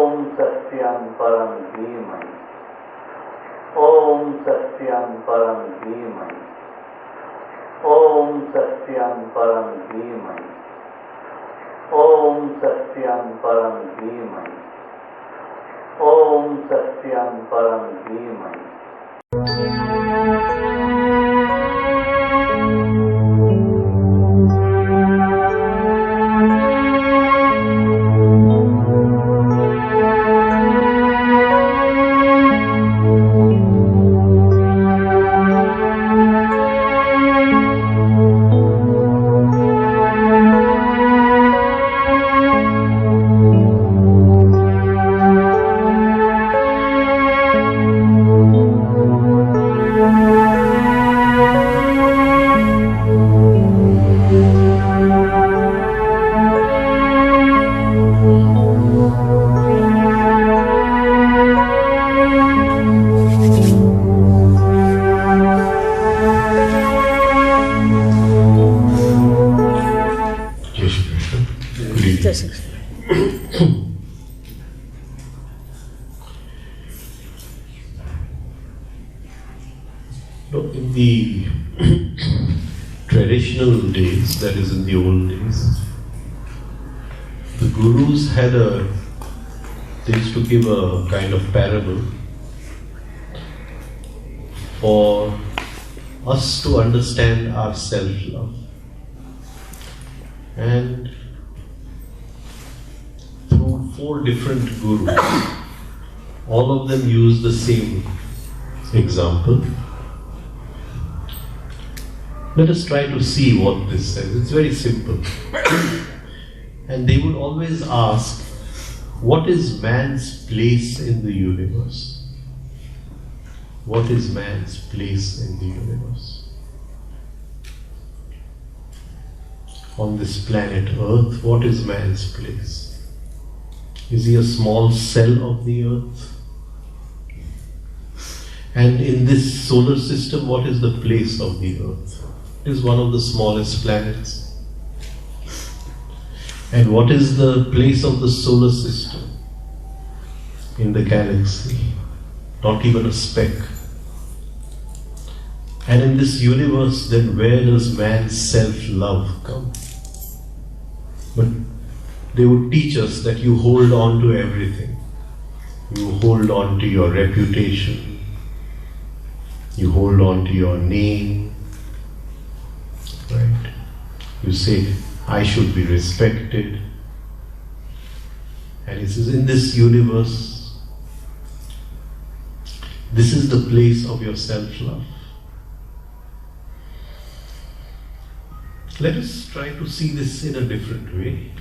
Om Satyam Param Dhimai. Om Satyam Param Dhimai. Om Satyam Param Dhimai. Om Satyam Param Dhimai. Om Satyam Param Dhimai. In the traditional days, that is in the old days, the gurus they used to give a kind of parable for us to understand our self-love. And through 4 different gurus, all of them use the same example. Let us try to see what this says. It's very simple. And they would always ask, what is man's place in the universe? What is man's place in the universe? On this planet Earth, what is man's place? Is he a small cell of the Earth? And in this solar system, what is the place of the Earth? It is one of the smallest planets. And what is the place of the solar system in the galaxy? Not even a speck. And in this universe, then where does man's self-love come? But they would teach us that you hold on to everything. You hold on to your reputation. You hold on to your name. Right? You say, I should be respected. And it says, in this universe, this is the place of your self-love. Let us try to see this in a different way.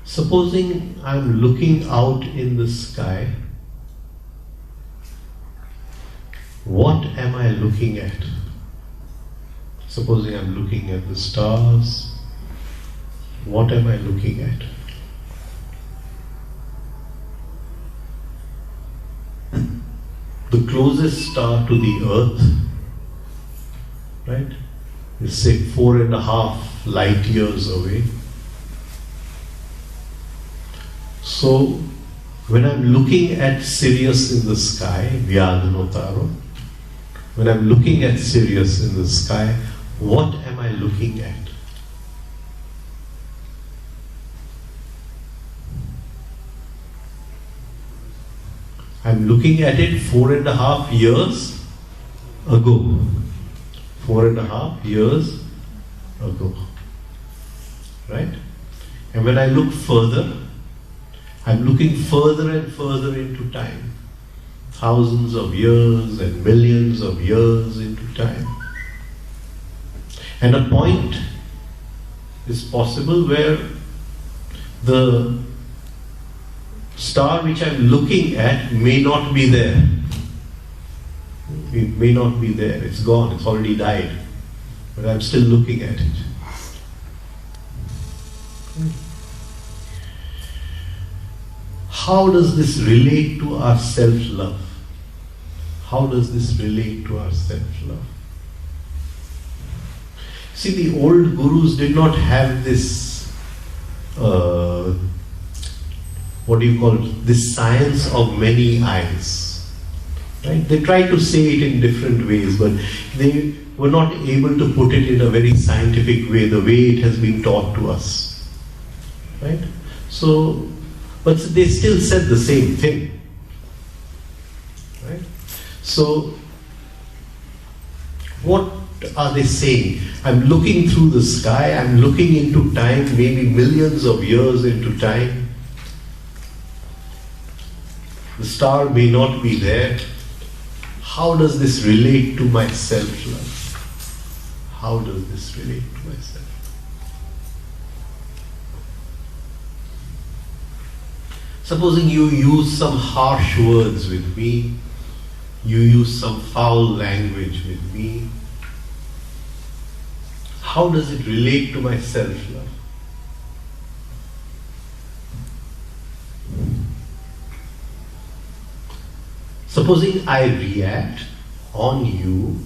Supposing I'm looking out in the sky, what am I looking at? Supposing I'm looking at the stars, what am I looking at? The closest star to the Earth, right, is say 4.5 light years away. So, when I'm looking at Sirius in the sky, Vyadhanotaro, when I'm looking at Sirius in the sky, what am I looking at? I'm looking at it 4.5 years ago. 4.5 years ago. Right? And when I look further, I'm looking further and further into time. Thousands of years and millions of years into time. And a point is possible where the star which I'm looking at may not be there. It may not be there. It's gone. It's already died. But I'm still looking at it. How does this relate to our self-love? How does this relate to our self-love? See, the old gurus did not have this what do you call it, this science of many eyes. Right? They try to say it in different ways, but they were not able to put it in a very scientific way, the way it has been taught to us. Right? So, but they still said the same thing. Right? So, what are they saying? I'm looking through the sky, I'm looking into time, maybe millions of years into time. The star may not be there. How does this relate to my self-love? How does this relate to myself? Supposing you use some harsh words with me, you use some foul language with me, how does it relate to my self-love? Supposing I react on you,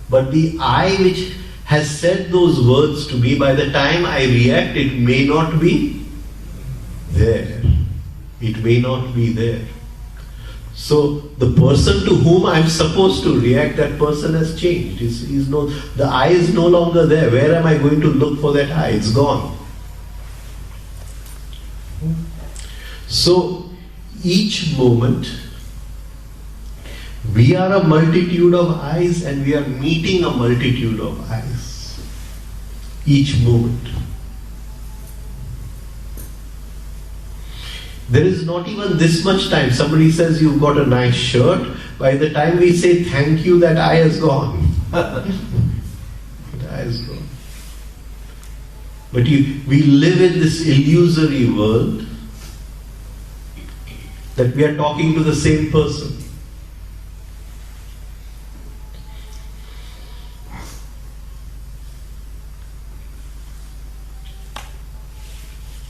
but the I which has said those words to me, by the time I react, it may not be there. It may not be there. So the person to whom I'm supposed to react, that person has changed. The I is no longer there. Where am I going to look for that I? It's gone. So each moment, we are a multitude of eyes and we are meeting a multitude of eyes. Each moment. There is not even this much time. Somebody says you've got a nice shirt. By the time we say thank you, that eye is gone. That eye is gone. But we live in this illusory world that we are talking to the same person.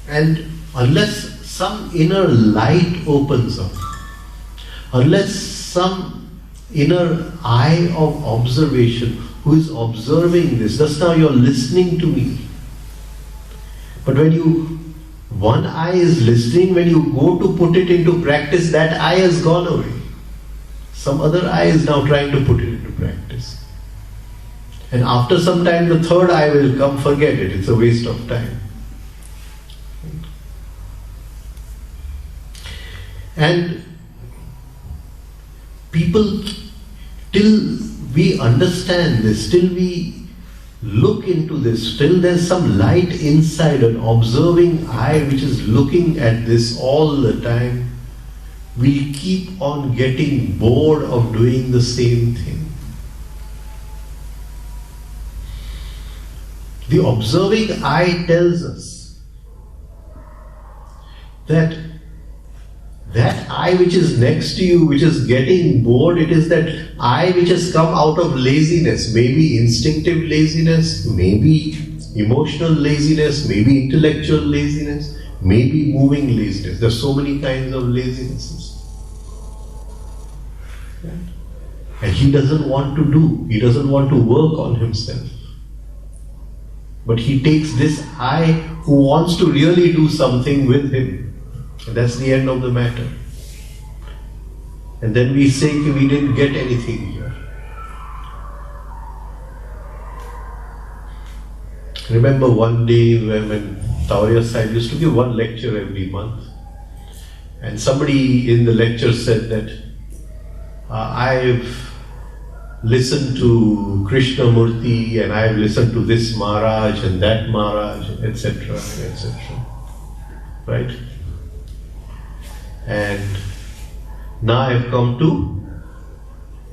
And unless some inner light opens up, unless some inner eye of observation who is observing this, just now you're listening to me. But when one eye is listening, when you go to put it into practice, that eye has gone away. Some other eye is now trying to put it into practice. And after some time, the third eye will come, forget it, it's a waste of time. And people, till we understand this, till we look into this, till there's some light inside, an observing eye which is looking at this all the time, we keep on getting bored of doing the same thing. The observing eye tells us that eye which is next to you, which is getting bored, it is that eye which has come out of laziness, maybe instinctive laziness, maybe emotional laziness, maybe intellectual laziness, maybe moving laziness. There are so many kinds of lazinesses. And he doesn't want to work on himself. But he takes this eye who wants to really do something with him. And that's the end of the matter. And then we say we didn't get anything here. Remember one day when Tauriya Sahib used to give one lecture every month. And somebody in the lecture said that I've listened to Krishnamurti and I've listened to this Maharaj and that Maharaj, etc., etc. Right? And now I've come to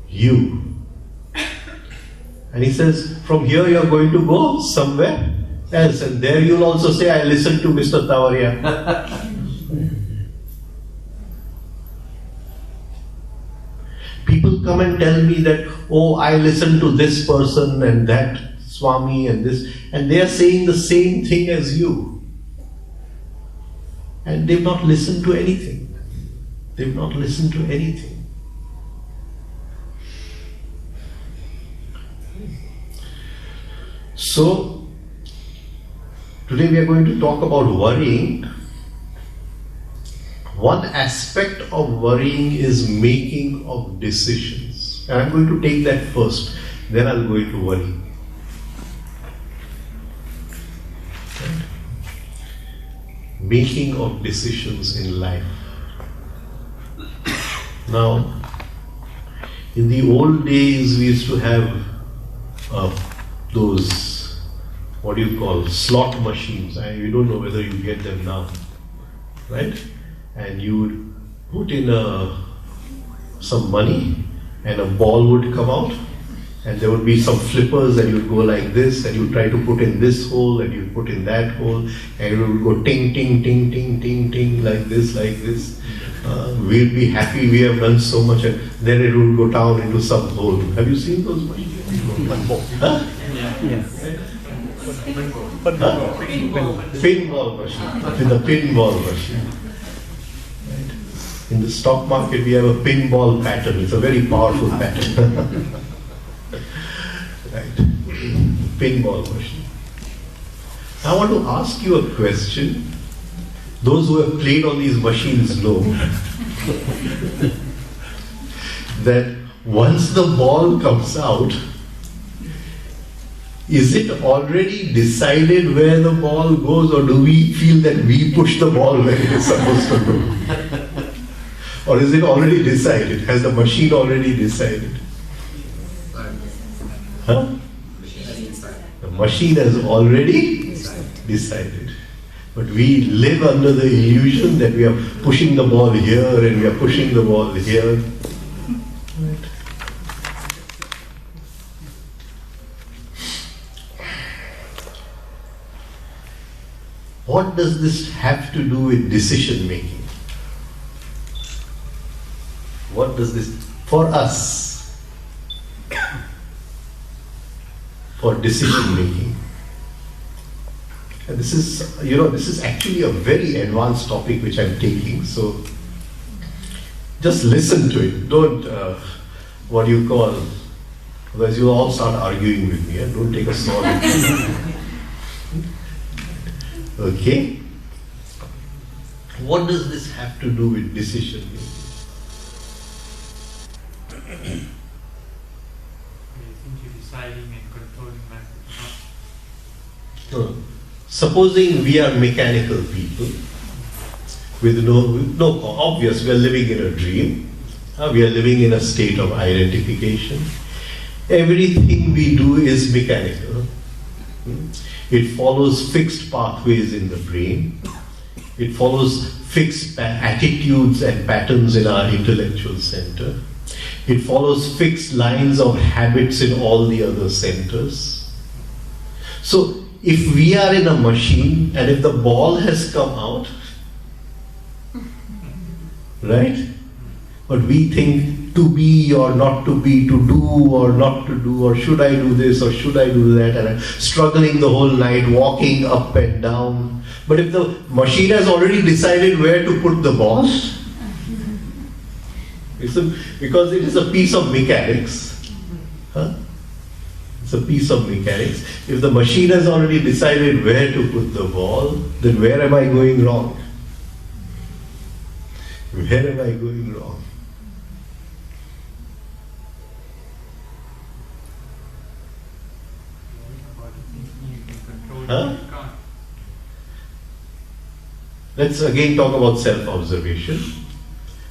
you. And he says, from here you're going to go somewhere else. And there you'll also say, I listened to Mr. Tauriya. People come and tell me that, oh, I listened to this person and that Swami and this. And they are saying the same thing as you. And they've not listened to anything. They've not listened to anything. So, today we are going to talk about worrying. one aspect of worrying is making of decisions. And I'm going to take that first, then I'll go into worry. Making of decisions in life. Now, in the old days, we used to have those, what do you call, slot machines. You don't know whether you get them now, right? And you would put in some money and a ball would come out, and there would be some flippers, and you'd go like this, and you'd try to put in this hole, and you'd put in that hole, and it would go ting, ting, ting, ting, ting, ting, like this, like this. We'll be happy we have done so much, and then it would go down into some hole. Have you seen those machines? Huh? Yes. Pinball machine. With a pinball machine. Right. In the stock market, we have a pinball pattern. It's a very powerful pattern. Right. Pinball machine. I want to ask you a question. Those who have played on these machines know that once the ball comes out, is it already decided where the ball goes, or do we feel that we push the ball where it is supposed to go? Or is it already decided? Has the machine already decided? Huh? The machine has already decided. But we live under the illusion that we are pushing the ball here and we are pushing the ball here. Right. What does this have to do with decision making? What does this, for us, for decision making? And this is actually a very advanced topic which I'm taking, so just listen to it. Don't, what do you call, otherwise you'll all start arguing with me. Don't take a sword. Okay? What does this have to do with decision making? Deciding and controlling No. Supposing we are mechanical people with no obvious, we are living in a dream, we are living in a state of identification. Everything we do is mechanical. It follows fixed pathways in the brain. It follows fixed attitudes and patterns in our intellectual center. It follows fixed lines of habits in all the other centers. So, if we are in a machine and if the ball has come out, right? But we think to be or not to be, to do or not to do, or should I do this or should I do that, and I'm struggling the whole night, walking up and down. But if the machine has already decided where to put the ball, because it is a piece of mechanics, it's a piece of mechanics. If the machine has already decided where to put the ball, then where am I going wrong? Where am I going wrong? Huh? Let's again talk about self-observation.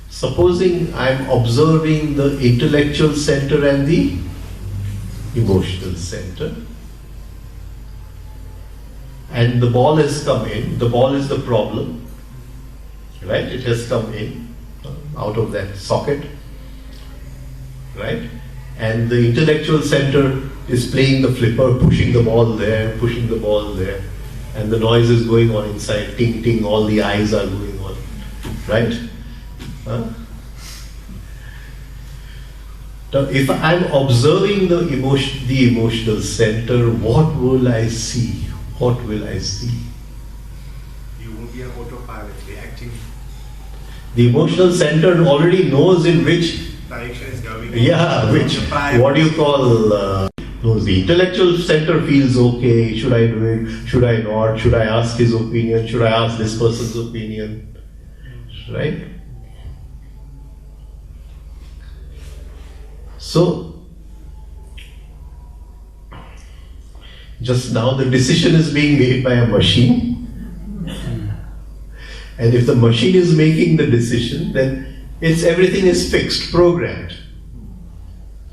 Supposing I'm observing the intellectual center and the emotional center, and the ball has come in. The ball is the problem, right? It has come in out of that socket, right? And the intellectual center is playing the flipper, pushing the ball there, pushing the ball there, and the noise is going on inside, ting ting, all the eyes are going on, right? Huh? Now, if I'm observing the emotional center, what will I see? What will I see? You won't be an autopilot reacting. The emotional center already knows in which Direction is going. Yeah, which, what do you call, knows. The intellectual center feels okay, should I do it, should I not, should I ask his opinion, should I ask this person's opinion, Right? So, just now the decision is being made by a machine. And if the machine is making the decision, then everything is fixed, programmed.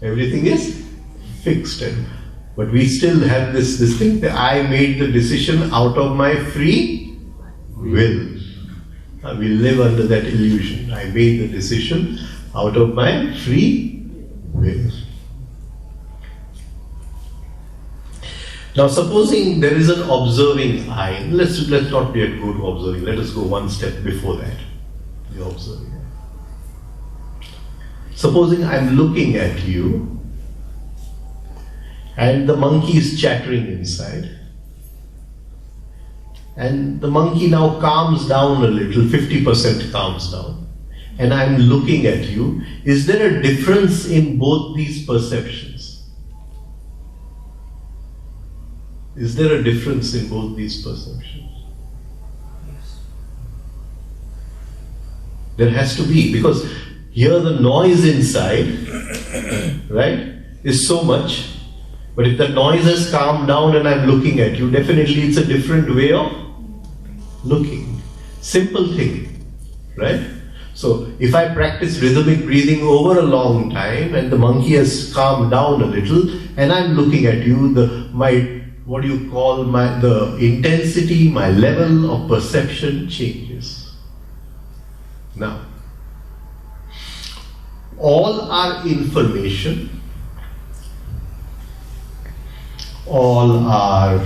Everything is fixed. But we still have this thing that I made the decision out of my free will. We live under that illusion. I made the decision out of my free will. Now, supposing there is an observing eye, let's not yet go to observing. Let us go one step before that. The observing eye. Supposing I'm looking at you, and the monkey is chattering inside, and the monkey now calms down a little, 50% calms down, and I'm looking at you. Is there a difference in both these perceptions? Is there a difference in both these perceptions? Yes. There has to be, because here the noise inside, right, is so much. But if the noise has calmed down and I'm looking at you, definitely it's a different way of looking. Simple thing, right? So if I practice rhythmic breathing over a long time and the monkey has calmed down a little and I'm looking at you, the intensity, my level of perception changes. Now, all our information, all our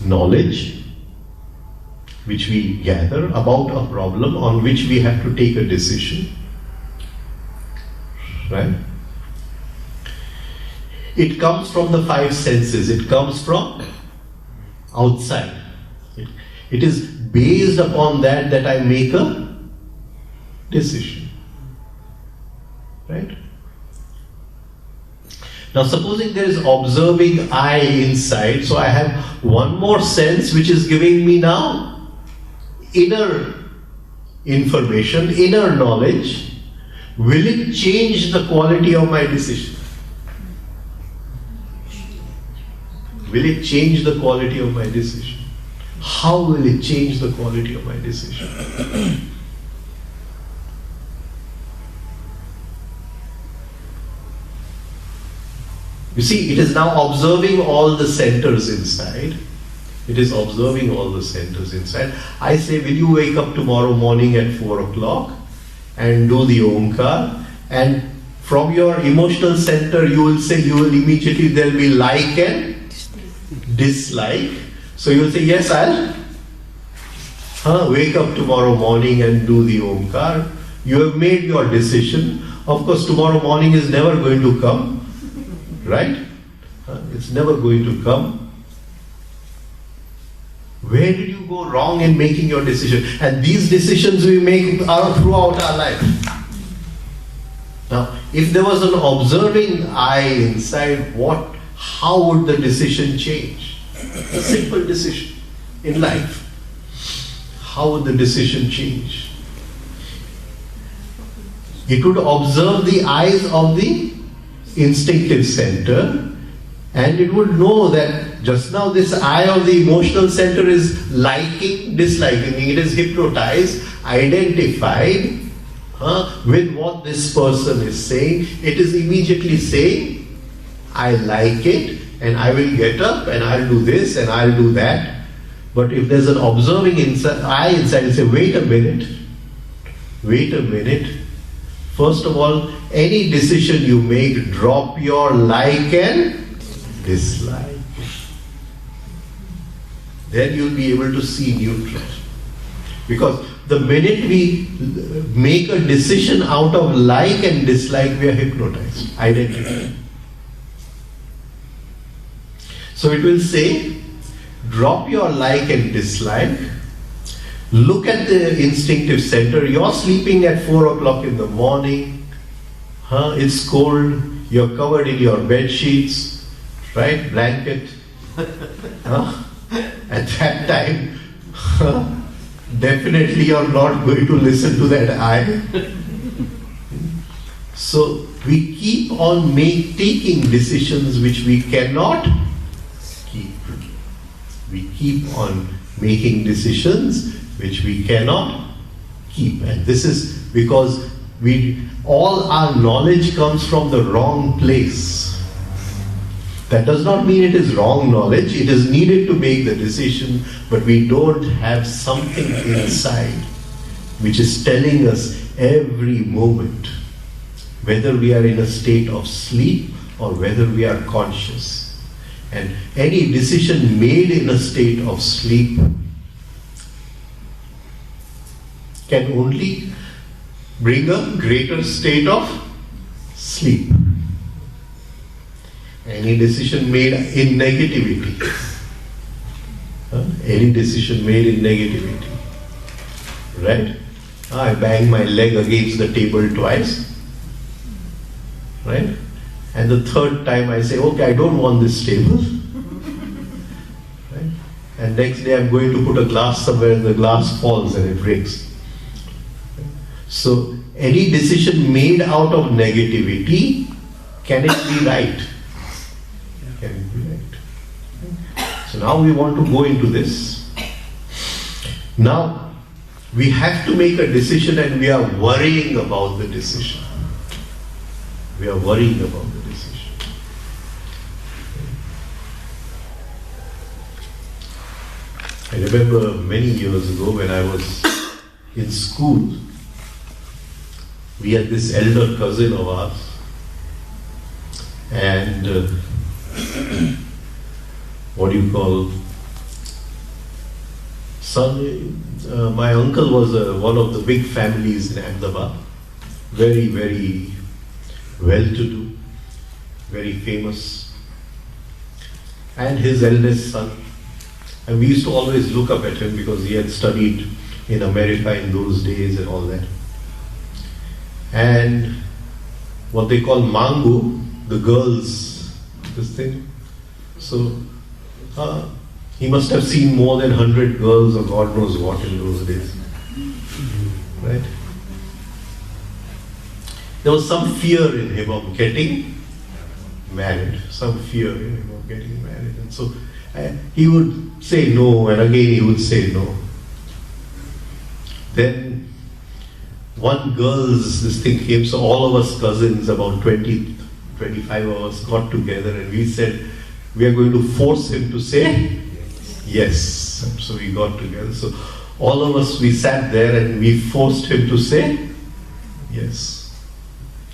knowledge which we gather about a problem on which we have to take a decision, right? It comes from the five senses. It comes from outside. It is based upon that I make a decision. Right? Now, supposing there is observing eye inside, so I have one more sense which is giving me now inner information, inner knowledge. Will it change the quality of my decision? Will it change the quality of my decision? How will it change the quality of my decision? You see, it is now observing all the centers inside. It is observing all the centers inside. I say, will you wake up tomorrow morning at 4 o'clock and do the Omkar? And from your emotional center, you will say, immediately there will be like and dislike. So you will say, yes, I'll wake up tomorrow morning and do the Omkar. You have made your decision. Of course, tomorrow morning is never going to come. Right? It's never going to come. Where did you go wrong in making your decision? And these decisions we make are throughout our life. Now, if there was an observing eye inside, how would the decision change? A simple decision in life. How would the decision change? It would observe the eyes of the instinctive center, and it would know that just now this eye of the emotional center is liking, disliking. It is hypnotized, identified with what this person is saying. It is immediately saying, I like it, and I will get up and I'll do this and I'll do that. But if there's an observing eye inside, you say, wait a minute. First of all, any decision you make, drop your like and dislike. Then you'll be able to see neutral. Because the minute we make a decision out of like and dislike, we are hypnotized, identified. So it will say, drop your like and dislike. Look at the instinctive center. You're sleeping at 4 o'clock in the morning. It's cold. You're covered in your bed sheets, right? Blanket. At that time, definitely you're not going to listen to that I. So we keep on taking decisions which we cannot keep. We keep on making decisions which we cannot keep. And this is because all our knowledge comes from the wrong place. That does not mean it is wrong knowledge. It is needed to make the decision, but we don't have something inside which is telling us every moment whether we are in a state of sleep or whether we are conscious. And any decision made in a state of sleep can only bring a greater state of sleep. Any decision made in negativity, any decision made in negativity, right? I bang my leg against the table twice, right? And the third time I say, okay, I don't want this table, right? And next day I'm going to put a glass somewhere and the glass falls and it breaks. So any decision made out of negativity, can it be right? Can it be right? So now we want to go into this. Now we have to make a decision and we are worrying about the decision. We are worrying about the decision. I remember many years ago when I was in school, we had this elder cousin of ours, and my uncle was one of the big families in Ahmedabad, very, very well-to-do, very famous, and his eldest son. And we used to always look up at him because he had studied in America in those days and all that. And what they call mango, the girls, this thing. So he must have seen more than 100 girls or God knows what in those days. Right? There was some fear in him of getting married, some fear in him of getting married. And so he would say no, and again he would say no. Then one this thing came, so all of us cousins, about 20, 25 of us got together and we said, we are going to force him to say yes. And so we got together. So all of us, we sat there and we forced him to say yes.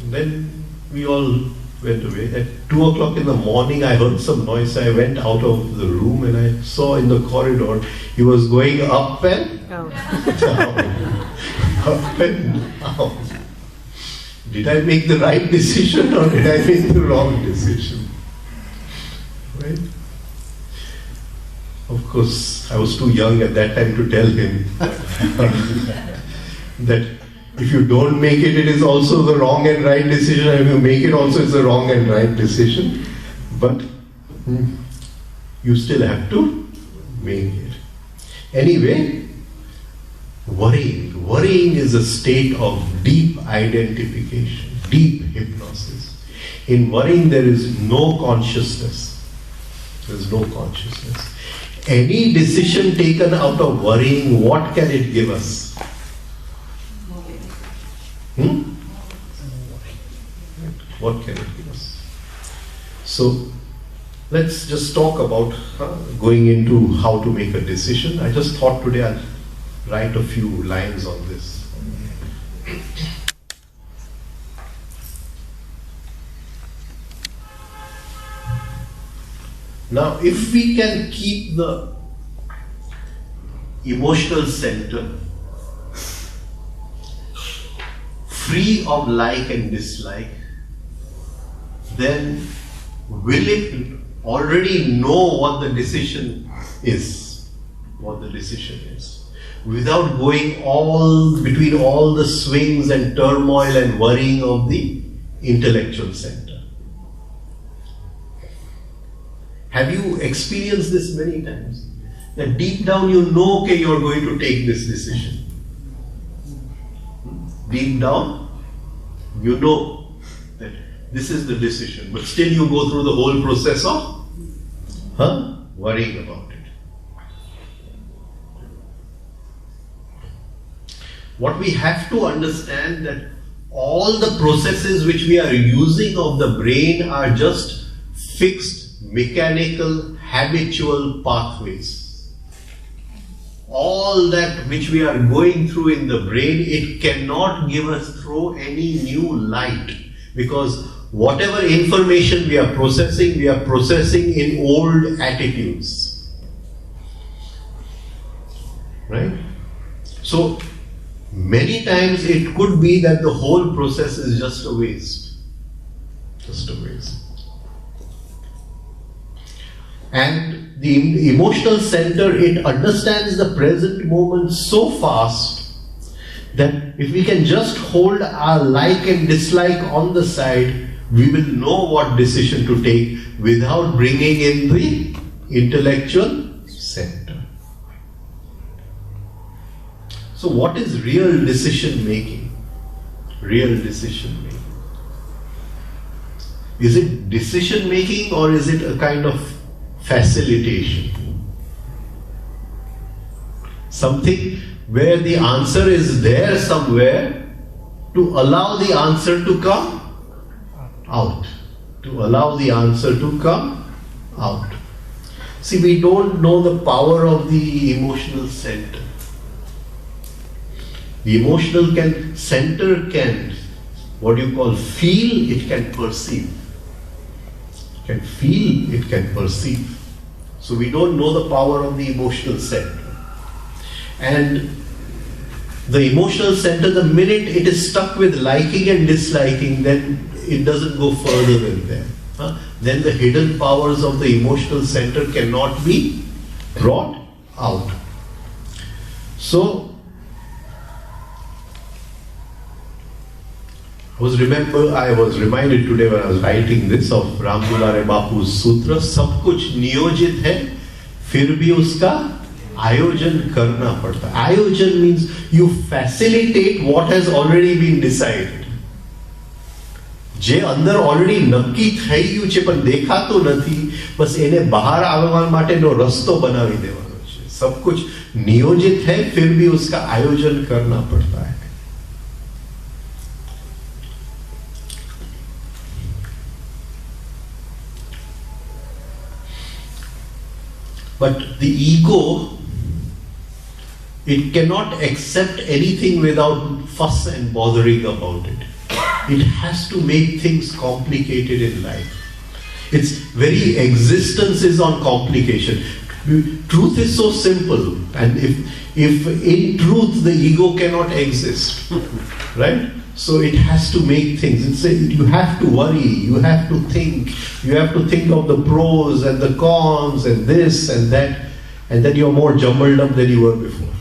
And then we all went away. At 2 o'clock in the morning, I heard some noise. I went out of the room and I saw in the corridor, he was going up and down. Up and down. Did I make the right decision or did I make the wrong decision? Right? Of course, I was too young at that time to tell him that if you don't make it, it is also the wrong and right decision. If you make it also, it's the wrong and right decision. But you still have to make it. Anyway, worrying is a state of deep identification, deep hypnosis. In worrying, there is no consciousness. There is no consciousness. Any decision taken out of worrying, what can it give us? What can it give us? So let's just talk about going into how to make a decision. I just thought today I'll write a few lines on this. Now, if we can keep the emotional center free of like and dislike, then will it already know what the decision is? What the decision is. Without going between all the swings and turmoil and worrying of the intellectual center. Have you experienced this many times? that deep down you know, okay, you're going to take this decision. Deep down, you know that this is the decision, but still you go through the whole process of worrying about it. What we have to understand that all the processes which we are using of the brain are just fixed, mechanical, habitual pathways. All that which we are going through in the brain, it cannot give us through any new light, because whatever information we are processing in old attitudes. Right? So, many times it could be that the whole process is just a waste. Just a waste. And the emotional center, it understands the present moment so fast that if we can just hold our like and dislike on the side, we will know what decision to take without bringing in the intellectual center. So what is real decision making? Real decision making. Is it decision making or is it a kind of facilitation? Something where the answer is there somewhere to allow the answer to come out. To allow the answer to come out. See, we don't know the power of the emotional center. The emotional center can, what you call, feel, it can perceive. It can feel, it can perceive. So we don't know the power of the emotional center. And the emotional center, the minute it is stuck with liking and disliking, then it doesn't go further than there. Then the hidden powers of the emotional center cannot be brought out. So, I was reminded today when I was writing this of Ram Dulare Bapu's sutra, सब कुछ नियोजित है, फिर भी उसका आयोजन करना पड़ता है. Ayojan means you facilitate what has already been decided. જે અંદર ઓલરેડી નક્કી થઈ ગયું છે પણ દેખાતો નથી, બસ એને બહાર આવવા માટેનો રસ્તો બનાવી દેવાનો છે. सब कुछ नियोजित है, फिर भी उसका आयोजन करना पड़ता है. But the ego, it cannot accept anything without fuss and bothering about it. It has to make things complicated in life. Its very existence is on complication. Truth is so simple, and if in truth the ego cannot exist, right? So it has to make things. You have to worry, you have to think of the pros and the cons and this and that, and then you're more jumbled up than you were before.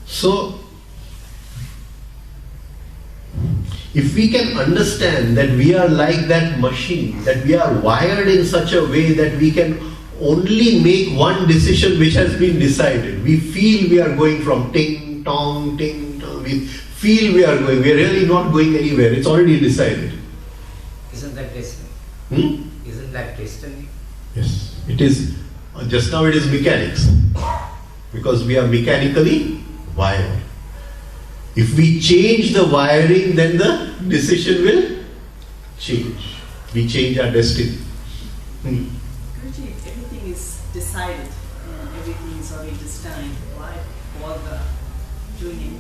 So, if we can understand that we are like that machine, that we are wired in such a way that we can only make one decision which has been decided. We feel we are going from ting, tong, we feel we are going, we are really not going anywhere, it's already decided. Isn't that destiny? Isn't that destiny? Yes, it is. Just now it is mechanics. Because we are mechanically wired. If we change the wiring, then the decision will change. We change our destiny. Guruji, everything is decided and everything is already destined. Why bother doing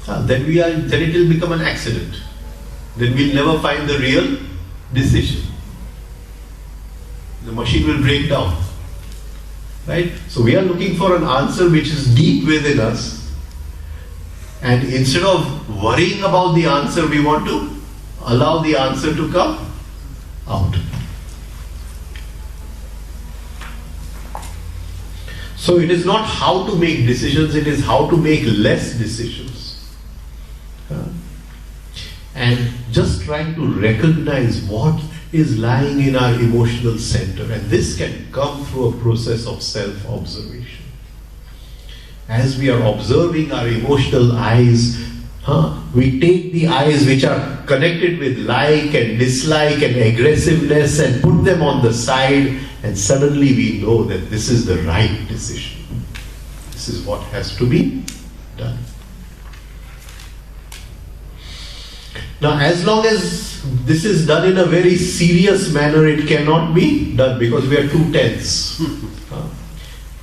anything? Then it will become an accident. Then we'll never find the real decision. The machine will break down. Right? So we are looking for an answer which is deep within us. And instead of worrying about the answer, we want to allow the answer to come out. So it is not how to make decisions, it is how to make less decisions. And just trying to recognize what is lying in our emotional center, and this can come through a process of self-observation. As we are observing our emotional eyes, we take the eyes which are connected with like and dislike and aggressiveness and put them on the side, and suddenly we know that this is the right decision. This is what has to be done. Now, as long as this is done in a very serious manner, it cannot be done because we are too tense.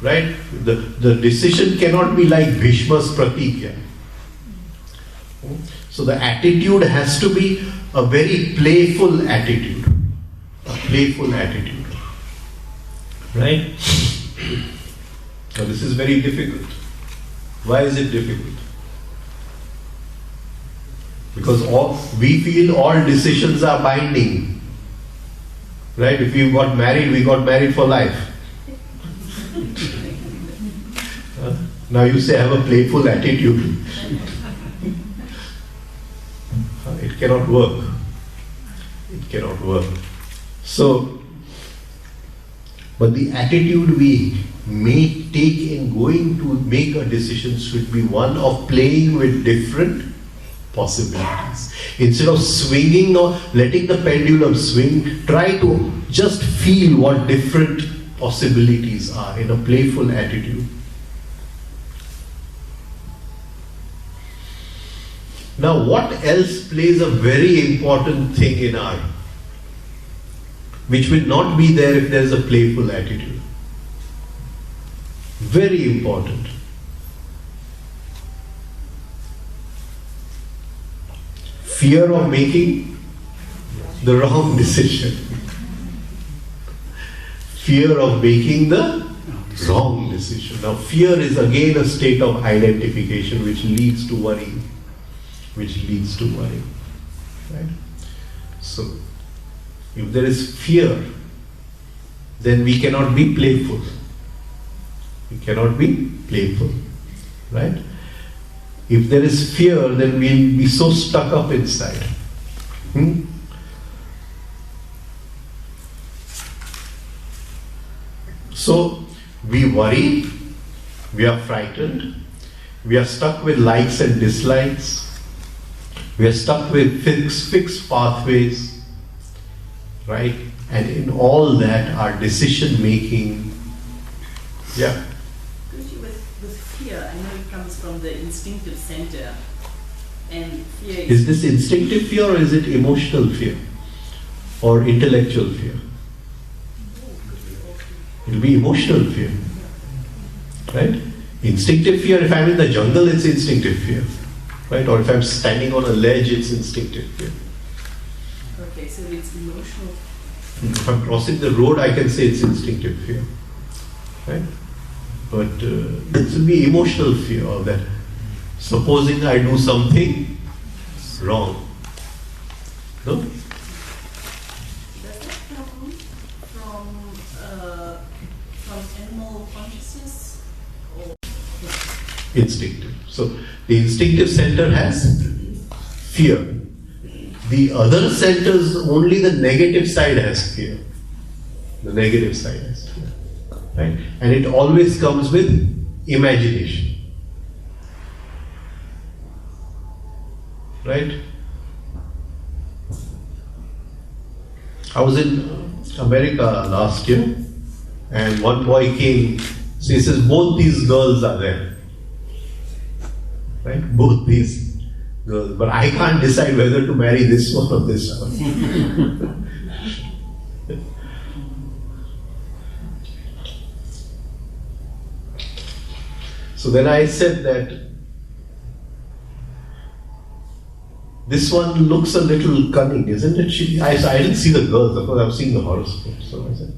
Right? The decision cannot be like Bhishma's Pratigya. So the attitude has to be a very playful attitude. A playful attitude. Right? Now this is very difficult. Why is it difficult? Because we feel all decisions are binding. Right? If we got married for life. Now you say have a playful attitude. It cannot work. It cannot work. So, but the attitude we may take in going to make a decision should be one of playing with different possibilities. Instead of swinging or letting the pendulum swing, try to just feel what different possibilities are in a playful attitude. Now, what else plays a very important thing in our, which will not be there if there is a playful attitude? Very important. Fear of making the wrong decision. Fear of making the wrong decision. Now, fear is again a state of identification which leads to worry. Right? So, if there is fear, then we cannot be playful. Right? If there is fear, then we'll be so stuck up inside. So, we worry, we are frightened, we are stuck with likes and dislikes, we are stuck with fixed pathways, right? And in all that, our decision making, yeah. With fear, I know it comes from the instinctive center, and fear Is this instinctive fear or is it emotional fear or intellectual fear? It will be emotional fear, right? Instinctive fear, if I'm in the jungle, it's instinctive fear, right? Or if I'm standing on a ledge, it's instinctive fear. Okay, so it's emotional. If I'm crossing the road, I can say it's instinctive fear, right? But it will be emotional fear of that. Supposing I do something wrong, no? Does that come from animal consciousness? Or Instinctive. So the instinctive center has fear. The other centers, only the negative side has fear. The negative side has fear. Right? And it always comes with imagination. Right? I was in America last year, and one boy came, so he says, both these girls are there. Right? Both these girls. But I can't decide whether to marry this one or this one. So then I said that this one looks a little cunning, isn't it? I didn't see the girls, of course I've seen the horoscope. So I said,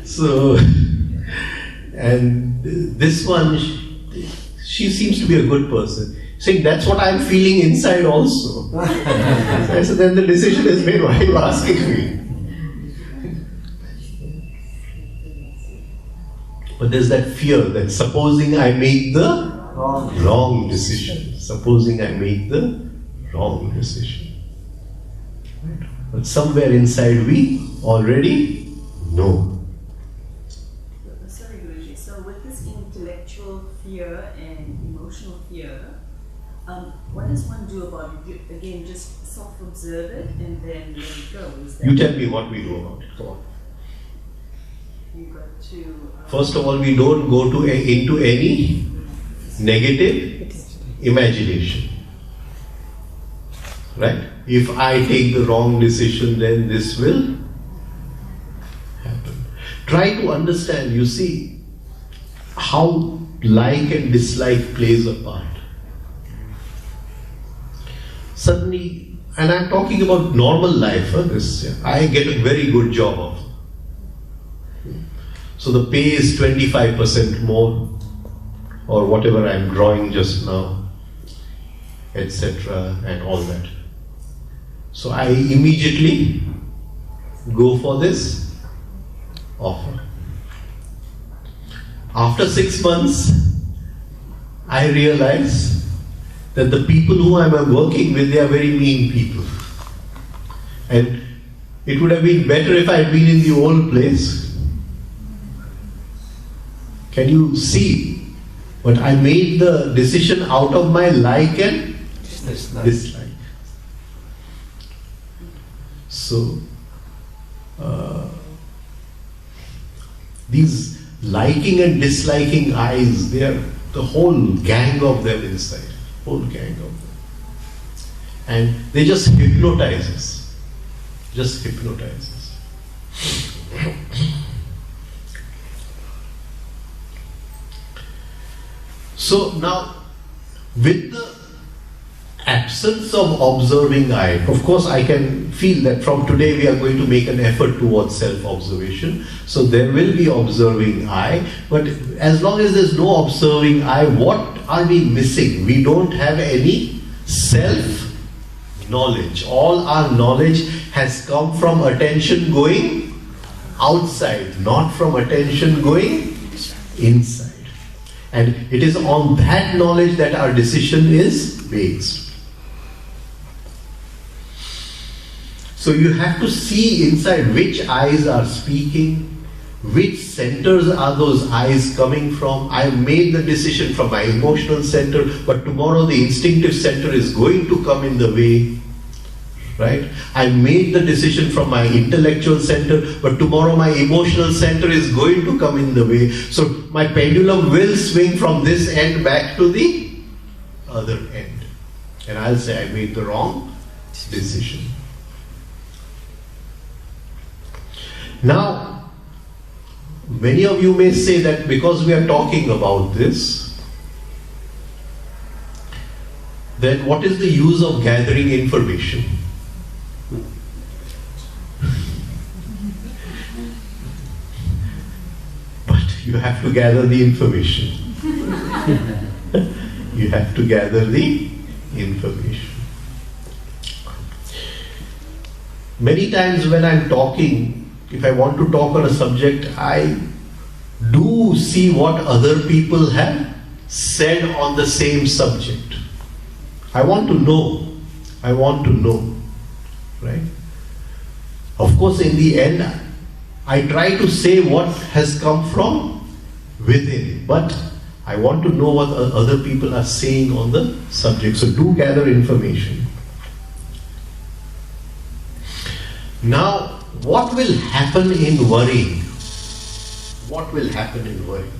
so, and this one, she seems to be a good person. Saying that's what I'm feeling inside also. So I said, then the decision is made, why are you asking me? But there's that fear that supposing I make the wrong decision. Supposing I make the wrong decision. Right? But somewhere inside we already know. Sorry, Guruji. So with this intellectual fear and emotional fear, what does one do about it? Again, just self-observe it and then let it go. Is that You tell me what we do about it. Come on. you got to First of all, we don't go into any negative imagination. Right? If I take the wrong decision, then this will happen. Try to understand, you see, how like and dislike plays a part. Suddenly, and I'm talking about normal life, I get a very good job of. So the pay is 25% more, or whatever I'm drawing just now, etc. and all that. So I immediately go for this offer. After 6 months, I realize that the people who I am working with, they are very mean people. And it would have been better if I had been in the old place. Can you see? But I made the decision out of my like and dislike. So, these liking and disliking eyes, they are the whole gang of them inside. Whole gang of them. And they just hypnotize us. Just hypnotize us. So now, with the absence of observing eye, of course I can feel that from today we are going to make an effort towards self-observation. So there will be observing eye, but as long as there's no observing eye, what are we missing? We don't have any self-knowledge. All our knowledge has come from attention going outside, not from attention going inside. And it is on that knowledge that our decision is based. So you have to see inside which eyes are speaking, which centers are those eyes coming from. I made the decision from my emotional center, but tomorrow the instinctive center is going to come in the way. Right? I made the decision from my intellectual center, but tomorrow my emotional center is going to come in the way. So my pendulum will swing from this end back to the other end. And I'll say I made the wrong decision. Now, many of you may say that because we are talking about this, then what is the use of gathering information? You have to gather the information. You have to gather the information. Many times when I'm talking, if I want to talk on a subject, I do see what other people have said on the same subject. I want to know. I want to know. Right? Of course, in the end, I try to say what has come from within, but I want to know what other people are saying on the subject. So do gather information. Now, what will happen in worrying? What will happen in worrying?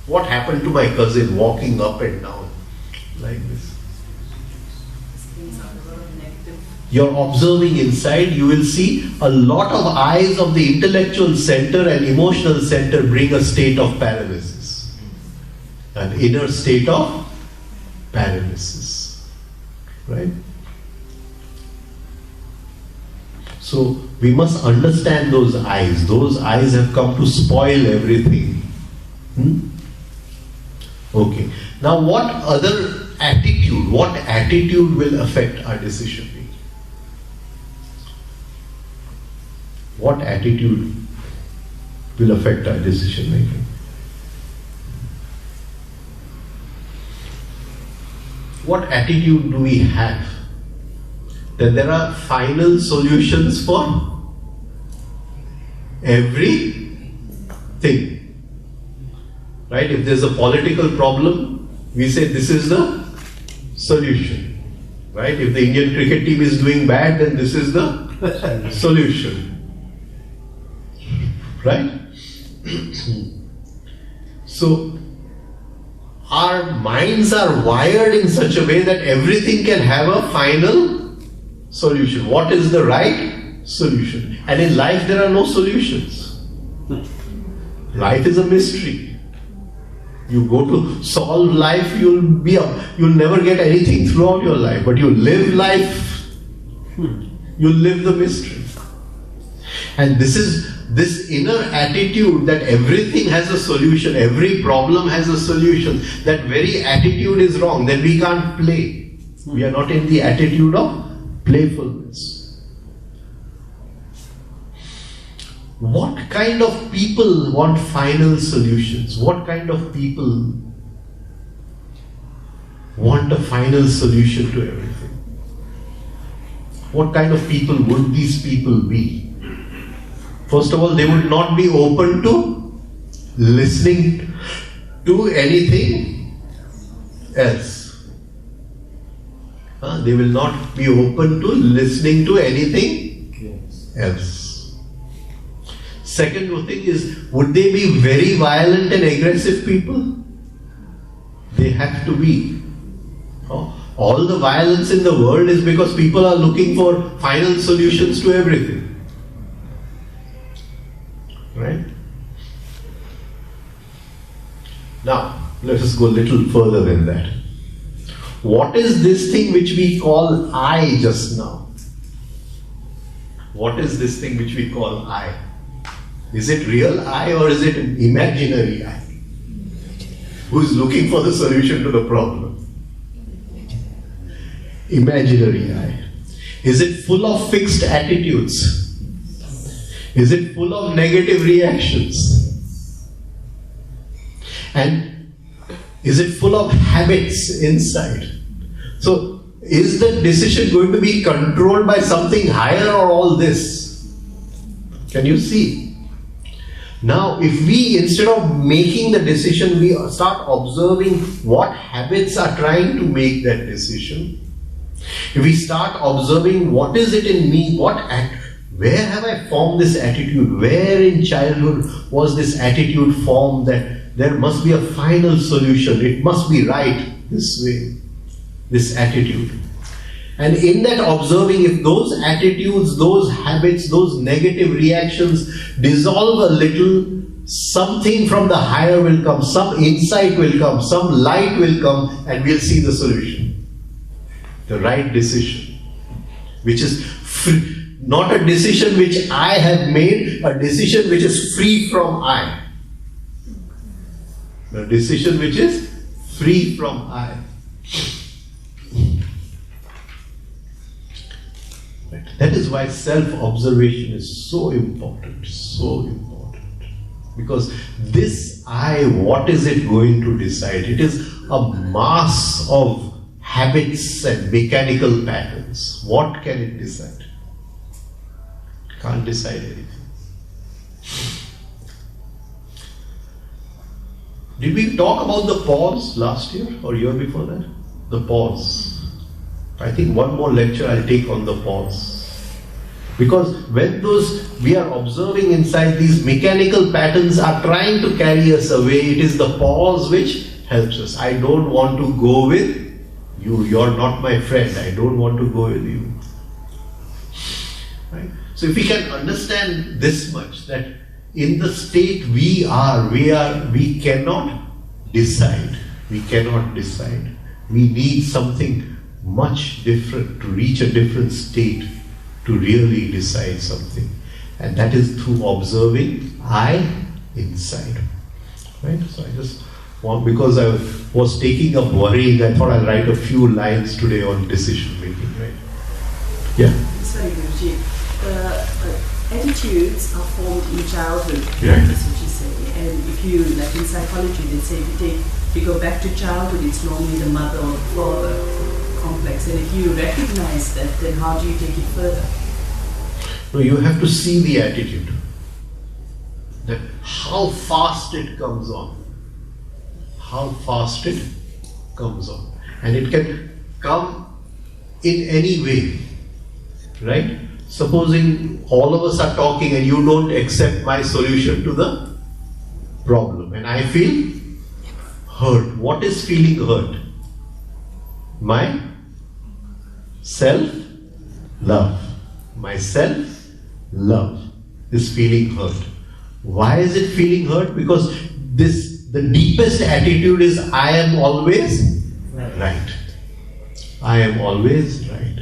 What happened to my cousin walking up and down like this? You're observing inside, you will see a lot of eyes of the intellectual center and emotional center bring a state of paralysis. An inner state of paralysis. Right? So we must understand those eyes. Those eyes have come to spoil everything. Okay. Now what attitude will affect our decision making? What attitude will affect our decision making? what attitude do we have? That there are final solutions for everything. Right? If there's a political problem, we say this is the solution. Right? If the Indian cricket team is doing bad, then this is the solution. Right? So, our minds are wired in such a way that everything can have a final solution. What is the right solution? And in life there are no solutions. Life is a mystery. You go to solve life, you'll never get anything throughout your life. But you live life, you live the mystery. And this inner attitude that everything has a solution, every problem has a solution, that very attitude is wrong. Then we can't play. We are not in the attitude of playfulness. What kind of people want final solutions? What kind of people want a final solution to everything? What kind of people would these people be? First of all, they would not be open to listening to anything else. They will not be open to listening to anything else. Second thing is, would they be very violent and aggressive people? They have to be. All the violence in the world is because people are looking for final solutions to everything. Right? Now, let us go a little further than that. What is this thing which we call I just now? What is this thing which we call I? Is it real I or is it an imaginary I? Who is looking for the solution to the problem? Imaginary I. Is it full of fixed attitudes? Is it full of negative reactions? And is it full of habits inside? So, is the decision going to be controlled by something higher or all this? Can you see? Now, if we, instead of making the decision, we start observing what habits are trying to make that decision. If we start observing what is it in me, where have I formed this attitude? Where in childhood was this attitude formed that there must be a final solution? It must be right this way, this attitude. And in that observing, if those attitudes, those habits, those negative reactions dissolve a little, something from the higher will come, some insight will come, some light will come, and we'll see the solution. The right decision, which is free. Not a decision which I have made, a decision which is free from I. A decision which is free from I. That is why self-observation is so important, so important. Because this I, what is it going to decide? It is a mass of habits and mechanical patterns. What can it decide? Can't decide anything. Did we talk about the pause last year or year before that? The pause. I think one more lecture I'll take on the pause. Because when we are observing inside, these mechanical patterns are trying to carry us away, it is the pause which helps us. I don't want to go with you. You're not my friend. I don't want to go with you. Right? So if we can understand this much, that in the state we cannot decide. We cannot decide. We need something much different to reach a different state to really decide something. And that is through observing I inside. Right? So I just want, because I was taking up worrying, I thought I'll write a few lines today on decision making. Right? Yeah. Sorry, Guruji. Attitudes are formed in childhood. Right. That's what you say. And if you, like in psychology, they say if you go back to childhood, it's normally the mother or the father complex. And if you recognize that, then how do you take it further? No, you have to see the attitude. That how fast it comes on. How fast it comes on. And it can come in any way. Right? Supposing all of us are talking and you don't accept my solution to the problem, and I feel hurt. What is feeling hurt? My self-love. My self-love is feeling hurt. Why is it feeling hurt? Because the deepest attitude is I am always right. I am always right.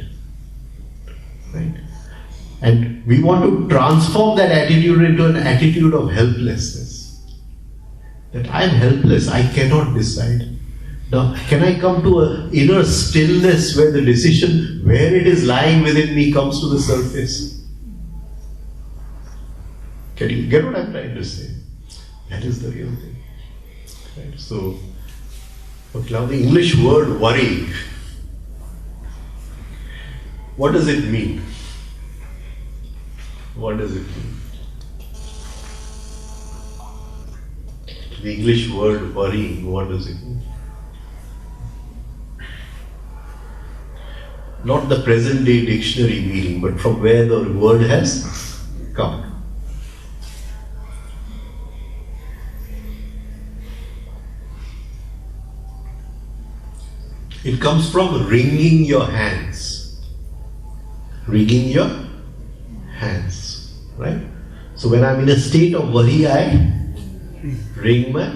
Right? And we want to transform that attitude into an attitude of helplessness. That I am helpless, I cannot decide. Now, can I come to an inner stillness where the decision, where it is lying within me, comes to the surface? Can you get what I'm trying to say? That is the real thing. Right? So, okay, now the English word worrying. What does it mean? What does it mean? The English word worrying, what does it mean? Not the present day dictionary meaning, but from where the word has come. It comes from wringing your hands. Wringing your hands. Right? So when I'm in a state of worry, I wring my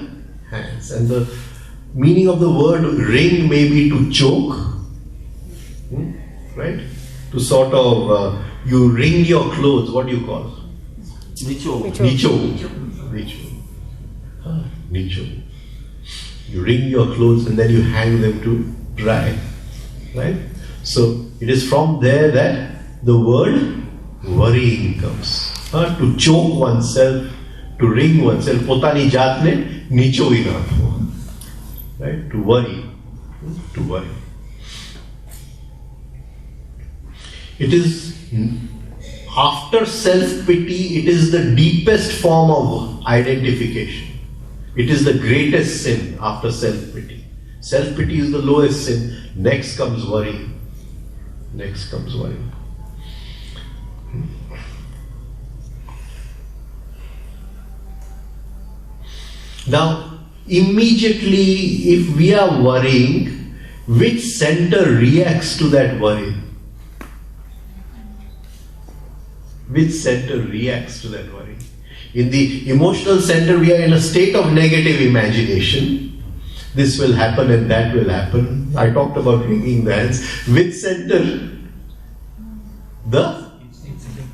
hands. And the meaning of the word wring may be to choke. Right? To sort of, you wring your clothes, what do you call? Nicho. Nicho. You wring your clothes and then you hang them to dry. Right? So it is from there that the word worrying comes. To choke oneself, to wring oneself, potani jaatne nicho hi rakho. Right? To worry. To worry. It is after self-pity, it is the deepest form of identification. It is the greatest sin after self-pity. Self-pity is the lowest sin. Next comes worry. Next comes worry. Now, immediately, if we are worrying, which center reacts to that worry? Which center reacts to that worry? In the emotional center, we are in a state of negative imagination. This will happen and that will happen. I talked about wringing the hands. Which center? The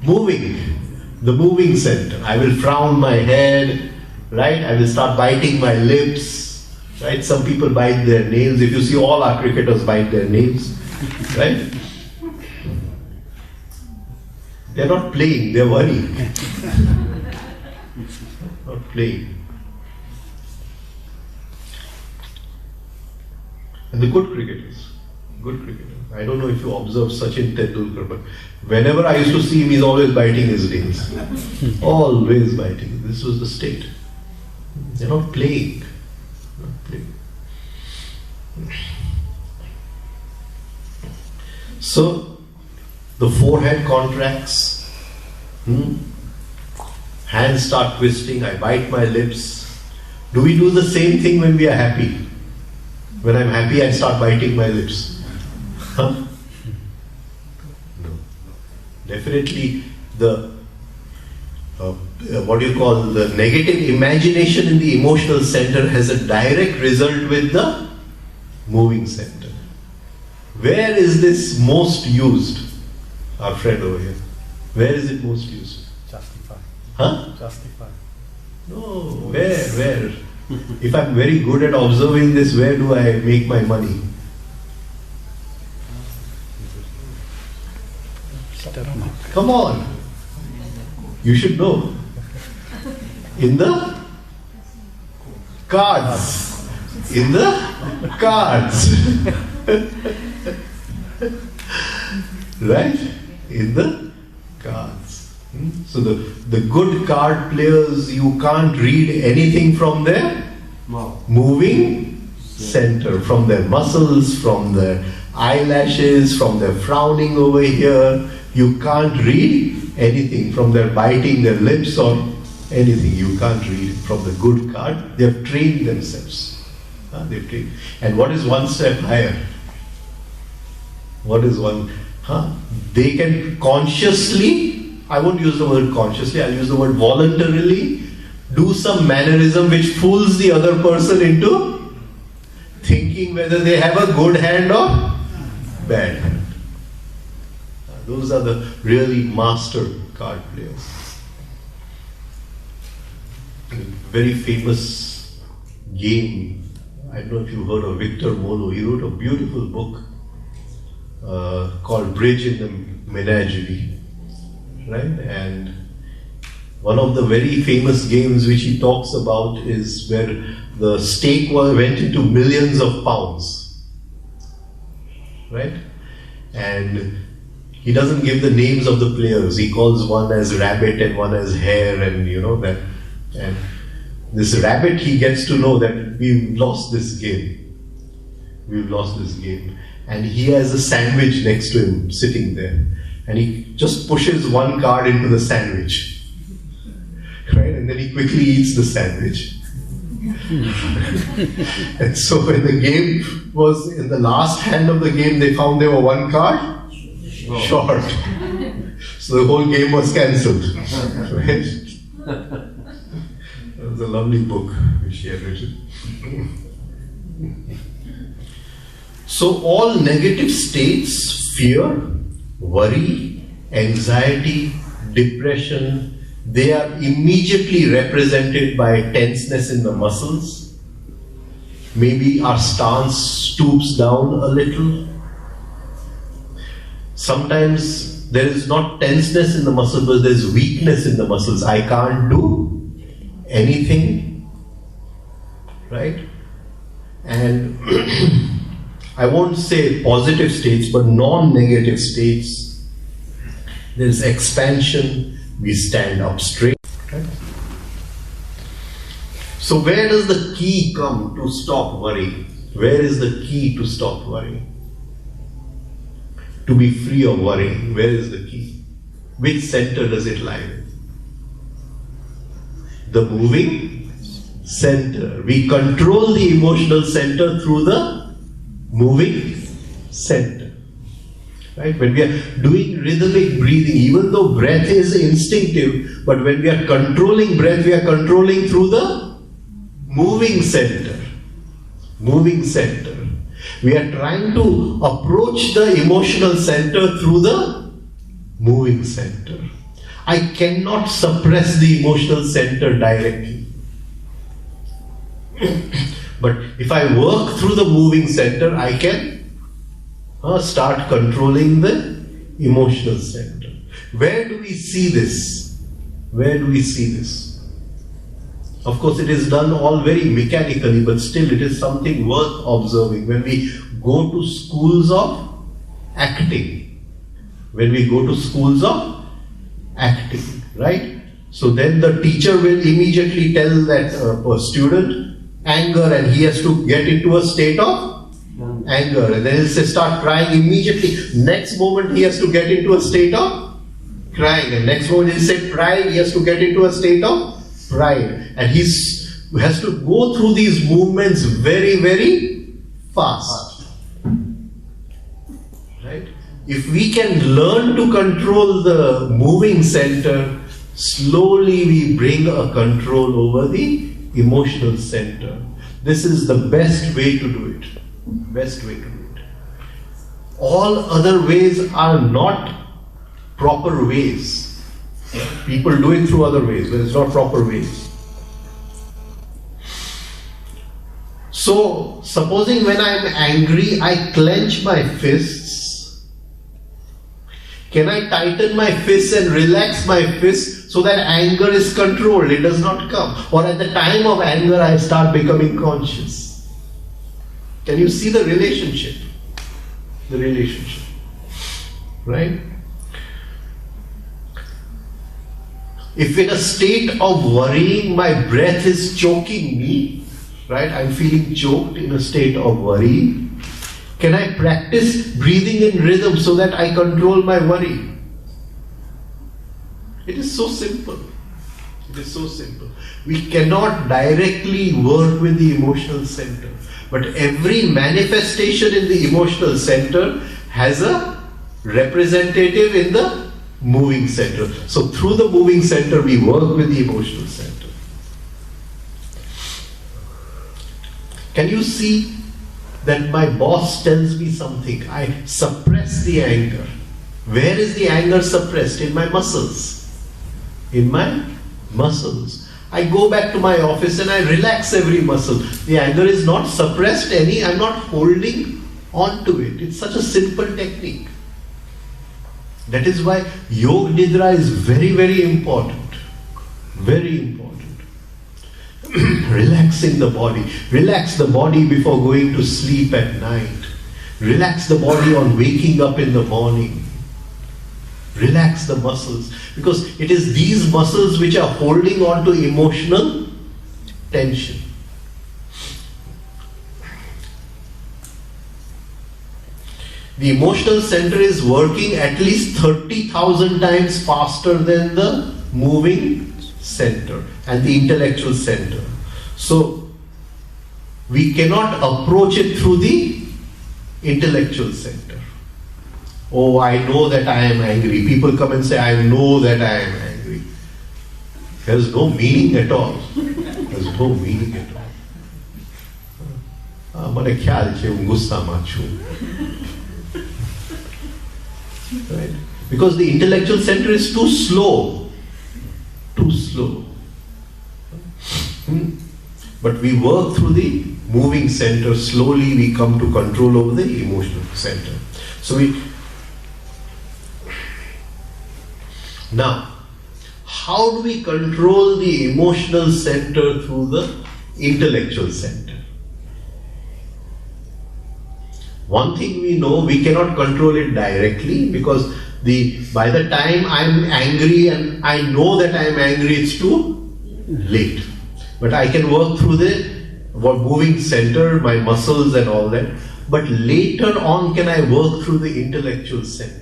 moving center. I will frown my head, right? I will start biting my lips, right? Some people bite their nails. If you see, all our cricketers bite their nails, right? They're not playing, they're worrying. Not playing. And the good cricketers. I don't know if you observe Sachin Tendulkar, but whenever I used to see him, he's always biting his nails. Always biting. This was the state. They're not playing. So, the forehead contracts, hands start twisting, I bite my lips. Do we do the same thing when we are happy? When I'm happy, I start biting my lips. Huh? No. Definitely the, the negative imagination in the emotional center has a direct result with the moving center. Where is this most used? Our friend over here. Where is it most used? Justify. Huh? Justify. No, where? If I'm very good at observing this, where do I make my money? Come on. You should know. In the cards. In the cards. Right? In the cards. So the good card players, you can't read anything from their moving center, from their muscles, from their eyelashes, from their frowning over here. You can't read anything from their biting their lips or anything. You can't read from the good card. They have trained themselves. They've trained. And what is one step higher? What is one? They can consciously, I won't use the word consciously, I'll use the word voluntarily, do some mannerism which fools the other person into thinking whether they have a good hand or bad hand. Those are the really master card players. A very famous game, I don't know if you've heard of Victor Molo. He wrote a beautiful book called Bridge in the Menagerie, right? And one of the very famous games which he talks about is where the stake went into millions of pounds, right? And he doesn't give the names of the players. He calls one as rabbit and one as hare, and you know that. And this rabbit, he gets to know that we've lost this game. We've lost this game. And he has a sandwich next to him sitting there. And he just pushes one card into the sandwich. Right? And then he quickly eats the sandwich. And so when the game was in the last hand of the game, they found they were one card short. So the whole game was cancelled. Right? That was a lovely book which he had written. So all negative states, fear, worry, anxiety, depression, they are immediately represented by tenseness in the muscles. Maybe our stance stoops down a little. Sometimes there is not tenseness in the muscles, but there is weakness in the muscles. I can't do anything, right? And I won't say positive states, but non-negative states. There's expansion, we stand up straight. Right? So where does the key come to stop worrying? Where is the key to stop worrying? To be free of worrying, where is the key? Which center does it lie with? The moving center. We control the emotional center through the moving center. Right? When we are doing rhythmic breathing, even though breath is instinctive, but when we are controlling breath, we are controlling through the moving center. Moving center. We are trying to approach the emotional center through the moving center. I cannot suppress the emotional center directly. But if I work through the moving center, I can start controlling the emotional center. Where do we see this? Where do we see this? Of course, it is done all very mechanically, but still it is something worth observing. When we go to schools of acting, right? So then the teacher will immediately tell that student anger, and he has to get into a state of anger, and then he'll say start crying immediately. Next moment he has to get into a state of crying, and next moment he'll say pride, he has to get into a state of pride, and he has to go through these movements very, very fast. Right? If we can learn to control the moving center, slowly we bring a control over the emotional center. This is the best way to do it. Best way to do it. All other ways are not proper ways. People do it through other ways, but it's not proper ways. So, supposing when I'm angry, I clench my fists. Can I tighten my fists and relax my fists so that anger is controlled, it does not come. Or at the time of anger, I start becoming conscious. Can you see the relationship? The relationship. Right? If in a state of worrying, my breath is choking me, right? I'm feeling choked in a state of worry. Can I practice breathing in rhythm so that I control my worry? It is so simple. It is so simple. We cannot directly work with the emotional center, but every manifestation in the emotional center has a representative in the moving center. So through the moving center, we work with the emotional center. Can you see that my boss tells me something? I suppress the anger. Where is the anger suppressed? In my muscles. In my muscles. I go back to my office and I relax every muscle. The anger is not suppressed any. I'm not holding on to it. It's such a simple technique. That is why Yoga Nidra is very, very important. Very important. Relaxing the body. Relax the body before going to sleep at night. Relax the body on waking up in the morning. Relax the muscles. Because it is these muscles which are holding on to emotional tension. The emotional center is working at least 30,000 times faster than the moving center and the intellectual center. So, we cannot approach it through the intellectual center. Oh, I know that I am angry. People come and say, I know that I am angry. There is no meaning at all. There is no meaning at all. મને ખ્યાલ છે હું ગુસ્સામાં છું. Right? Because the intellectual center is too slow. Too slow. But we work through the moving center. Slowly we come to control over the emotional center. So now, how do we control the emotional center through the intellectual center? One thing we know, we cannot control it directly because by the time I'm angry and I know that I'm angry, it's too late. But I can work through the moving center, my muscles and all that. But later on, can I work through the intellectual center?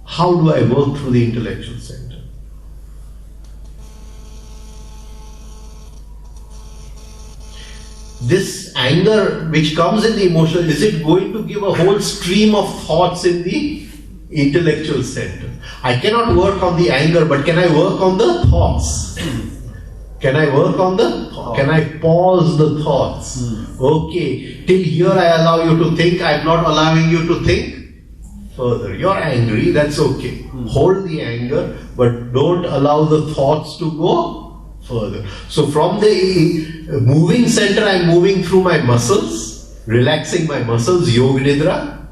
How do I work through the intellectual center? This anger which comes in the emotional, is it going to give a whole stream of thoughts in the intellectual center? I cannot work on the anger, but can I work on the thoughts? Can I work on the thoughts? Can I pause the thoughts? Okay, till here I allow you to think, I'm not allowing you to think further. You're angry, that's okay. Hold the anger, but don't allow the thoughts to go further. So from the moving center, I'm moving through my muscles, relaxing my muscles, Yoga Nidra,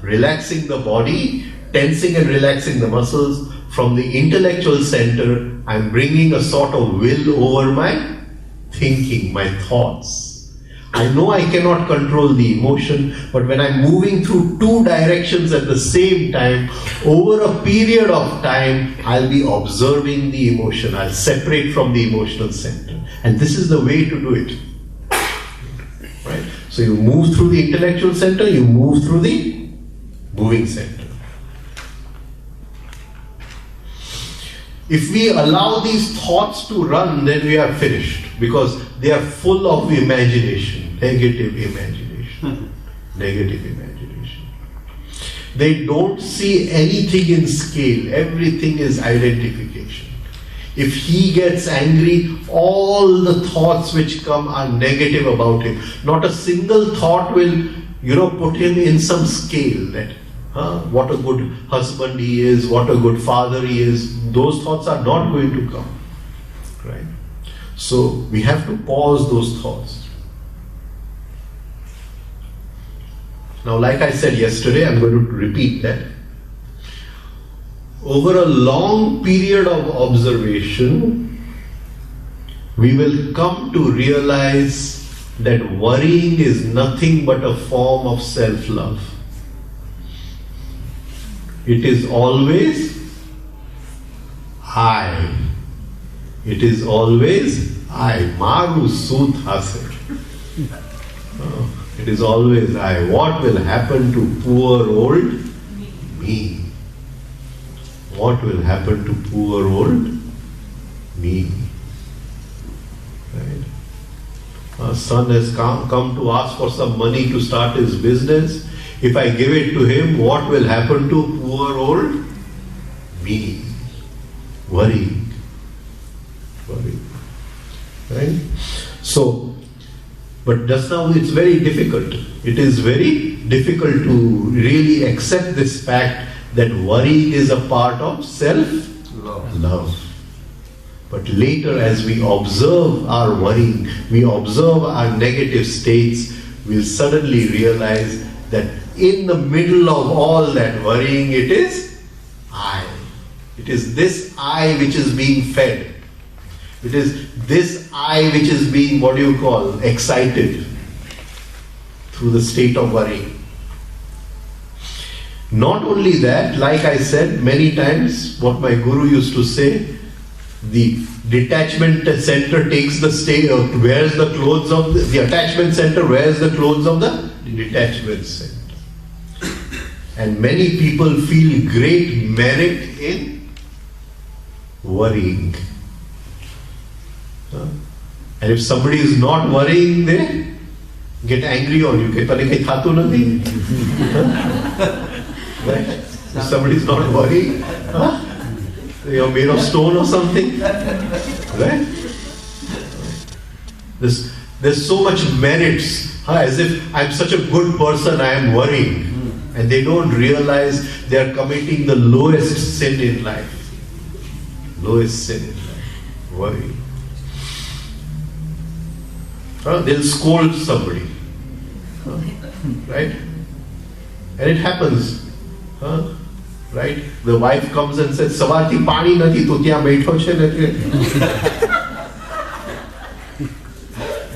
relaxing the body, tensing and relaxing the muscles. From the intellectual center, I'm bringing a sort of will over my thinking, my thoughts. I know I cannot control the emotion, but when I'm moving through two directions at the same time, over a period of time, I'll be observing the emotion. I'll separate from the emotional center. And this is the way to do it. Right? So you move through the intellectual center, you move through the moving center. If we allow these thoughts to run, then we are finished because they are full of imagination, negative imagination, negative imagination. They don't see anything in scale, everything is identification. If he gets angry, all the thoughts which come are negative about him. Not a single thought will, put him in some scale that what a good husband he is, what a good father he is. Those thoughts are not going to come. Right? So we have to pause those thoughts. Now, like I said yesterday, I'm going to repeat that. over a long period of observation, we will come to realize that worrying is nothing but a form of self-love. It is always I. It is always I. Maru Sut Hase. It is always I. What will happen to poor old me? What will happen to poor old me? Right? Our son has come to ask for some money to start his business. If I give it to him, what will happen to poor old me? Worrying. Right? So, but just now it's very difficult. It is very difficult to really accept this fact that worrying is a part of self-love. But later, as we observe our worrying, we observe our negative states, we'll suddenly realize that in the middle of all that worrying, it is I. It is this I which is being fed. It is this I which is being, excited through the state of worrying. Not only that, like I said many times, what my guru used to say, the detachment center takes the state, wears the clothes of the attachment center, wears the clothes of the detachment center. And many people feel great merit in worrying. And if somebody is not worrying, they get angry on you. Right? If somebody is not worrying, you're made of stone or something. Right? There's so much merits. As if I'm such a good person, I am worrying. And they don't realize they are committing the lowest sin in life. Lowest sin in life. Worry. They'll scold somebody. Right? And it happens. Right? The wife comes and says, Savarthi pani nathi, to tyan baitho che nathi.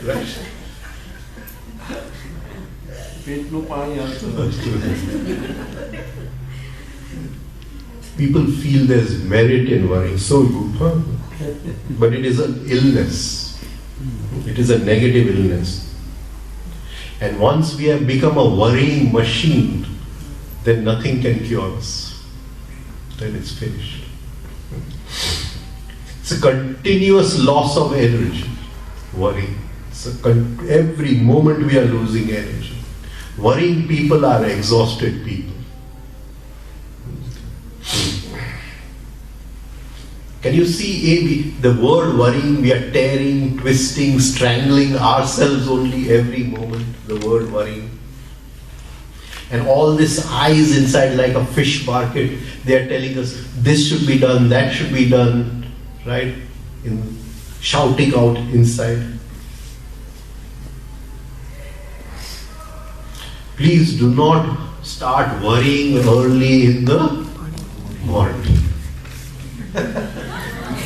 Right? People feel there's merit in worrying. So good. But it is an illness. It is a negative illness. And once we have become a worrying machine, then nothing can cure us. Then it's finished. It's a continuous loss of energy. Worrying. Every moment we are losing energy. Worrying people are exhausted people. Can you see the word worrying? We are tearing, twisting, strangling ourselves only every moment. The word worrying. And all this eyes inside like a fish market, they are telling us this should be done, that should be done, right? Shouting out inside. Please do not start worrying early in the morning.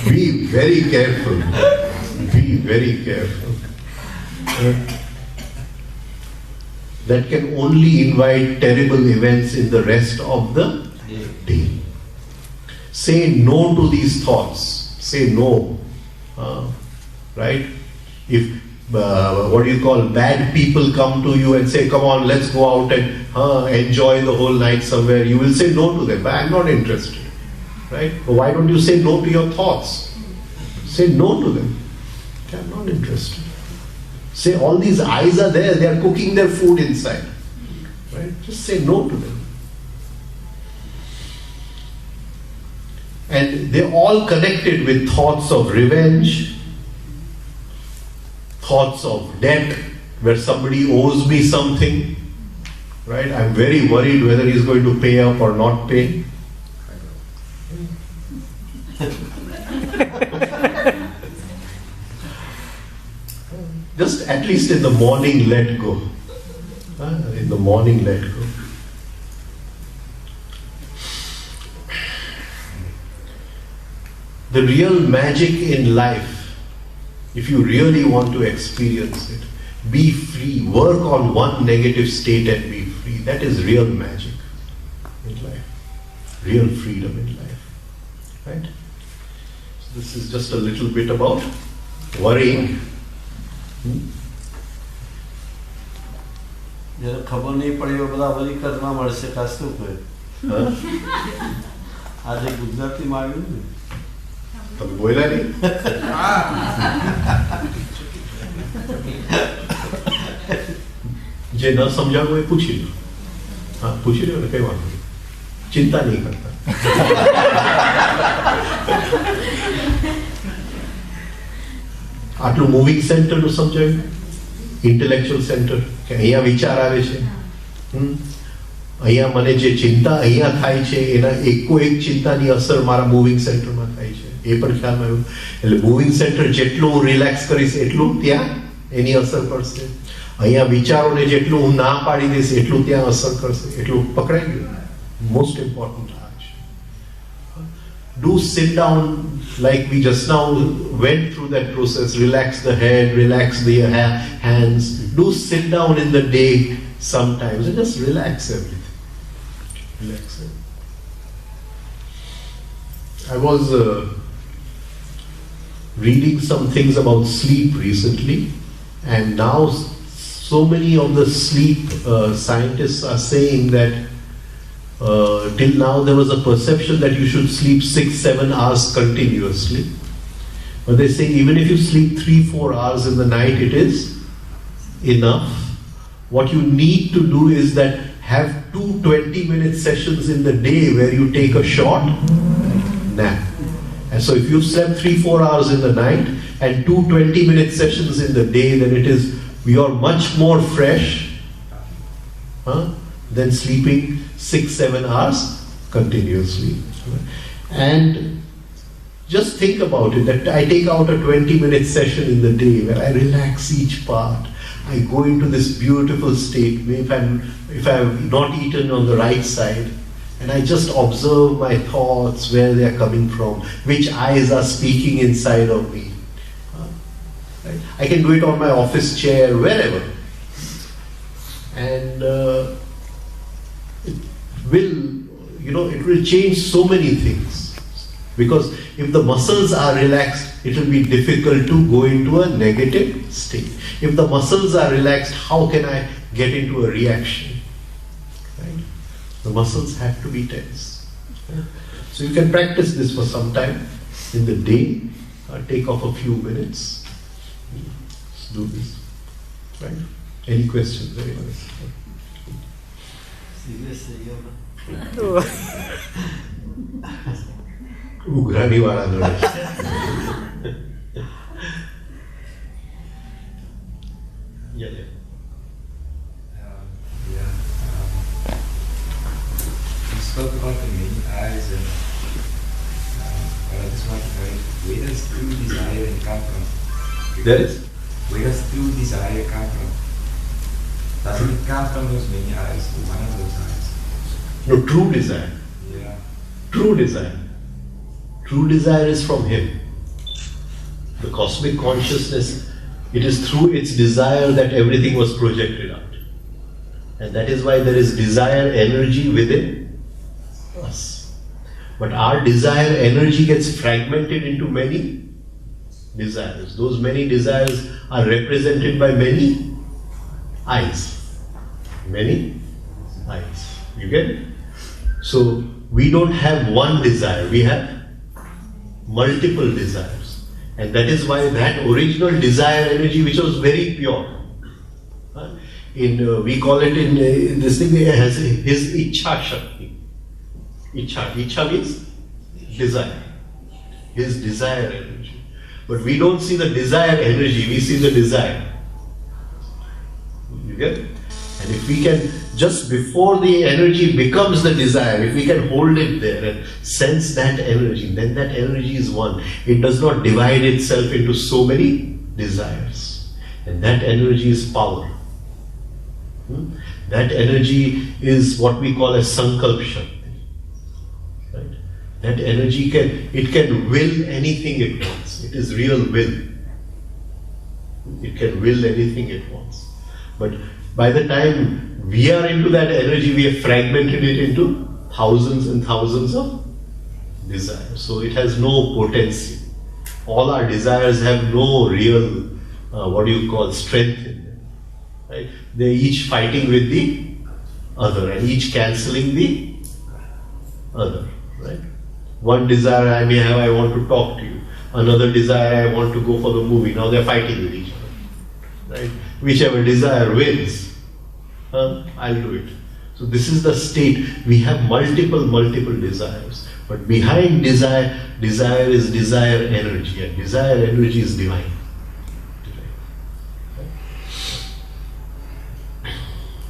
Be very careful. Be very careful. That can only invite terrible events in the rest of the day. Say no to these thoughts. Say no. Right? If bad people come to you and say, come on, let's go out and enjoy the whole night somewhere, you will say no to them. But I'm not interested. Right? But why don't you say no to your thoughts? Say no to them. Okay, I'm not interested. Say all these eyes are there, they are cooking their food inside. Right? Just say no to them. And they're all connected with thoughts of revenge, thoughts of debt, where somebody owes me something. Right? I'm very worried whether he's going to pay up or not pay. Just at least in the morning, let go. In the morning, let go. The real magic in life, if you really want to experience it, be free, work on one negative state and be free. That is real magic in life, real freedom in life, right? So this is just a little bit about worrying. જ્યારે ખબર નહીં પડે એવા બધા વલીકરણમાં મળશે કાં શું કહે આજે ગુજરાતીમાં આવ્યું ને તમે બોલ્યા નહીં જે ન સમજાવું એ પૂછી લો હા પૂછી લો ને કઈ વાંધો નહીં ચિંતા નહીં કરતા આટલું મૂવિંગ સેન્ટરનું સમજાયું ઇન્ટેલેક્ચ્યુઅલ સેન્ટર કે અહીંયા વિચાર આવે છે અહીંયા મને જે ચિંતા અહીંયા થાય છે એના એકો એક ચિંતાની અસર મારા મૂવિંગ સેન્ટરમાં થાય છે એ પણ ખ્યાલમાં આવ્યું એટલે મૂવિંગ સેન્ટર જેટલું હું રિલેક્સ કરીશ એટલું ત્યાં એની અસર પડશે અહીંયા વિચારોને જેટલું હું ના પાડી દઈશ એટલું ત્યાં અસર કરશે એટલું પકડાઈ ગયું મોસ્ટ ઇમ્પોર્ટન્ટ આ છે do sit down like we just now went through that process, relax the head, relax the hands, do sit down in the day sometimes and just relax everything. Relax everything. I was reading some things about sleep recently, and now so many of the sleep scientists are saying that till now there was a perception that you should sleep 6-7 hours continuously, but they say even if you sleep 3-4 hours in the night it is enough. What you need to do is that have 2 20-minute sessions in the day where you take a short nap. And so if you've slept 3-4 hours in the night and 2 20-minute sessions in the day, then it is you're much more fresh than sleeping 6-7 hours continuously. And just think about it, that I take out a 20-minute session in the day where I relax each part. I go into this beautiful state, if I have not eaten on the right side, and I just observe my thoughts, where they are coming from, which eyes are speaking inside of me. Right? I can do it on my office chair, wherever. And it will change so many things, because if the muscles are relaxed it will be difficult to go into a negative state. If the muscles are relaxed, how can I get into a reaction? Right? The muscles have to be tense. So you can practice this for some time in the day, take off a few minutes, do this. Right? Any questions? Anyone? ઉઘરાણી વાળા નડે You spoke about the many eyes, and I just want to know, where does true desire come from? There is? Where does true desire come from? Doesn't it come from those many eyes, or one of those eyes? No, true desire. Yeah. True desire. True desire is from Him. The cosmic consciousness, it is through its desire that everything was projected out. And that is why there is desire energy within us. But our desire energy gets fragmented into many desires. Those many desires are represented by many eyes. Many eyes. You get it? So we don't have one desire, we have multiple desires. And that is why that original desire energy, which was very pure, we call it in this thing, has his Ichha Shakti. Ichha means desire. His desire energy. But we don't see the desire energy, we see the desire. You get it? And if we can, just before the energy becomes the desire, if we can hold it there and sense that energy, then that energy is one. It does not divide itself into so many desires. And that energy is power. That energy is what we call a sankalp shakti. Right? That energy can will anything it wants. It is real will. It can will anything it wants. But by the time we are into that energy, we have fragmented it into thousands and thousands of desires. So it has no potency. All our desires have no real, strength in them. Right? They're each fighting with the other and each cancelling the other. Right? One desire I may have, I want to talk to you. Another desire, I want to go for the movie. Now they're fighting with each other. Right? Whichever desire wins, I'll do it. So this is the state. We have multiple desires. But behind desire is desire energy. And desire energy is divine.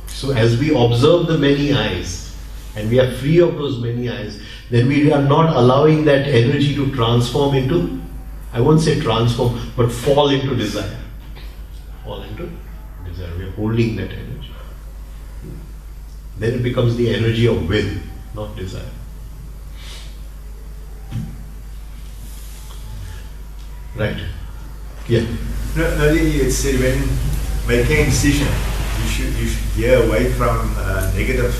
So as we observe the many eyes, and we are free of those many eyes, then we are not allowing that energy to transform into, I won't say transform, but fall into desire. Fall into desire. We are holding that energy. Then it becomes the energy of will, not desire. Right? Yeah. No, earlier you had said when making a decision, you should veer away from negative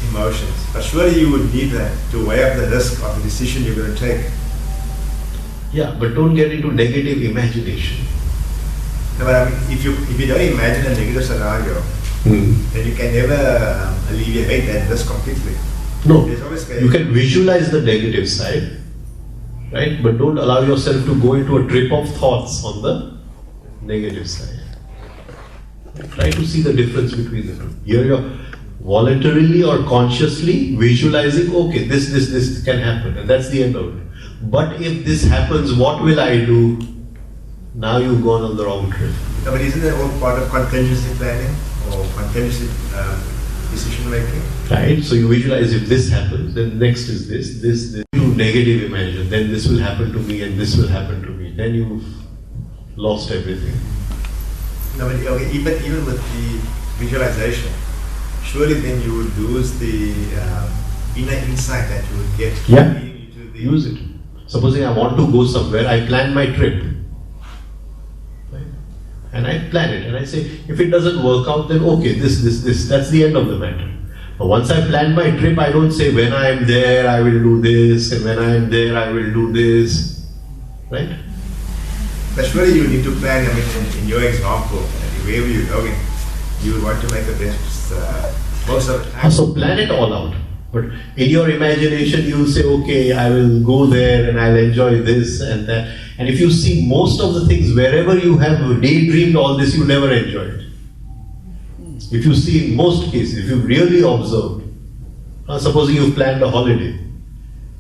emotions. But surely you would need that to weigh up the risk of the decision you're going to take. Yeah, but don't get into negative imagination. No, but I mean, if you don't imagine a negative scenario, then you can never alleviate that risk completely. No, you can visualize the negative side, right? But don't allow yourself to go into a trip of thoughts on the negative side. Try to see the difference between the two. Here you're voluntarily or consciously visualizing, okay, this can happen, and that's the end of it. But if this happens, what will I do? Now you've gone on the wrong trip. No, but isn't that all part of contingency planning or contingency decision making? Right? So you visualize if this happens, then next is this. You negative imagine, then this will happen to me and this will happen to me. Then you've lost everything. No, but okay, even with the visualization, surely then you would lose the inner insight that you would get. Yeah. Use it. Supposing I want to go somewhere, I plan my trip. Right? And I plan it and I say, if it doesn't work out, then okay, this, that's the end of the matter. But once I plan my trip, I don't say when I am there, I will do this, and when I am there, I will do this. Right? But surely you need to plan, I mean, in your example, wherever you're going, you would want to make the best most of the time. So plan it all out. But in your imagination, you will say, okay, I will go there and I'll enjoy this and that. And if you see most of the things, wherever you have daydreamed all this, you never enjoy it. If you see in most cases, if you really observed, supposing you've planned a holiday,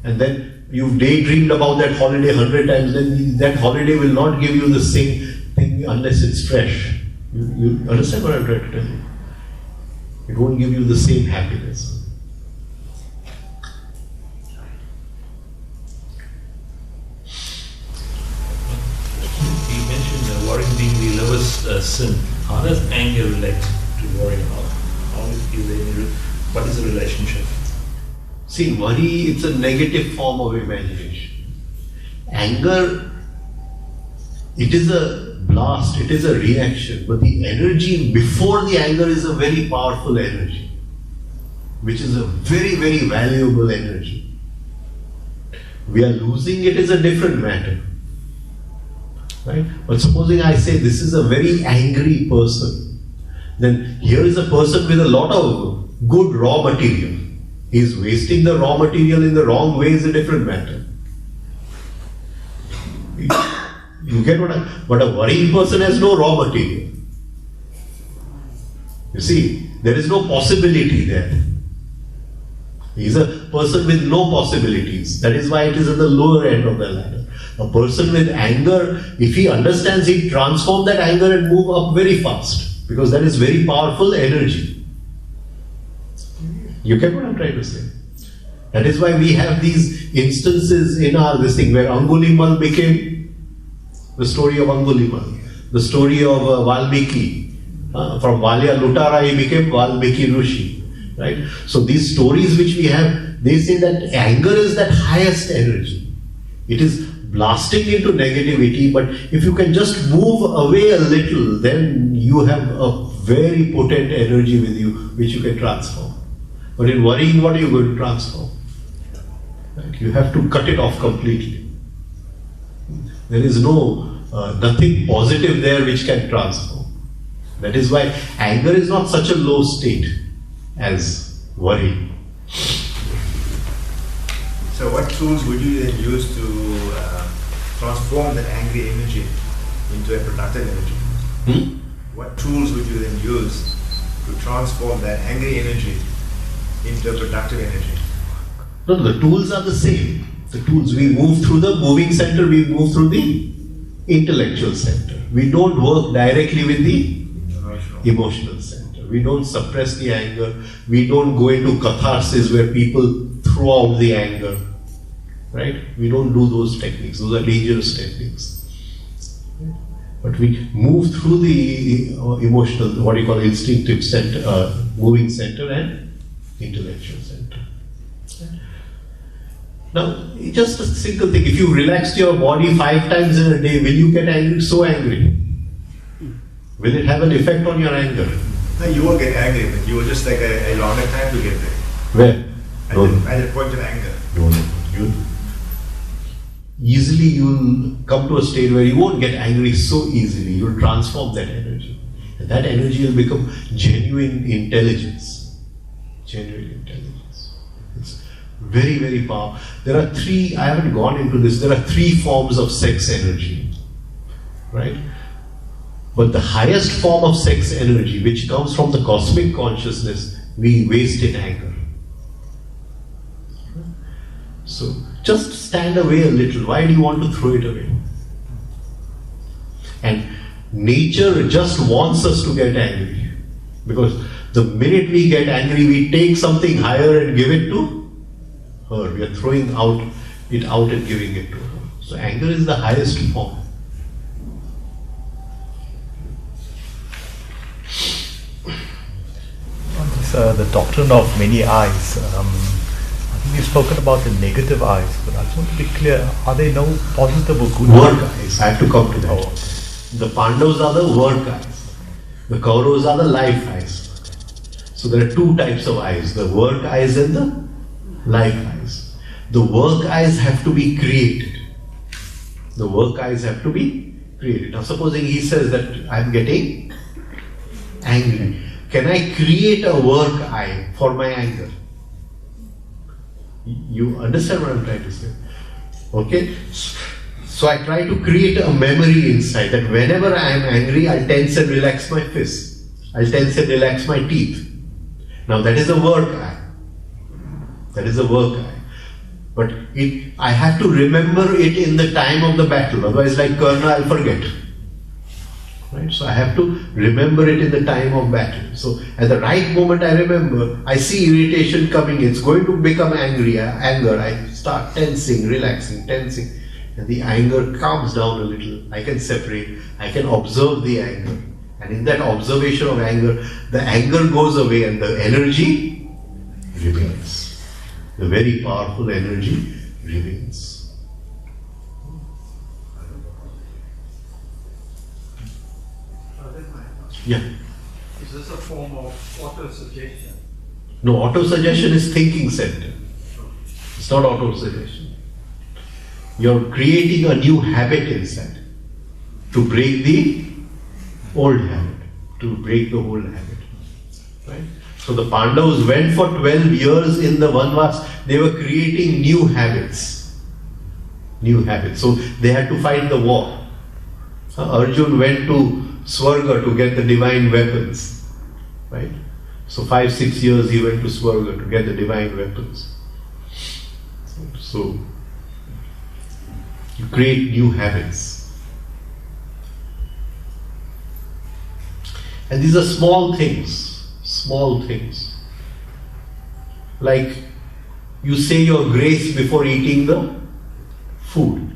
and then you've daydreamed about that holiday 100 times, then that holiday will not give you the same thing unless it's fresh. You understand what I'm trying to tell you? It won't give you the same happiness. You mentioned worry being the lowest sin. How does anger relate to worry? What is the relationship? See, worry, it's a negative form of imagination. Anger, it is a blast, it is a reaction, but the energy before the anger is a very powerful energy, which is a very, very valuable energy. We are losing it is a different matter. Right? But supposing I say this is a very angry person, then here is a person with a lot of good raw material. He is wasting the raw material in the wrong way is a different matter. You get what but a worrying person has no raw material. You see, there is no possibility there. He is a person with no possibilities. That is why it is at the lower end of the ladder. A person with anger, if he understands, he transforms that anger and move up very fast. Because that is very powerful energy. You get what I'm trying to say? That is why we have these instances in our this thing where Angulimal became the story of Angulimal, the story of Valmiki. From Valya Lutara he became Valmiki Rishi. Right? So these stories which we have, They say that anger is that highest energy. It is blasting into negativity, but if you can just move away a little, then you have a very potent energy with you which you can transform. But in worrying, what are you going to transform? Right? You have to cut it off completely. There is nothing positive there which can transform. That is why anger is not such a low state as worry. So what tools would you then use to transform that angry energy into a productive energy? What tools would you then use to transform that angry energy into a productive energy? No, the tools are the same. The tools, we move through the moving center, we move through the intellectual center. We don't work directly with the emotional center. We don't suppress the anger. We don't go into catharsis where people throw out the anger. Right? We don't do those techniques. Those are dangerous techniques. But we move through the emotional, what you call instinctive center, moving center and intellectual center. Now, just a single thing. If you relaxed your body 5 times in a day, will you get angry? So angry? Will it have an effect on your anger? No, you won't get angry, but you will just take a longer time to get there. Where? At the point of anger. Easily you'll come to a state where you won't get angry so easily. You'll transform that energy. And that energy will become genuine intelligence. Genuine intelligence. It's very, very powerful. There are 3, I haven't gone into this, there are 3 forms of sex energy. Right? But the highest form of sex energy, which comes from the cosmic consciousness, we waste in anger. So, just stand away a little. Why do you want to throw it away? And nature just wants us to get angry. Because the minute we get angry, we take something higher and give it to her. We are throwing it out and giving it to her. So anger is the highest form. The doctrine of many eyes. We've spoken about the negative eyes, but I just want to be clear, are there no positive or good work eyes? I have to come to that. The Pandavas are the work eyes. The Kauravas are the life eyes. So there are 2 types of eyes, the work eyes and the life eyes. The work eyes have to be created. The work eyes have to be created. Now supposing he says that I'm getting angry. Can I create a work eye for my anger? You understand what I'm trying to say? Okay? So I try to create a memory inside that whenever I am angry, I'll tense and relax my fists. I'll tense and relax my teeth. Now that is a work eye. That is a work eye. But I have to remember it in the time of the battle. Otherwise, like Karna, I'll forget. Right? So I have to remember it in the time of battle. So at the right moment I remember, I see irritation coming, it's going to become anger. I start tensing, relaxing, tensing. And the anger calms down a little. I can separate, I can observe the anger. And in that observation of anger, the anger goes away and the energy remains. The very powerful energy remains. Yeah. Is this a form of auto-suggestion? No, auto-suggestion is thinking center. It's not auto-suggestion. You're creating a new habit inside to break the old habit, to break the old habit. Right? So the Pandavas went for 12 years in the Vanvas. They were creating new habits. New habits. So they had to fight the war. Arjun went to Swarga to get the divine weapons, right? So 5-6 years he went to Swarga to get the divine weapons. So you create new habits. And these are small things, like you say your grace before eating the food.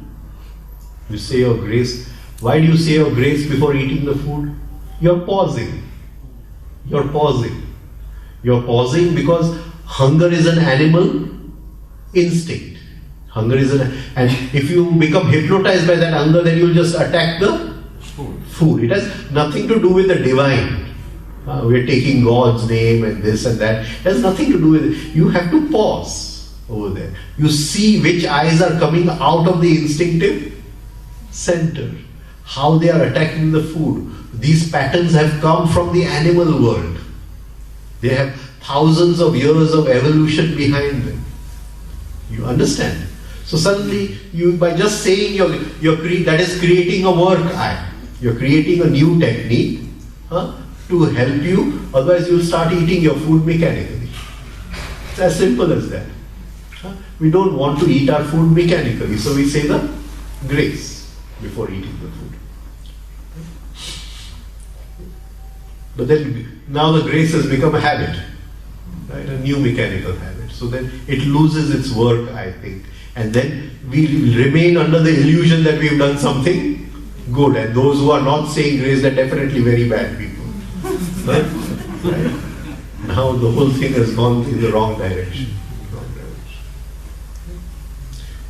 You say your grace. Why do you say your grace before eating the food? You're pausing. You're pausing. You're pausing because hunger is an animal instinct. Hunger is and if you become hypnotized by that hunger, then you'll just attack the food. It has nothing to do with the divine. We're taking God's name and this and that. It has nothing to do with it. You have to pause over there. You see which eyes are coming out of the instinctive center. How they are attacking the food. These patterns have come from the animal world. They have thousands of years of evolution behind them. You understand? So suddenly, by just saying that is creating a work eye. You're creating a new technique to help you. Otherwise, you'll start eating your food mechanically. It's as simple as that. We don't want to eat our food mechanically, so we say the grace before eating the food. But then now the grace has become a habit, right? A new mechanical habit. So then it loses its work, I think. And then we remain under the illusion that we've done something good. And those who are not saying grace, they're definitely very bad people. Right? Right? Now the whole thing has gone in the wrong direction.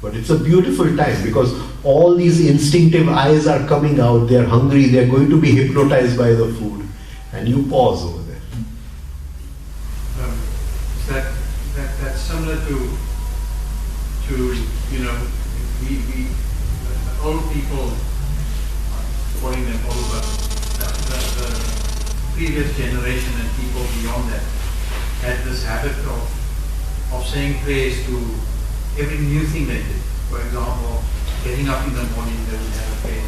But it's a beautiful time because all these instinctive eyes are coming out. They're hungry. They're going to be hypnotized by the food. And you pause over there. That's similar to we old people, calling them old, but the previous generation and people beyond that had this habit of saying prayers to every new thing they did. For example, getting up in the morning, they would have a prayer.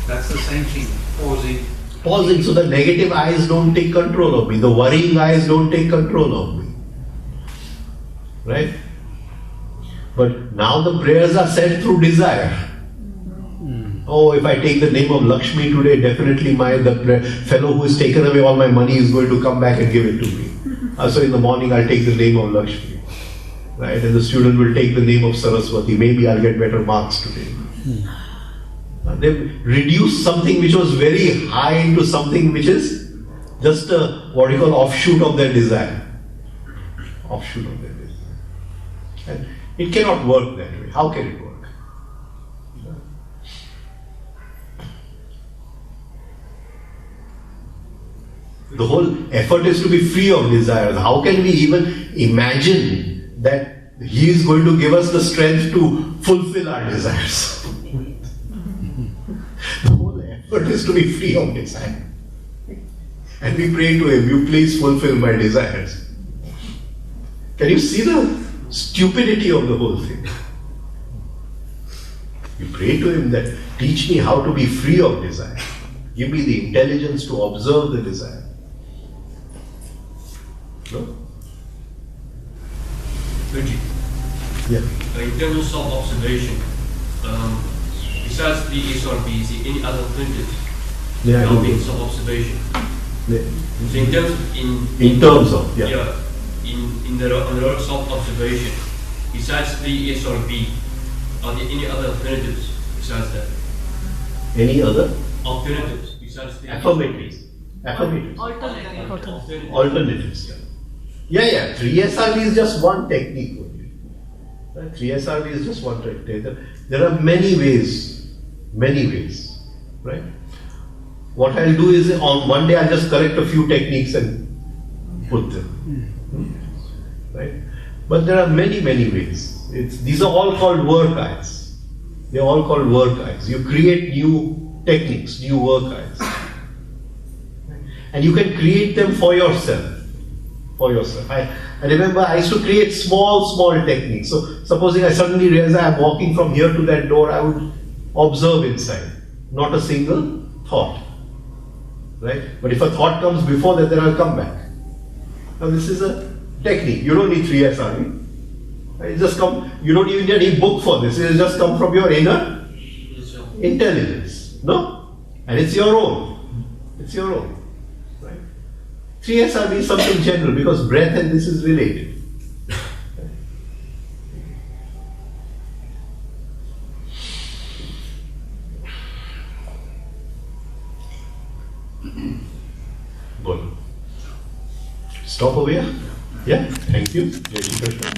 That's the same thing, pausing so the negative eyes don't take control of me, the worrying eyes don't take control of me. Right? But now the prayers are said through desire. Oh, if I take the name of Lakshmi today, definitely the fellow who has taken away all my money is going to come back and give it to me. So in the morning I'll take the name of Lakshmi. Right? And the student will take the name of Saraswati. Maybe I'll get better marks today. They've reduced something which was very high into something which is just a what you call offshoot of their desire. Offshoot of their desire. And it cannot work that way. How can it work? The whole effort is to be free of desires. How can we even imagine that He is going to give us the strength to fulfill our desires? The whole effort is to be free of desire. And we pray to Him, you please fulfill my desires. Can you see the stupidity of the whole thing? You pray to Him that teach me how to be free of desire. Give me the intelligence to observe the desire. No? Benji. Yeah. In terms of self-observation, besides the S or B, is there any other alternatives? Yeah, now being self-observation. Yeah. So in terms of on the road of self-observation, besides the S or B, are there any other alternatives besides that? Any other? Alternatives besides the Affirmatives. Alternatives. Yeah. 3SRV is just one technique only. 3SRV is just one technique. There are many ways, right? What I'll do is on one day I'll just collect a few techniques and put them. Right? But there are many ways. These are all called work eyes. They are all called work eyes. You create new techniques, new work eyes. And you can create them for yourself. I remember I used to create small techniques. So supposing I suddenly realize I'm walking from here to that door, I would observe inside. Not a single thought. Right? But if a thought comes before that, then I'll come back. Now this is a technique. You don't need 3SRV. It just come. You don't even need any book for this. It will just come from your inner intelligence. No? And it's your own. It's your own. 3SRV is something general because breath and this is related. Good. Stop over here. Yeah, thank you. Jai Shri Krishna.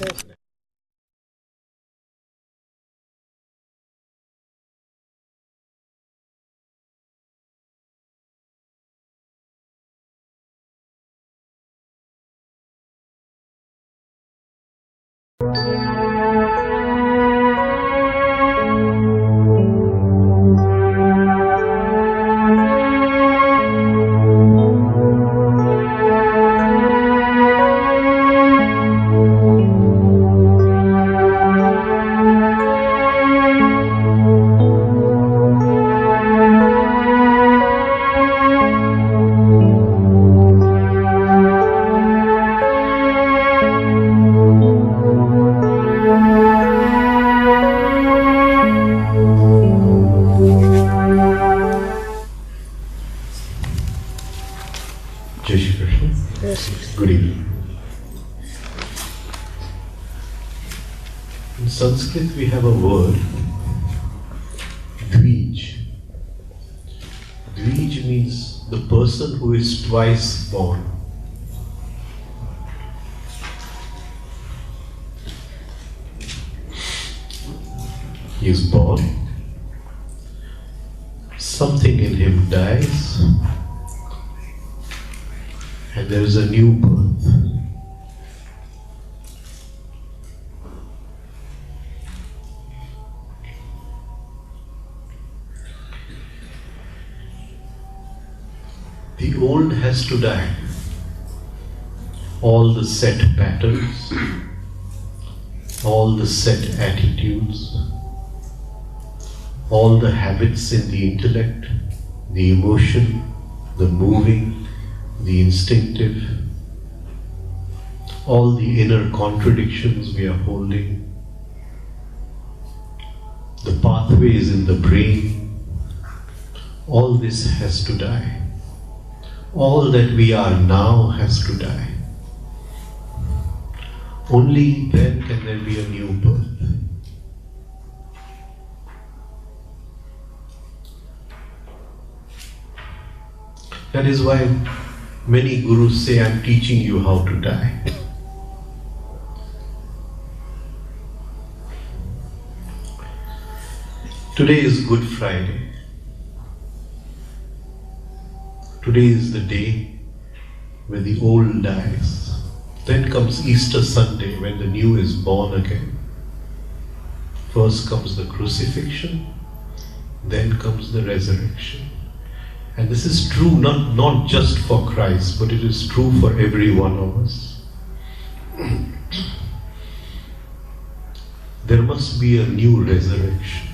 Sanskrit we have a word, Dvij. Dvij means the person who is twice born. He is born, something in him dies, and there is a new birth. The old has to die. All the set patterns, all the set attitudes, all the habits in the intellect, the emotion, the moving, the instinctive, all the inner contradictions we are holding, the pathways in the brain, all this has to die. All that we are now has to die. Only then can there be a new birth. That is why many gurus say, I'm teaching you how to die. Today is Good Friday. Today is the day where the old dies. Then comes Easter Sunday when the new is born again. First comes the crucifixion, then comes the resurrection. And this is true not just for Christ, but it is true for every one of us. There must be a new resurrection.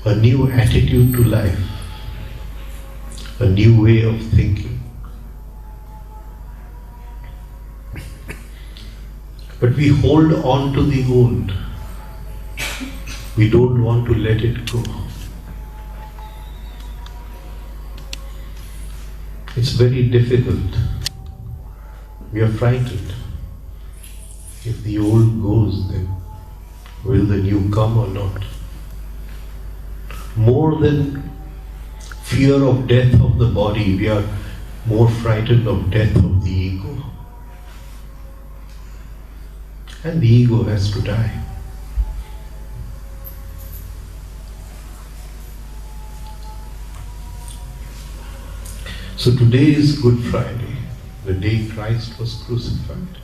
A new attitude to life, a new way of thinking. But we hold on to the old. We don't want to let it go. It's very difficult. We are frightened. If the old goes, then will the new come or not? More than fear of death of the body, we are more frightened of death of the ego. And the ego has to die. So today is Good Friday, the day Christ was crucified.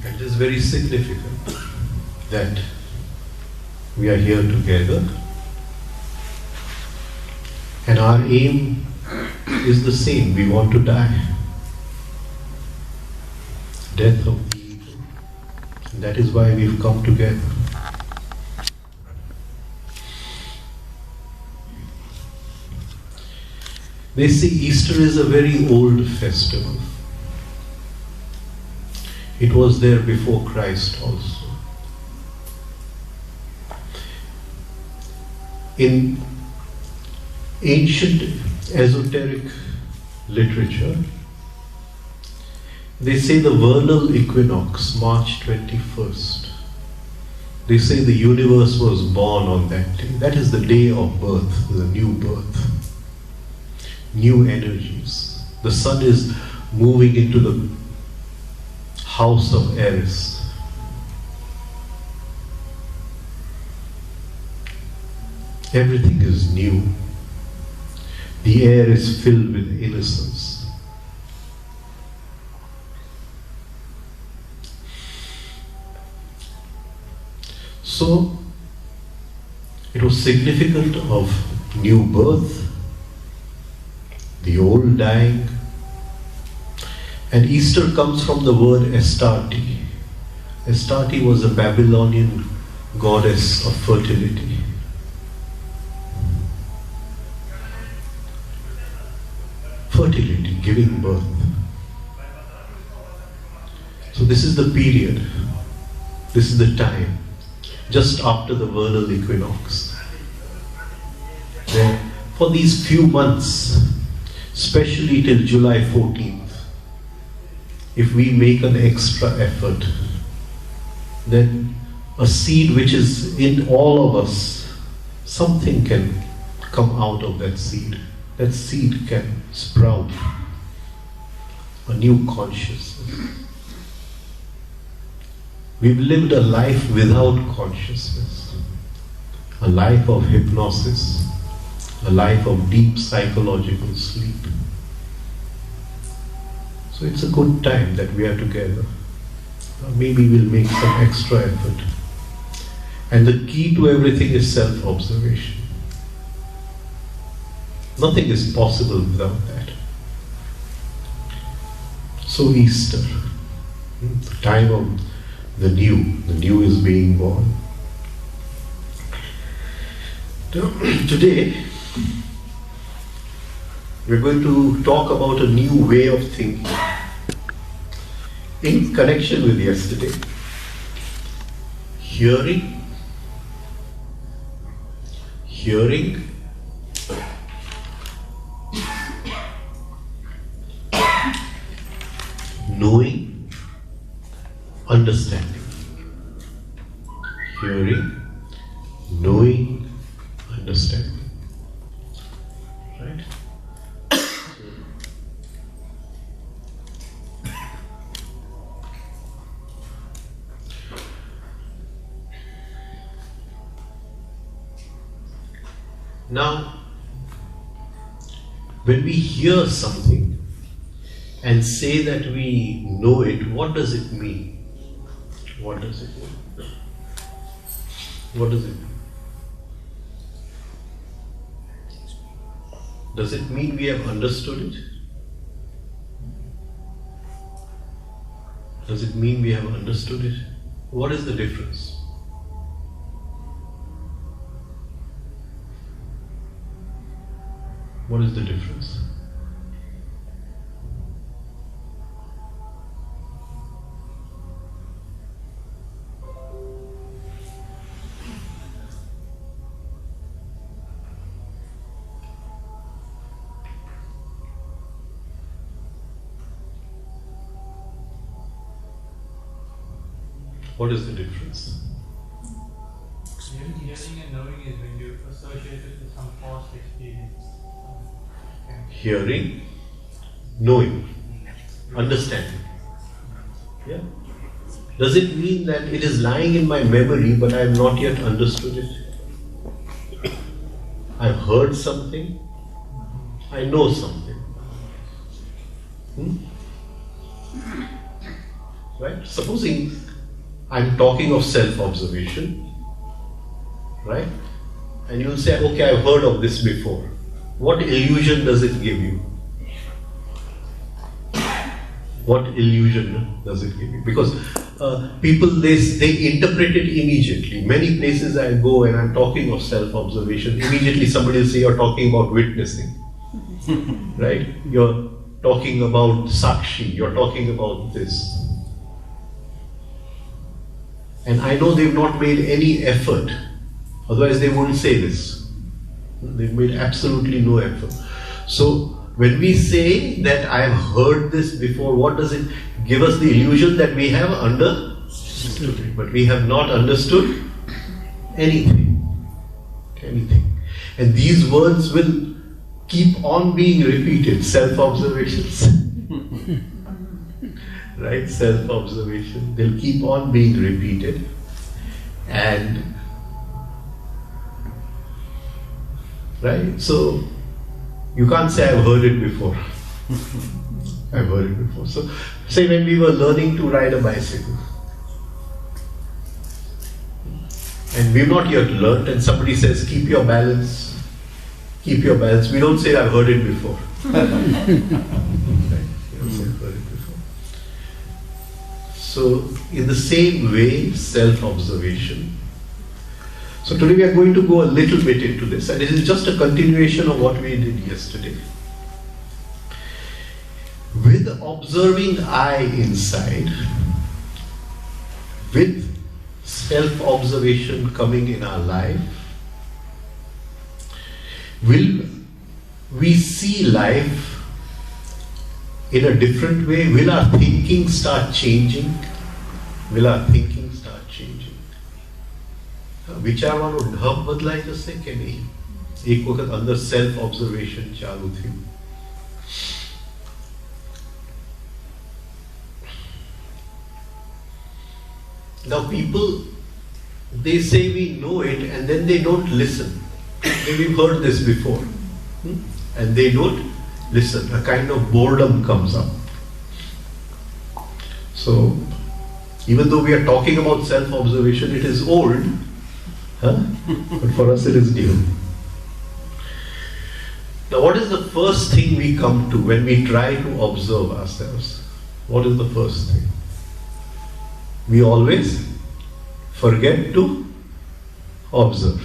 And it is very significant that we are here together, and our aim is the same. We want to die. Death of the ego. And that is why we've come together. They say Easter is a very old festival. It was there before Christ also. In ancient esoteric literature, they say the vernal equinox, March 21st. They say the universe was born on that day. That is the day of birth, the new birth. New energies. The sun is moving into the house of Eris. Everything is new. The air is filled with innocence. So, it was significant of new birth, the old dying, and Easter comes from the word Astarte. Astarte was a Babylonian goddess of fertility. Fertility, giving birth. So this is the period, this is the time, just after the vernal equinox. Then, for these few months, especially till July 14th, if we make an extra effort, then a seed which is in all of us, something can come out of that seed. That seed can sprout a new consciousness. We've lived a life without consciousness, a life of hypnosis, a life of deep psychological sleep. So it's a good time that we are together. Maybe we'll make some extra effort. And the key to everything is self-observation. Nothing is possible without that. So Easter, the time of the new is being born. Today, we're going to talk about a new way of thinking in connection with yesterday. Hearing, knowing, understanding. Hearing, knowing, understanding. Right? Now, when we hear something and say that we know it, what does it mean? What does it mean? What does it mean? Does it mean we have understood it? Does it mean we have understood it? What is the difference? What is the difference? What is the difference? Hearing and knowing is when you associate it with some past experience. Hearing, knowing, understanding. Yeah. Does it mean that it is lying in my memory but I have not yet understood it? I've heard something, I know something. Right? Supposing I'm talking of self-observation, right? And you'll say, okay, I've heard of this before. What illusion does it give you? What illusion does it give you? Because people, they interpret it immediately. Many places I go and I'm talking of self-observation, immediately somebody will say you're talking about witnessing. Right? You're talking about sakshi, you're talking about this. And I know they've not made any effort, otherwise they wouldn't say this. They've made absolutely no effort. So when we say that I have heard this before, what does it give us? The illusion that we have understood, but we have not understood anything. Anything. And these words will keep on being repeated, self-observations. Right? Self-observation. They'll keep on being repeated. And right? So you can't say I've heard it before. I've heard it before. So say when we were learning to ride a bicycle and we've not yet learned and somebody says keep your balance, keep your balance. We don't say I've heard it before. Right? We don't say I've heard it before. So in the same way, self-observation. So today we are going to go a little bit into this, and it is just a continuation of what we did yesterday. With observing I inside, with self-observation coming in our life, will we see life in a different way? Will our thinking start changing? Will our thinking start changing? विचारવાનો ढब बदलाई जैसे कि नहीं? एक वक्त अंदर self observation चालू थी. Now people, they say we know it and then they don't listen. We've heard this before. And they don't listen. A kind of boredom comes up. So, even though we are talking about self-observation, it is old. But for us it is new. Now what is the first thing we come to when we try to observe ourselves? What is the first thing? We always forget to observe.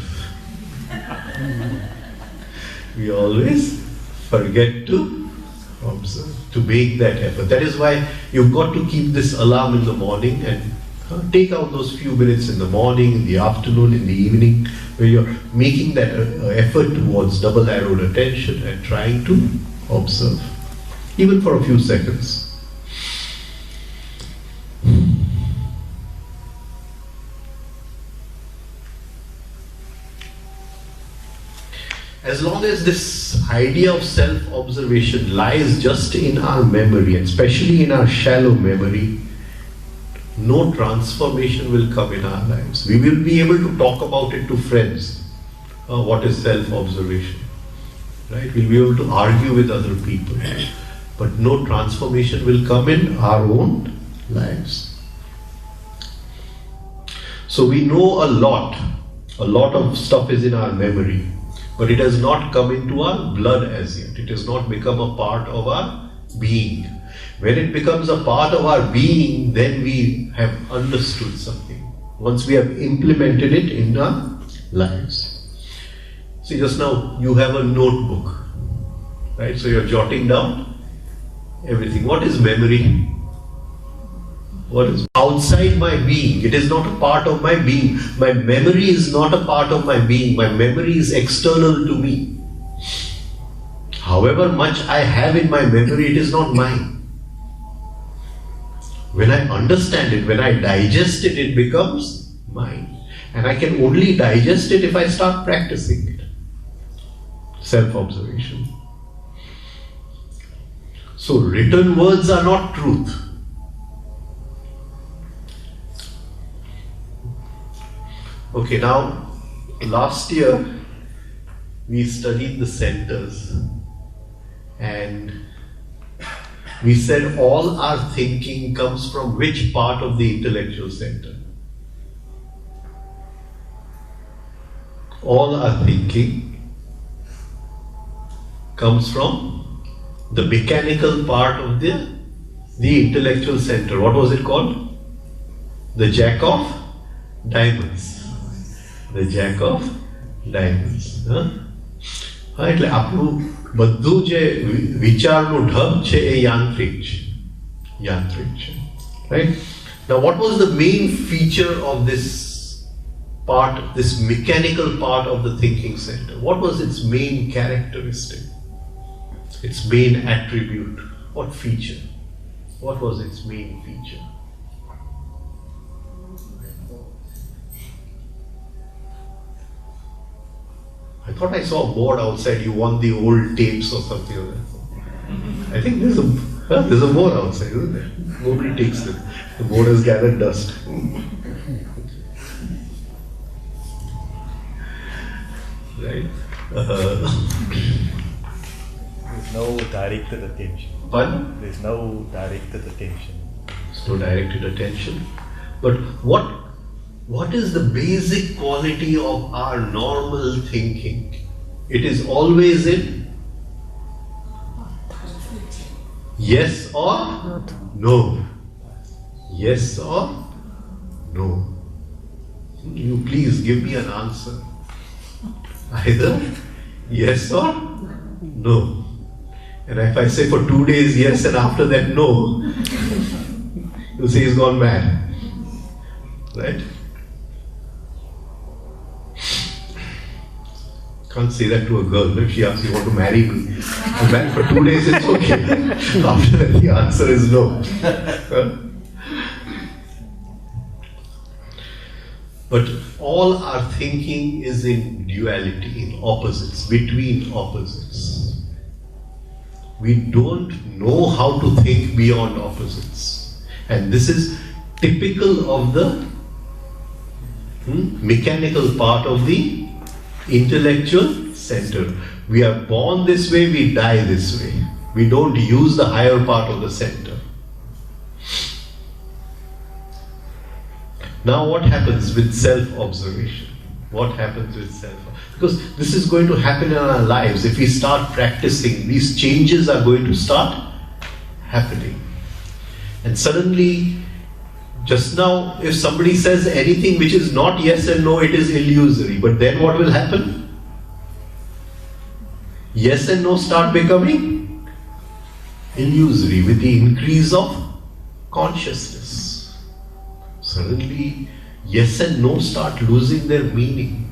We always forget to observe, to make that effort. That is why you've got to keep this alarm in the morning and take out those few minutes in the morning, in the afternoon, in the evening, where you're making that effort towards double-arrowed attention and trying to observe, even for a few seconds. As long as this idea of self-observation lies just in our memory, and especially in our shallow memory, no transformation will come in our lives. We will be able to talk about it to friends. What is self-observation? Right? We'll be able to argue with other people. But no transformation will come in our own lives. So we know a lot of stuff is in our memory, but it has not come into our blood as yet. It has not become a part of our being. When it becomes a part of our being, then we have understood something. Once we have implemented it in our lives. See, just now you have a notebook, right? So you're jotting down everything. What is memory? What is outside my being? It is not a part of my being. My memory is not a part of my being. My memory is external to me. However much I have in my memory, it is not mine. When I understand it, when I digest it, it becomes mine. And I can only digest it if I start practicing it. Self-observation. So written words are not truth. Okay, now last year we studied the centers and we said all our thinking comes from which part of the intellectual center? All our thinking comes from the mechanical part of the intellectual center. What was it called? The Jack of Diamonds. The Jack of Diamonds. એટલે આપણું બધું જે વિચારનું ઢબ છે એ યાંત્રિક છે. Right? Now what was the main feature of this part, this mechanical part of the thinking center? What was its main characteristic? Its main attribute? What feature? What was its main feature? I thought I saw a board outside. You want the old tapes or something like that. I think there's a board outside, isn't there? Nobody takes it. The board has gathered dust. Right? There's no directed attention. Pardon? There's no directed attention. There's no directed attention. But what is the basic quality of our normal thinking? It is always in yes or no. Yes or no. You please give me an answer. Either yes or no. And if I say for 2 days yes and after that no, you say he's gone mad. Right? Can't say that to a girl. If she asks you want to marry me, I'm married for 2 days, it's okay. After that, the answer is no. But all our thinking is in duality, in opposites, between opposites. We don't know how to think beyond opposites. And this is typical of the mechanical part of the intellectual center. We are born this way, we die this way. We don't use the higher part of the center. Now what happens with self-observation? What happens with self? Because this is going to happen in our lives. If we start practicing, these changes are going to start happening. And suddenly, just now, if somebody says anything which is not yes and no, it is illusory. But then what will happen? Yes and no start becoming illusory with the increase of consciousness. Suddenly, yes and no start losing their meaning.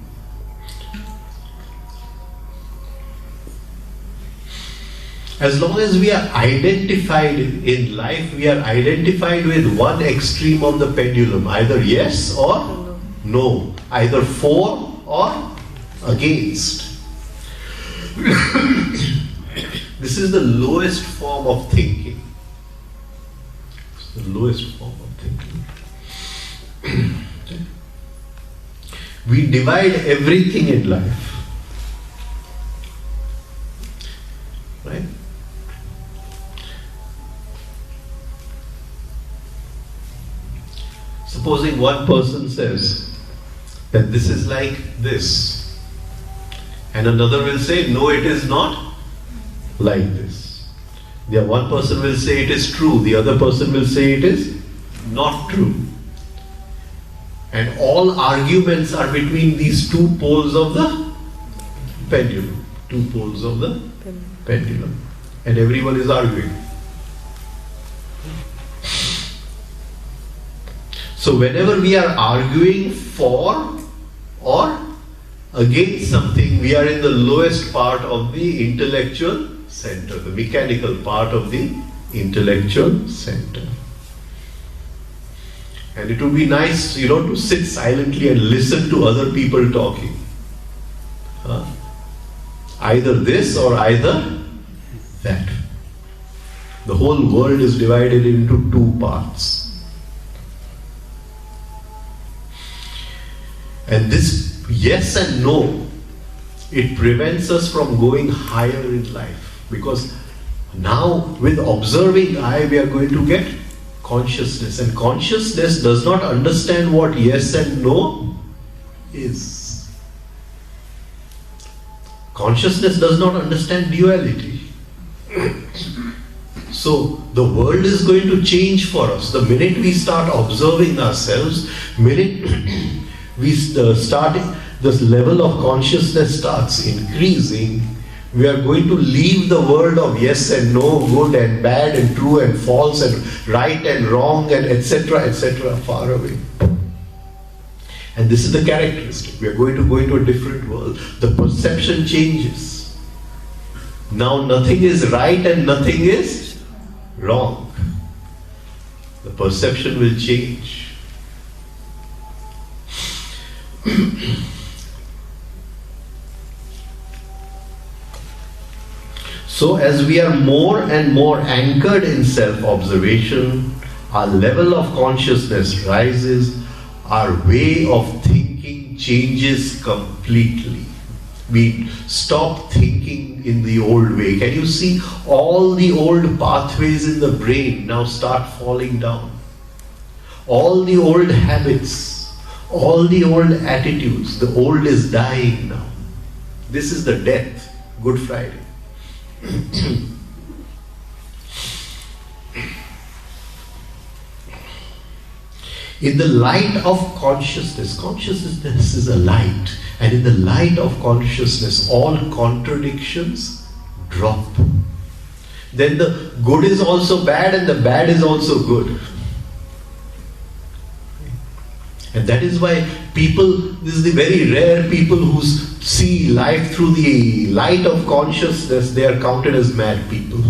As long as we are identified in life, we are identified with one extreme of the pendulum, either yes or no, either for or against. This is the lowest form of thinking. It's the lowest form of thinking. We divide everything in life. Right? Supposing one person says that this is like this, and another will say, no, it is not like this. The one person will say it is true, the other person will say it is not true. And all arguments are between these two poles of the pendulum. Two poles of the pendulum. And everyone is arguing. So whenever we are arguing for or against something, we are in the lowest part of the intellectual center, the mechanical part of the intellectual center. And it would be nice, to sit silently and listen to other people talking. Either this or either that. The whole world is divided into two parts. And this yes and no, it prevents us from going higher in life. Because now with observing eye, we are going to get consciousness. And consciousness does not understand what yes and no is. Consciousness does not understand duality. So the world is going to change for us. The minute we start observing ourselves, minute we start, this level of consciousness starts increasing, we are going to leave the world of yes and no, good and bad and true and false and right and wrong and etc. far away. And this is the characteristic. We are going to go into a different world. The perception changes. Now nothing is right and nothing is wrong. The perception will change. So as we are more and more anchored in self-observation, our level of consciousness rises, our way of thinking changes completely. We stop thinking in the old way. Can you see all the old pathways in the brain now start falling down? All the old habits, all the old attitudes, the old is dying now. This is the death, Good Friday. In the light of consciousness is a light, and in the light of consciousness, all contradictions drop. Then the good is also bad and the bad is also good. And that is why this is the very rare people who see life through the light of consciousness, they are counted as mad people.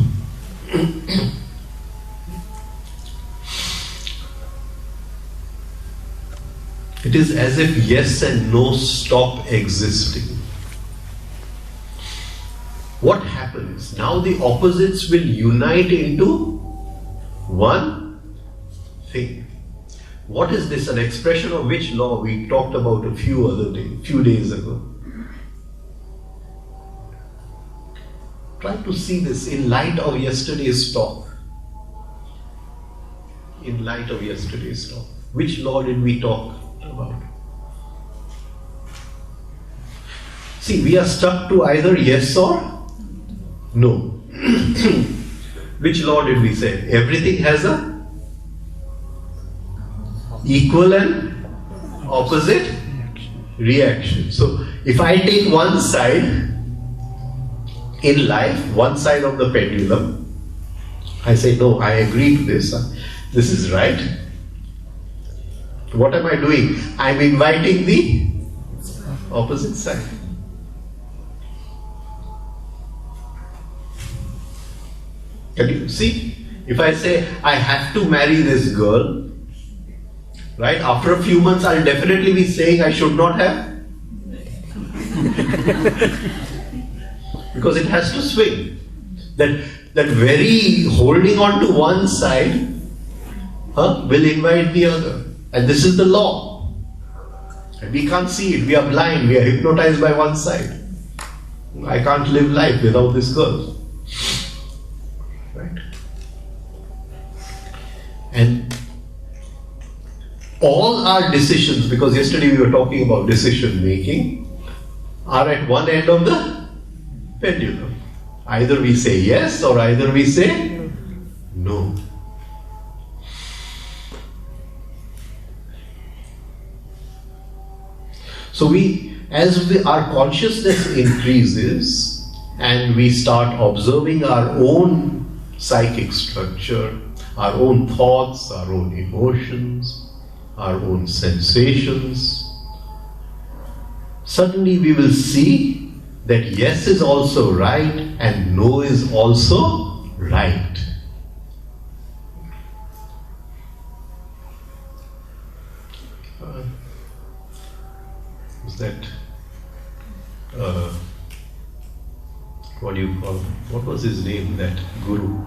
It is as if yes and no stop existing. What happens? Now the opposites will unite into one thing. What is this? An expression of which law we talked about a few days ago. Try to see this in light of yesterday's talk. In light of yesterday's talk. Which law did we talk about? See, we are stuck to either yes or no. Which law did we say? Everything has a equal and opposite reaction. So if I take one side in life, one side of the pendulum, I say, no, I agree to this. This is right. What am I doing? I'm inviting the opposite side. Can you see? If I say, I have to marry this girl, right? After a few months, I'll definitely be saying I should not have. Because it has to swing. That very holding on to one side will invite the other. And this is the law. And we can't see it. We are blind. We are hypnotized by one side. I can't live life without this girl. Right? And all our decisions, because yesterday we were talking about decision making, are at one end of the pendulum. Either we say yes or either we say no. So as our consciousness increases and we start observing our own psychic structure, our own thoughts, our own emotions, our own sensations, suddenly we will see that yes is also right and no is also right. That what do you call him? What was his name, that guru?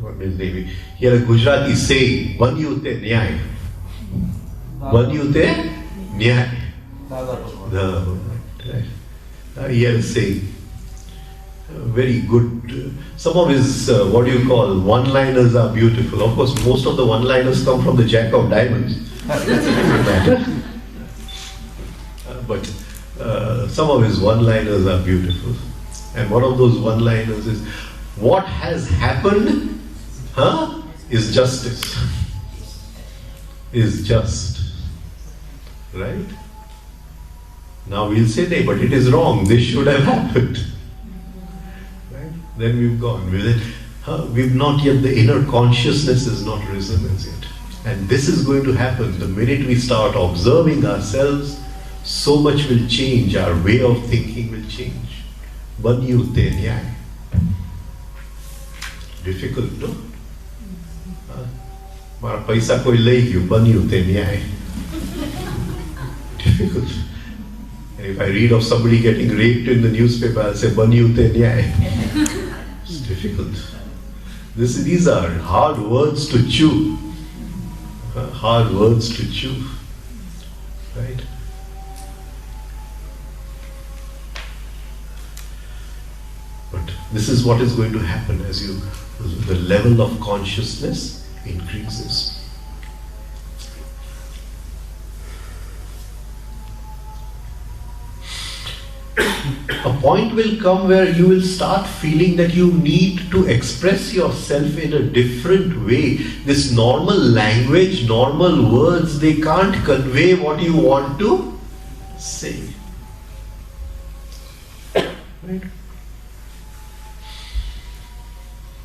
What his name? He had a Gujarati saying, Banyute Nyay. Banyute Nyay. He had a saying. Very good. Some of his, one-liners are beautiful. Of course, most of the one-liners come from the Jack of Diamonds. But some of his one-liners are beautiful. And one of those one-liners is, what has happened is justice. Is just. Right? Now we'll say, "Nay, but it is wrong. This should have happened." Right? Then we've gone. We've not yet, the inner consciousness is not risen as yet. And this is going to happen the minute we start observing ourselves. So much will change, our way of thinking will change. Banyute Nyay. Difficult, no? Mara paisa koi lai gyu, banyute Nyay. Difficult. And if I read of somebody getting raped in the newspaper, I'll say banyute Nyay. It's difficult. These are hard words to chew. Hard words to chew. Right? But this is what is going to happen as the level of consciousness increases. A point will come where you will start feeling that you need to express yourself in a different way. This normal language, normal words, they can't convey what you want to say. Right?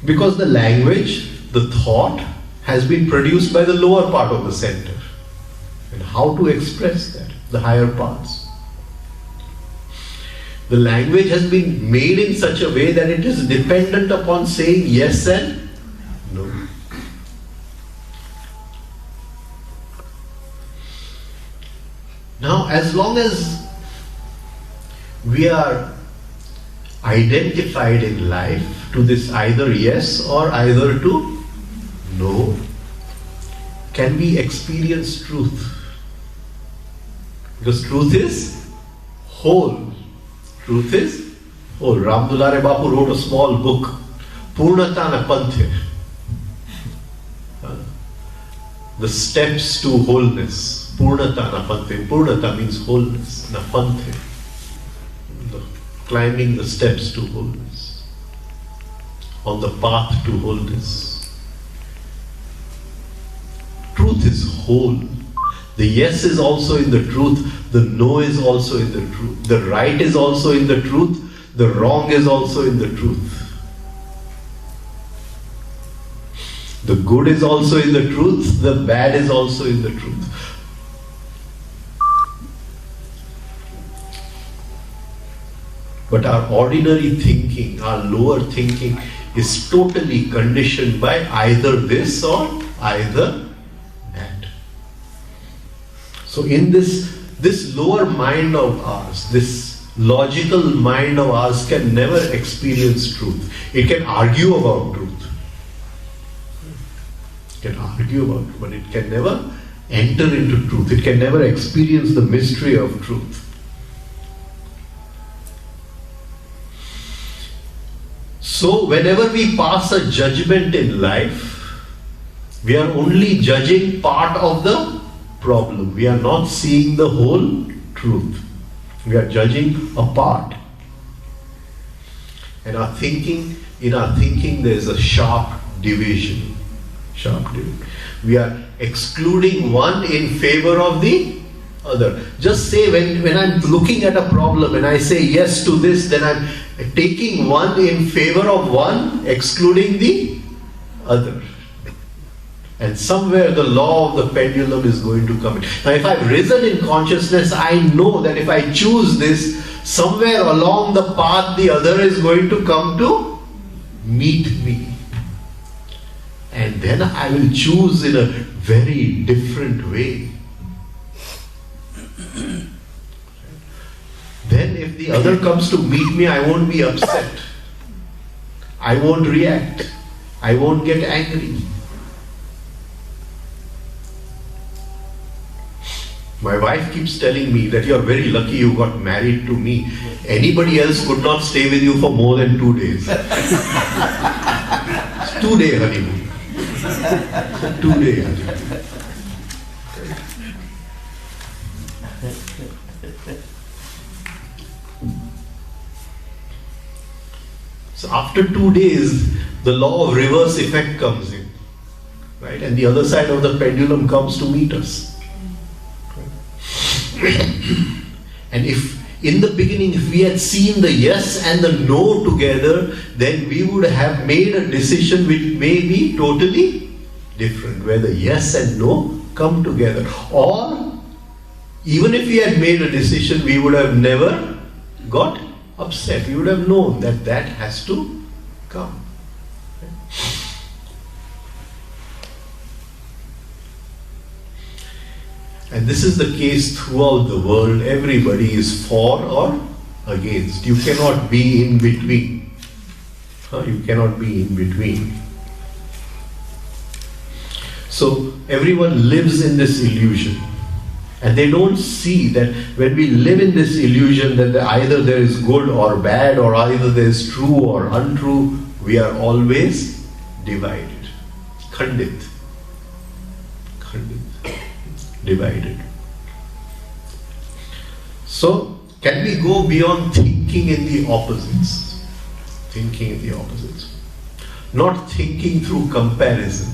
Because the language, the thought, has been produced by the lower part of the center. how to express that, the higher parts. The language has been made in such a way that it is dependent upon saying yes and no. Now, as long as we are identified in life to this either yes or either to no, can we experience truth? Because truth is whole. Truth is whole. Ramdulare Bapu wrote a small book, Purnata na Panthe. The steps to wholeness. Purnata na Panthe. Purnata means wholeness. Na Panthe. Climbing the steps to wholeness. On the path to wholeness. Truth is whole. The yes is also in the truth, the no is also in the truth, the right is also in the truth, the wrong is also in the truth. The good is also in the truth, the bad is also in the truth. But our ordinary thinking, our lower thinking is totally conditioned by either this or either that. So in this lower mind of ours, this logical mind of ours can never experience truth. It can argue about truth. It can argue about it, but it can never enter into truth. It can never experience the mystery of truth. So whenever we pass a judgment in life, we are only judging part of the problem. We are not seeing the whole truth. We are judging a part. And in our thinking there is a sharp division. We are excluding one in favor of the other. Just say when I'm looking at a problem and I say yes to this, then I'm taking one in favor of one, excluding the other. And somewhere the law of the pendulum is going to come in. Now if I've risen in consciousness, I know that if I choose this, somewhere along the path the other is going to come to meet me. And then I will choose in a very different way. Then if the other comes to meet me, I won't be upset. I won't react. I won't get angry. My wife keeps telling me that you're very lucky you got married to me. Anybody else could not stay with you for more than 2 days. It's 2-day honeymoon. 2-day honeymoon. So after 2 days, the law of reverse effect comes in, right? And the other side of the pendulum comes to meet us. And if in the beginning, if we had seen the yes and the no together, then we would have made a decision which may be totally different, where the yes and no come together. Or even if we had made a decision, we would have never got upset. We would have known that that has to come. And this is the case throughout the world. Everybody is for or against. You cannot be in between. You cannot be in between. So everyone lives in this illusion. And they don't see that when we live in this illusion that either there is good or bad, or either there is true or untrue, we are always divided. Khandit. Divided. So, can we go beyond thinking in the opposites? Thinking in the opposites. Not thinking through comparison.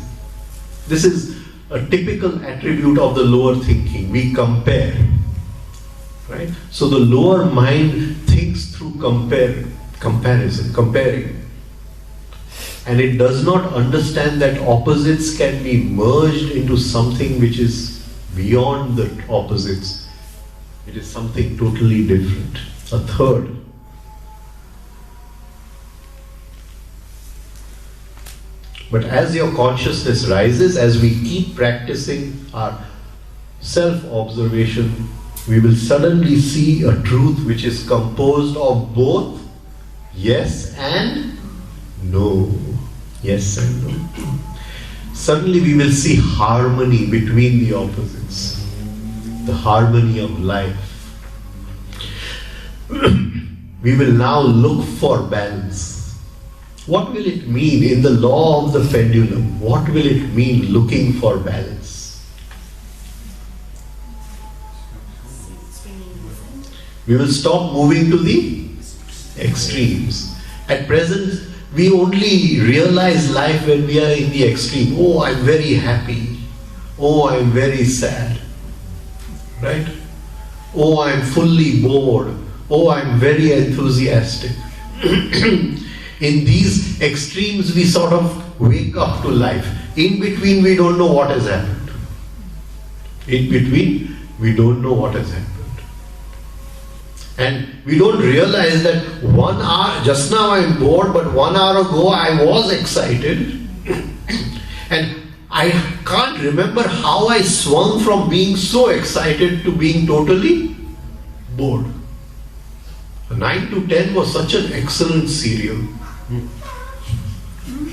This is a typical attribute of the lower thinking. We compare. Right? So the lower mind thinks through comparison, comparing. And it does not understand that opposites can be merged into something which is beyond the opposites. It is something totally different. A third. But as your consciousness rises, as we keep practicing our self-observation, we will suddenly see a truth which is composed of both yes and no. Yes and no. Suddenly we will see harmony between the opposites. The harmony of life. We will now look for balance. What will it mean in the law of the pendulum? What will it mean looking for balance? We will stop moving to the extremes. At present, we only realize life when we are in the extreme. Oh, I'm very happy. Oh, I'm very sad. Right? Oh, I'm fully bored. Oh, I'm very enthusiastic. In these extremes, we sort of wake up to life. In between, we don't know what has happened. In between, we don't know what has happened. And we don't realize that 1 hour, just now I'm bored, but 1 hour ago I was excited. And I can't remember how I swung from being so excited to being totally bored. 9 to 10 was such an excellent serial.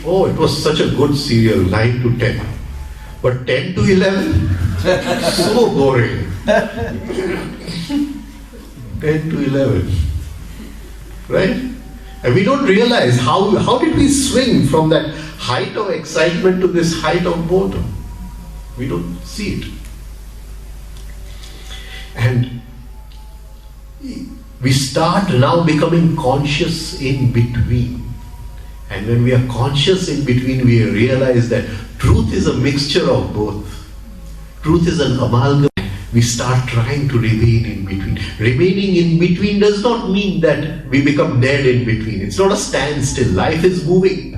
Oh, it was such a good serial, 9 to 10. But 10 to 11, so boring. 10 to 11. Right? And we don't realize how did we swing from that height of excitement to this height of boredom. We don't see it. And we start now becoming conscious in between. And when we are conscious in between, we realize that truth is a mixture of both. Truth is an amalgam. We start trying to remain in between. Remaining in between does not mean that we become dead in between. It's not a standstill. Life is moving.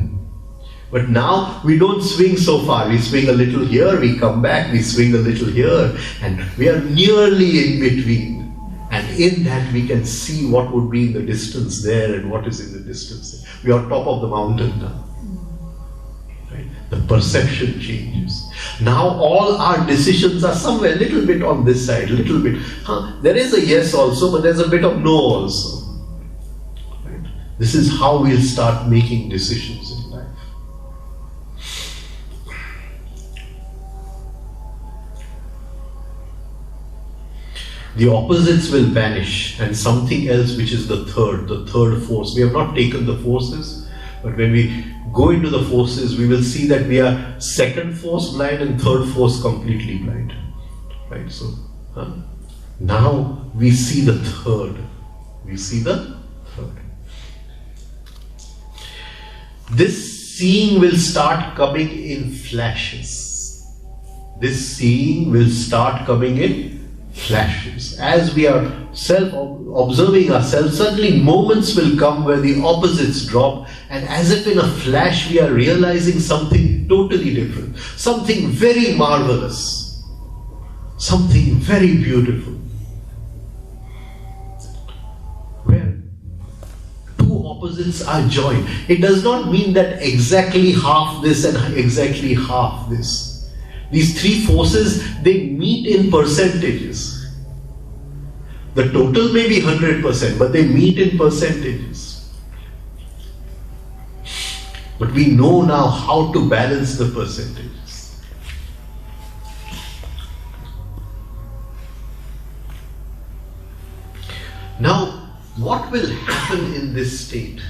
But now we don't swing so far. We swing a little here, we come back, we swing a little here, and we are nearly in between. And in that we can see what would be in the distance there and what is in the distance there. We are top of the mountain now. Right? The perception changes. Now all our decisions are somewhere a little bit on this side, a little bit. There is a yes also, but there's a bit of no also. Right? This is how we'll start making decisions in life. The opposites will vanish and something else, which is the third force. We have not taken the forces, but when we go into the forces, we will see that we are second force blind and third force completely blind. Right? So now we see the third. We see the third. This seeing will start coming in flashes. This seeing will start coming in flashes. As we are self-observing ourselves, suddenly moments will come where the opposites drop, and as if in a flash we are realizing something totally different, something very marvelous, something very beautiful, where two opposites are joined. It does not mean that exactly half this and exactly half this. These three forces, they meet in percentages. The total may be 100%, but they meet in percentages. But we know now how to balance the percentages. Now, what will happen in this state?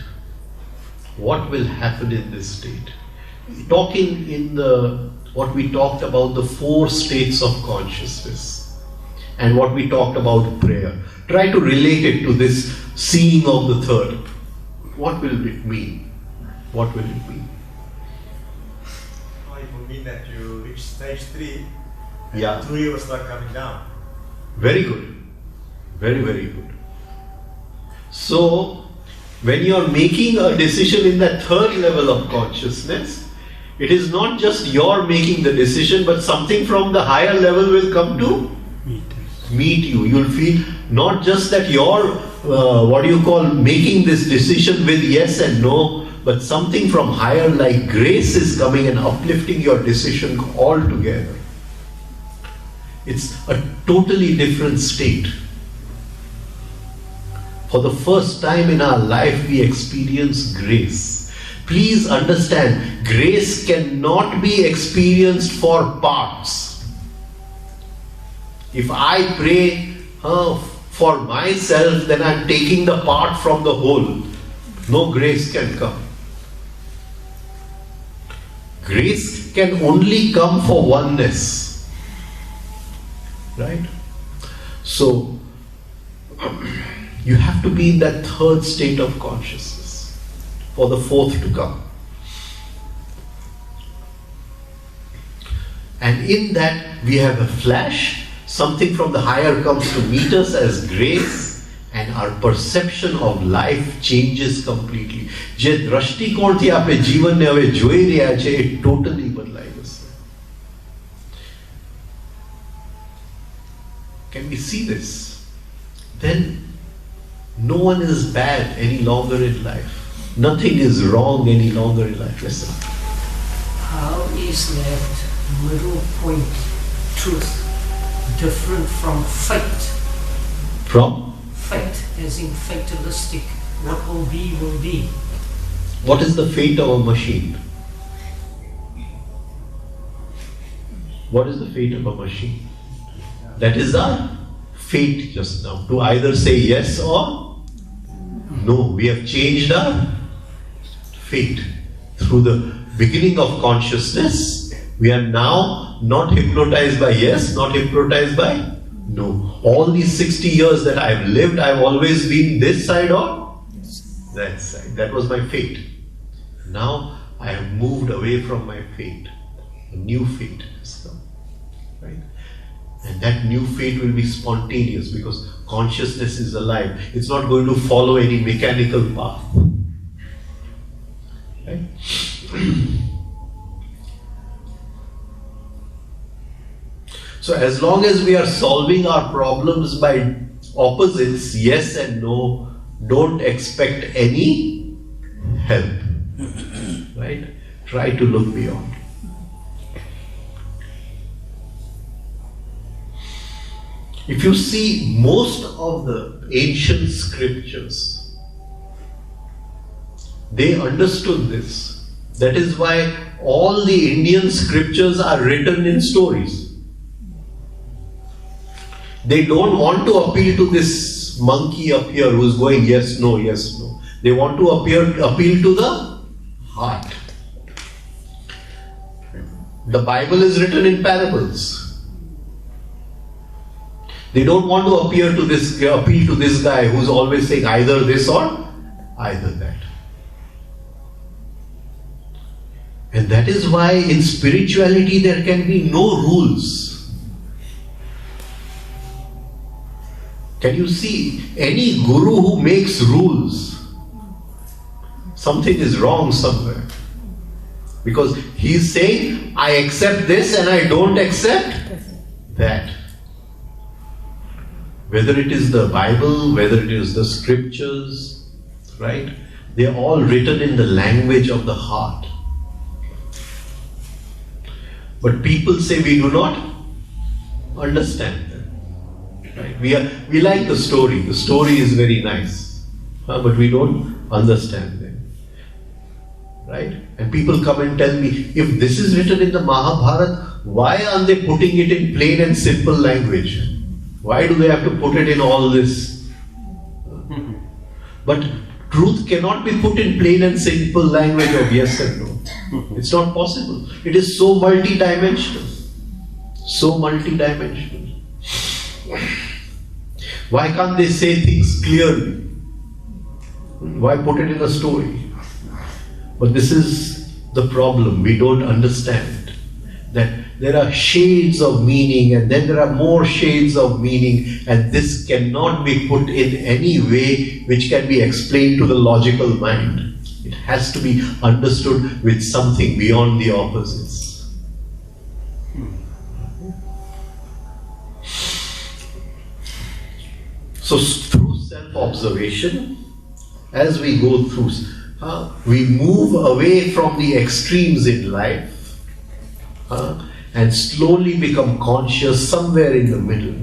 What will happen in this state? Talking in what we talked about, the 4 states of consciousness, and what we talked about prayer. Try to relate it to this seeing of the third. What will it mean? What will it mean? Oh, it will mean that you reach stage 3 and Yeah. the 3 will start coming down. Very good. Very, very good. So, when you are making a decision in that third level of consciousness, It is not just your making the decision, but something from the higher level will come to meet you. You'll feel not just that you're making this decision with yes and no, but something from higher like grace is coming and uplifting your decision altogether. It's a totally different state. For the first time in our life, we experience grace. Please understand, grace cannot be experienced for parts. If I pray for myself, then I'm taking the part from the whole. No grace can come. Grace can only come for oneness. Right? So, you have to be in that third state of consciousness for the fourth to come. And in that, we have a flash, something from the higher comes to meet us as grace, and our perception of life changes completely. જે દ્રષ્ટિકોણથી આપણે જીવનને હવે જોઈ રહ્યા છે એ totally બદલાઈ જશે. Can we see this? Then no one is bad any longer in life. Nothing is wrong any longer in life. Listen. How is that middle point truth different from fate? From? Fate, as in fatalistic. What will be, will be. What is the fate of a machine? What is the fate of a machine? That is our fate just now. To either say yes or no. We have changed our fate. Through the beginning of consciousness, we are now not hypnotized by yes, not hypnotized by no. All these 60 years that I've lived, I've always been this side or that side. That was my fate. Now I have moved away from my fate. A new fate has come. Right? And that new fate will be spontaneous because consciousness is alive. It's not going to follow any mechanical path. Right? So as long as we are solving our problems by opposites, yes and no, don't expect any help. Right? Try to look beyond. If you see most of the ancient scriptures, they understood this. That is why all the Indian scriptures are written in stories. They don't want to appeal to this monkey up here who's going yes, no, yes, no. They want to appeal to the heart. The Bible is written in parables. They don't want to appeal to this guy who's always saying either this or either that. And that is why in spirituality there can be no rules. Can you see any guru who makes rules? Something is wrong somewhere. Because he's saying, I accept this and I don't accept that. Whether it is the Bible, whether it is the scriptures, right? They are all written in the language of the heart. But people say we do not understand them. Right? We like the story. The story is very nice, but we don't understand them. Right? And people come and tell me, if this is written in the Mahabharata, why aren't they putting it in plain and simple language? Why do they have to put it in all this? But truth cannot be put in plain and simple language of yes and no. It's not possible. It is so multi-dimensional. So multi-dimensional. Why can't they say things clearly? Why put it in a story? But this is the problem. We don't understand that there are shades of meaning and then there are more shades of meaning, and this cannot be put in any way which can be explained to the logical mind. It has to be understood with something beyond the opposites. So through self-observation, as we go through, we move away from the extremes in life and slowly become conscious somewhere in the middle,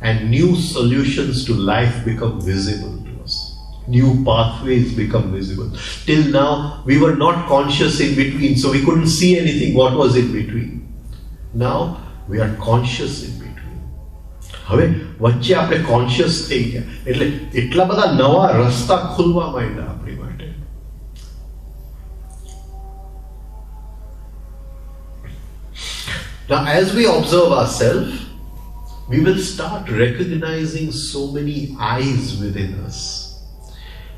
and new solutions to life become visible to us. New pathways become visible. Till now, we were not conscious in between, so we couldn't see anything what was in between. Now, we are conscious in between. હવે વચ્ચે આપણે conscious થઈ ગયા એટલે એટલા બધા નવા રસ્તા ખુલવા માંડ્યા આપણી માટે. Now, as we observe ourselves, we will start recognizing so many eyes within us.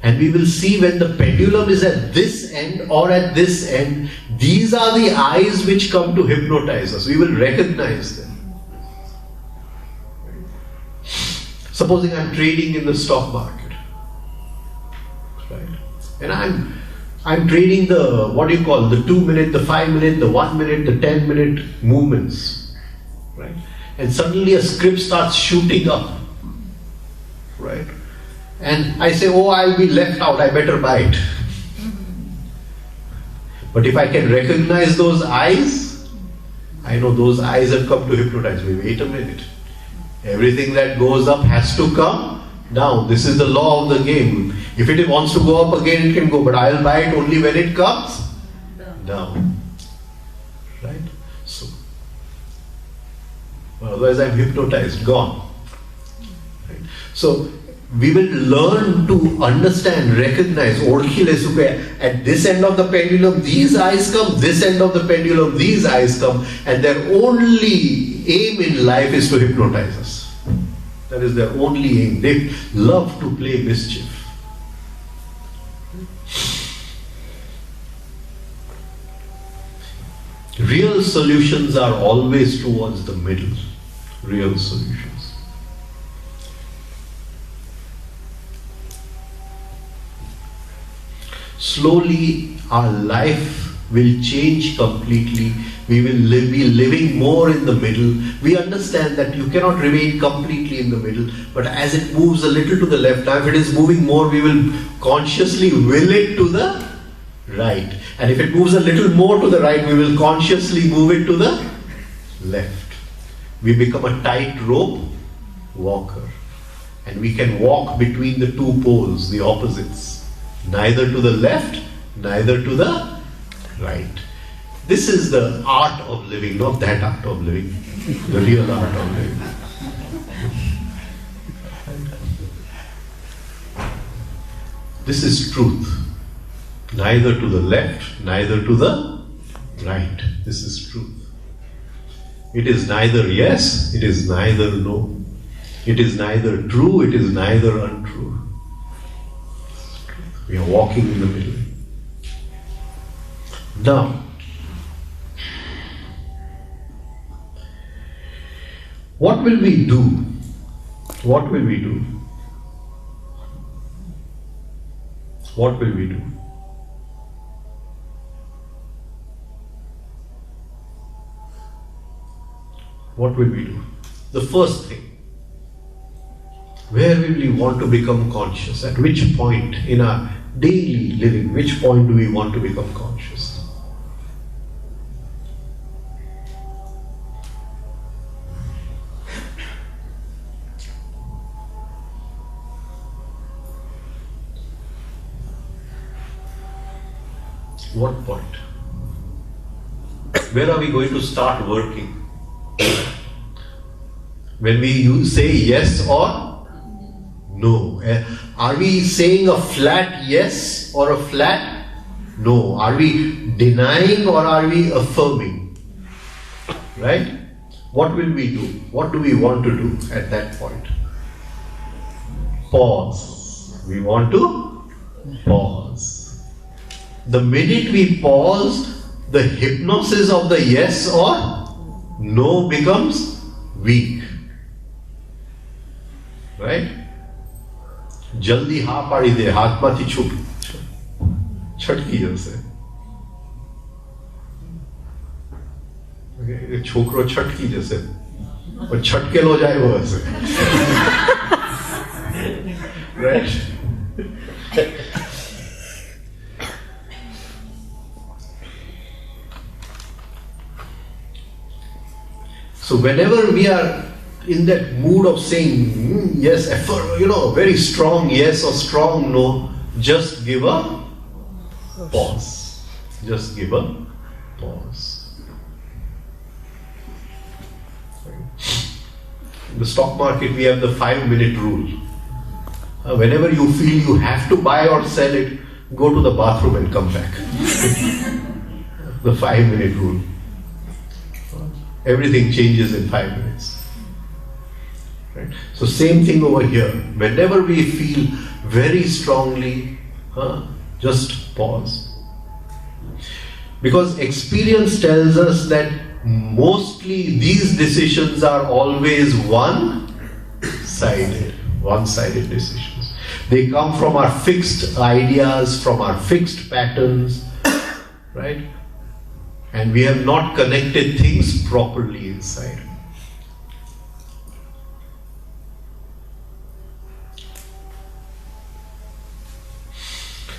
And we will see when the pendulum is at this end or at this end, these are the eyes which come to hypnotize us. We will recognize them. Supposing I'm trading in the stock market, right? And I'm trading the, what do you call, the 2 minute, the 5 minute, the 1 minute, the 10 minute movements, right? And suddenly a script starts shooting up, right? And I say, oh, I'll be left out, I better buy it. But if I can recognize those eyes, I know those eyes have come to hypnotize me. Wait a minute. Everything that goes up has to come down. This is the law of the game. If it wants to go up again, it can go, but I'll buy it only when it comes down. Right? So, otherwise I'm hypnotized, gone. Right? So, we will learn to understand, recognize, at this end of the pendulum, these eyes come, this end of the pendulum, these eyes come, and their only aim in life is to hypnotize us. That is their only aim. They love to play mischief. Real solutions are always towards the middle. Real solutions. Slowly our life will change completely. We will be living more in the middle. We understand that you cannot remain completely in the middle, but as it moves a little to the left, now if it is moving more, we will consciously will it to the right. And if it moves a little more to the right, we will consciously move it to the left. We become a tightrope walker. And we can walk between the two poles, the opposites. Neither to the left, neither to the right. This is the art of living, not that art of living, the real art of living. This is truth. Neither to the left, neither to the right. This is truth. It is neither yes, it is neither no. It is neither true, it is neither untrue. We are walking in the middle. Now, what will we do? What will we do? What will we do? What will we do? The first thing. Where will we want to become conscious? At which point in our daily living, which point do we want to become conscious? What point? Where are we going to start working? When we say yes or no. Are we saying a flat yes or a flat no? Are we denying or are we affirming? Right? What will we do? What do we want to do at that point? Pause. We want to pause. The minute we pause, the hypnosis of the yes or no becomes weak. Right? Jaldi ha padi de, hath mathi chut. છટકી જશે. એ છોકરો છટકી જશે પણ છટકેલો જ આવ્યો હશે. Right? So whenever we are in that mood of saying yes, effort, very strong yes or strong no, just give a pause. Just give a pause. In the stock market, we have the 5-minute rule. Whenever you feel you have to buy or sell it, go to the bathroom and come back. The 5-minute rule. Everything changes in 5 minutes. Right? So same thing over here. Whenever we feel very strongly, just pause. Because experience tells us that mostly these decisions are always one-sided decisions. They come from our fixed ideas, from our fixed patterns, right? And we have not connected things properly inside.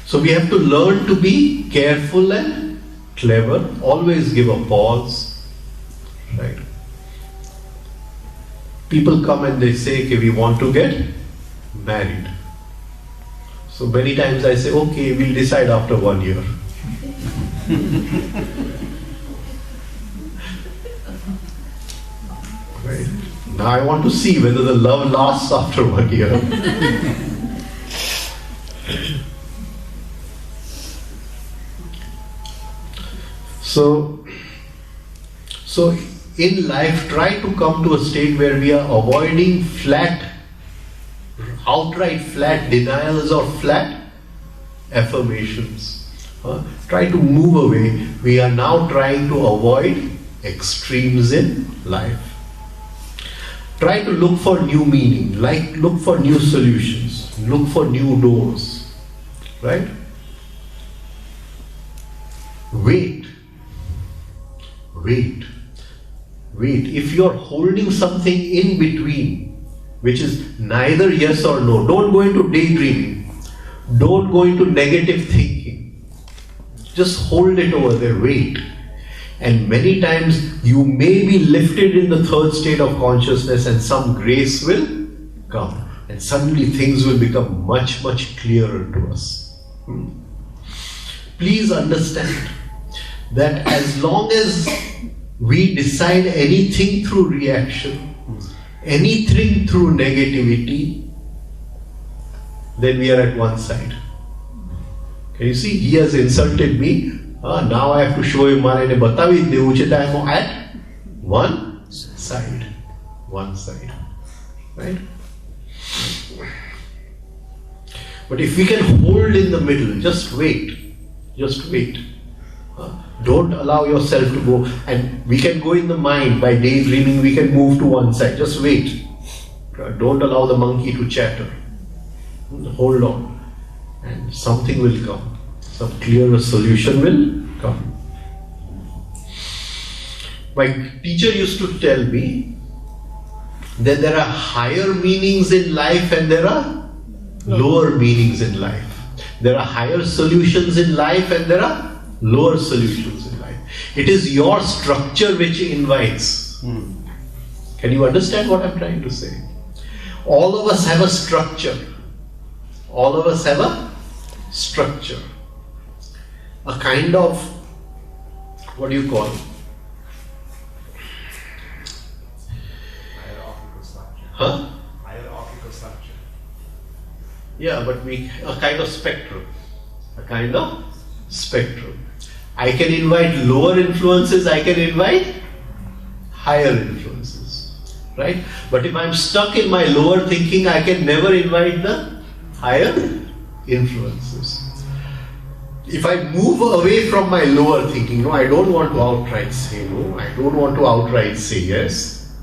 So we have to learn to be careful and clever. Always give a pause. Right? People come and they say, okay, we want to get married. So many times I say, okay, we'll decide after 1 year. Right? Now I want to see whether the love lasts after 1 year. So in life, try to come to a state where we are avoiding outright flat denials or flat affirmations. Try to move away. We are now trying to avoid extremes in life. Try to look for new meaning, look for new solutions, look for new doors. Right? Wait. If you're holding something in between, which is neither yes or no, don't go into daydreaming. Don't go into negative thinking. Just hold it over there, wait. And many times you may be lifted in the third state of consciousness and some grace will come. And suddenly things will become much, much clearer to us. Please understand that as long as we decide anything through reaction, anything through negativity, then we are at one side. Can you see? He has insulted me. Now I have to show him I am at one side. One side. Right? But if we can hold in the middle, just wait. Just wait. Don't allow yourself to go, and we can go in the mind by daydreaming, we can move to one side. Just wait. Don't allow the monkey to chatter. Hold on, and something will come. Some clearer solution will come. My teacher used to tell me that there are higher meanings in life and there are lower meanings in life. There are higher solutions in life and there are lower solutions in life. It is your structure which invites. Can you understand what I'm trying to say? All of us have a structure. All of us have a structure. A kind of, what do you call it? Hierarchical structure. Hierarchical structure. Yeah, but a kind of spectrum. A kind of spectrum. I can invite lower influences, I can invite higher influences. Right? But if I'm stuck in my lower thinking, I can never invite the higher influences. If I move away from my lower thinking, no, I don't want to outright say no, I don't want to outright say yes.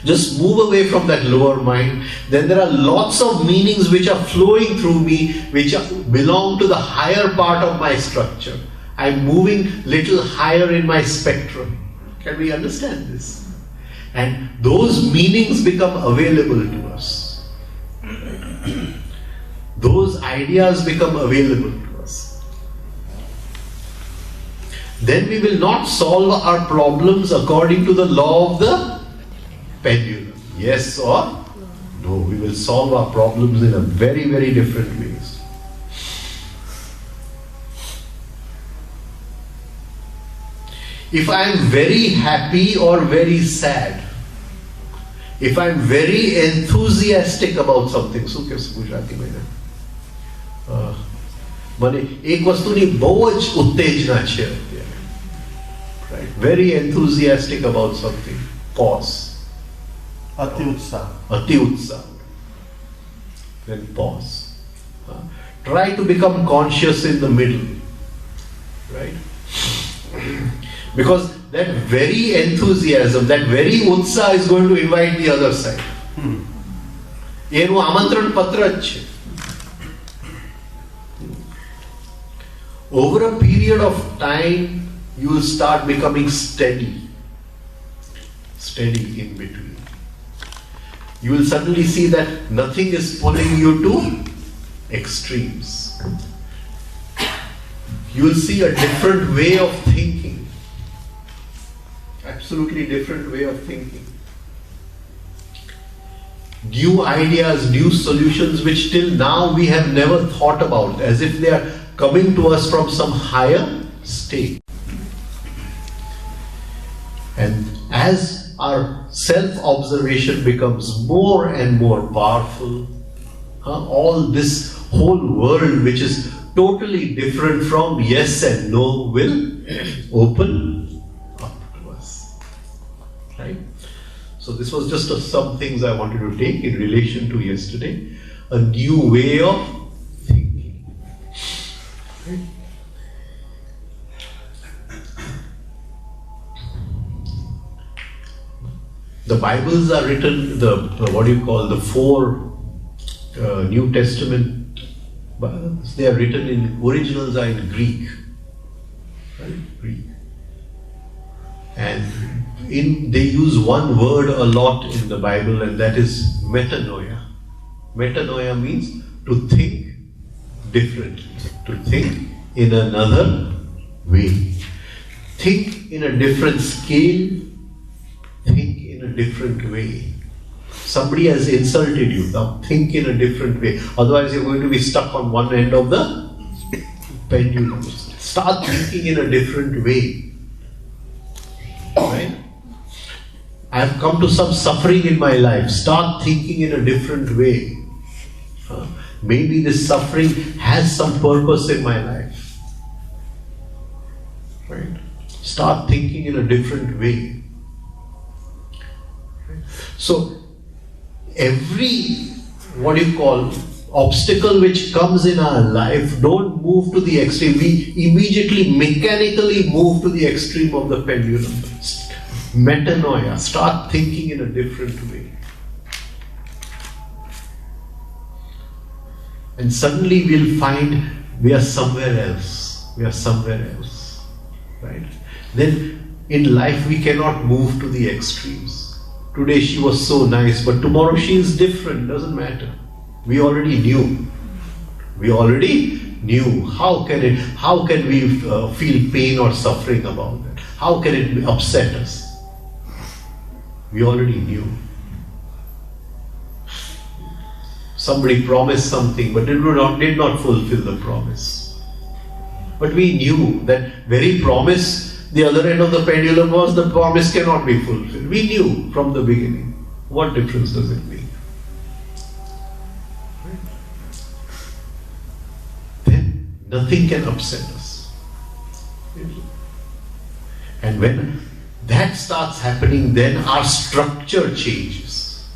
Just move away from that lower mind. Then there are lots of meanings which are flowing through me, which belong to the higher part of my structure. I'm moving little higher in my spectrum. Can we understand this? And those meanings become available to us. Those ideas become available to us. Then we will not solve our problems according to the law of the pendulum. Yes or no? We will solve our problems in a very, very different ways. If I am very happy or very sad, if I am very enthusiastic about something, શું કે ગુજરાતી માં મને એક વસ્તુની બહુ જ ઉત્તેજના છે અત્યારે, right? Very enthusiastic about something. Pause. અતિ ઉત્સાહ. Ati utsaha. Then pause. Try to become conscious in the middle, right? Because that very enthusiasm, that very utsaha is going to invite the other side. એનું આમંત્રણ પત્ર જ છે. Over a period of time, you will start becoming steady in between. You will suddenly see that nothing is pulling you to extremes. You will see a different way of thinking. Absolutely different way of thinking. New ideas, new solutions which till now we have never thought about, as if they are coming to us from some higher state. And as our self-observation becomes more and more powerful, all this whole world which is totally different from yes and no will open up to us. Right? So this was just some things I wanted to take in relation to yesterday. A new way of thinking. Right? The Bibles are written, the four New Testament, they are written in, originals are in Greek. Right? Greek. And they use one word a lot in the Bible, and that is metanoia. Metanoia means to think differently, to think in another way. Think in a different scale, think in a different way. Somebody has insulted you, now think in a different way. Otherwise you're going to be stuck on one end of the pendulum. Start thinking in a different way. Right? I have come to some suffering in my life. Start thinking in a different way. Maybe this suffering has some purpose in my life. Right? Start thinking in a different way. So every obstacle which comes in our life, don't move to the extreme. We immediately mechanically move to the extreme of the pendulum. Metanoia, start thinking in a different way. And suddenly we'll find we are somewhere else. Right? Then in life we cannot move to the extremes. Today she was so nice, but tomorrow she is different. Doesn't matter. We already knew. How can we feel pain or suffering about that? How can it upset us? We already knew. Somebody promised something, but did not fulfill the promise. But we knew that very promise, the other end of the pendulum was the promise cannot be fulfilled. We knew from the beginning. What difference does it make? Then nothing can upset us. And when that starts happening, then our structure changes.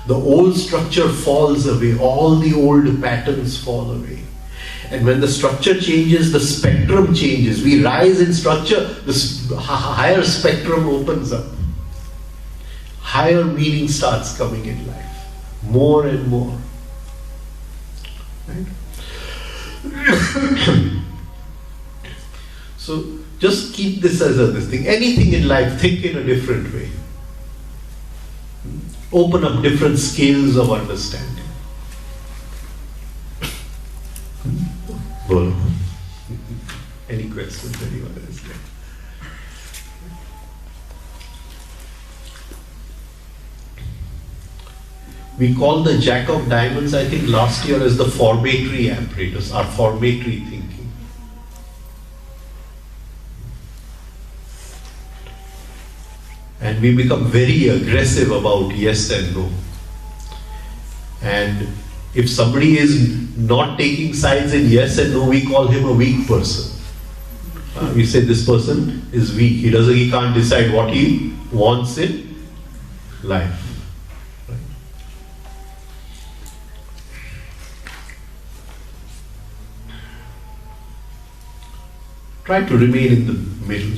The old structure falls away. All the old patterns fall away. And when the structure changes, the spectrum changes. We rise in structure, the higher spectrum opens up. higher meaning starts coming in life. More and more. Right? So just keep this as this thing. Anything in life, think in a different way. Open up different scales of understanding. Well, any questions anyone has got? We call the Jack of Diamonds, I think last year, as the formatory apparatus, our formatory thinking. And we become very aggressive about yes and no. And if somebody is not taking sides in yes and no, we call him a weak person. We say this person is weak. He can't decide what he wants in life. Right? Try to remain in the middle.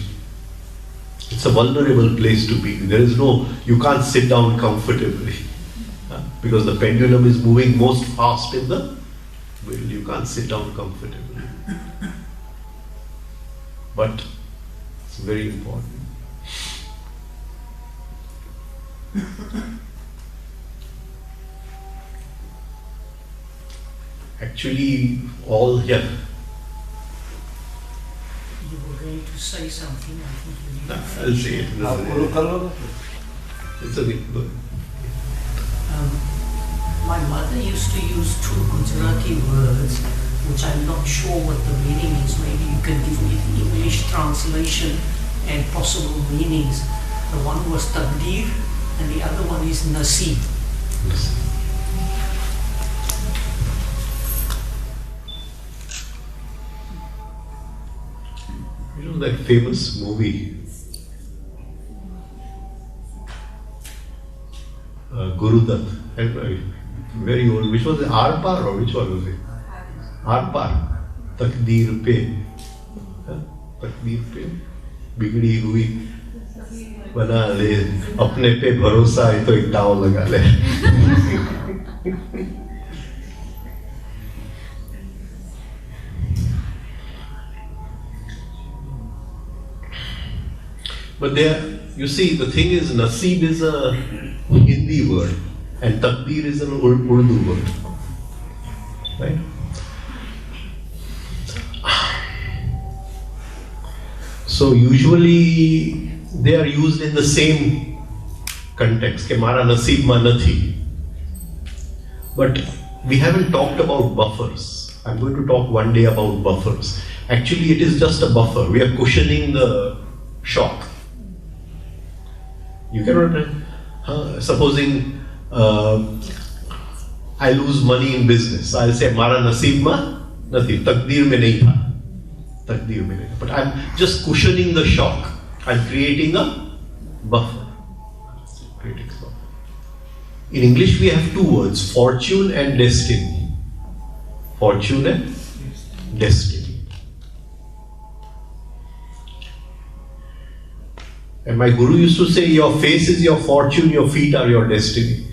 It's a vulnerable place to be. There is no, you can't sit down comfortably. Because the pendulum is moving most fast in the middle. You can't sit down comfortably. But it's very important. Actually, all here. You were going to say something, I think you need to I'll say it. It's okay. Good. My mother used to use two Gujarati words, which I'm not sure what the meaning is. Maybe you can give me the English translation and possible meanings. The one was Taqdeer and the other one is Naseeb. You know that famous movie, Guru Dutt, very old, which was it, Arpar or which one was it? Arpar, Taqdeer pe, Taqdeer pe, बिगड़ी हुई बना ले, अपने पे भरोसा है तो एक दाव लगा ले. But there, you see, the thing is, Naseeb is a Hindi word and Taqdeer is an Urdu word. Right? So usually they are used in the same context. Ke mara naseeb ma nathi. But we haven't talked about buffers. I'm going to talk one day about buffers. Actually, it is just a buffer. We are cushioning the shock. You cannot, supposing I lose money in business, I'll say mara naseeb ma nathi, taqdeer mein nahi tha. Taqdeer mein nahi tha. But I'm just cushioning the shock. I'm creating a buffer. In English we have two words, fortune and destiny. Fortune and destiny. And my guru used to say, your face is your fortune, your feet are your destiny.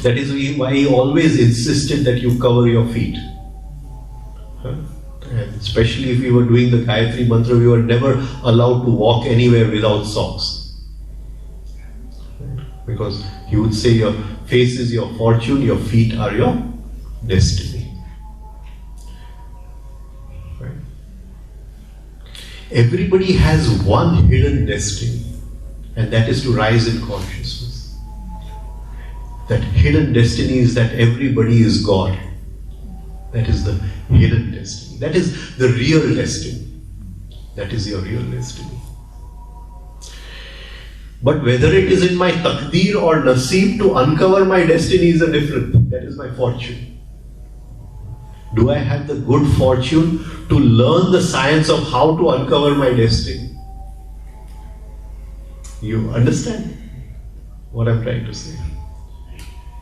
That is why he always insisted that you cover your feet. And especially if we were doing the Gayatri Mantra, we were never allowed to walk anywhere without socks. Because he would say your face is your fortune, your feet are your destiny. Everybody has one hidden destiny, and that is to rise in consciousness. That hidden destiny is that everybody is God. That is the hidden destiny. That is the real destiny. That is your real destiny. But whether it is in my taqdeer or naseeb to uncover my destiny is a different thing. That is my fortune. Do I have the good fortune to learn the science of how to uncover my destiny? You understand what I'm trying to say?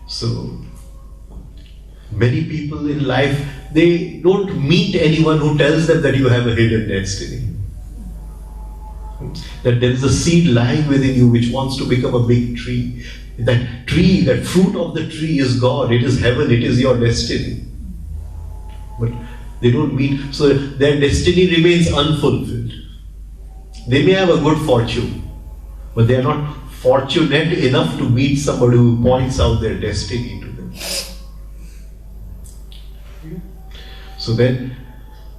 So, many people in life, they don't meet anyone who tells them that you have a hidden destiny. That there is a seed lying within you which wants to become a big tree. That tree, that fruit of the tree is God, it is heaven, it is your destiny. But they don't meet, so their destiny remains unfulfilled. They may have a good fortune, but they are not fortunate enough to meet somebody who points out their destiny to them. So then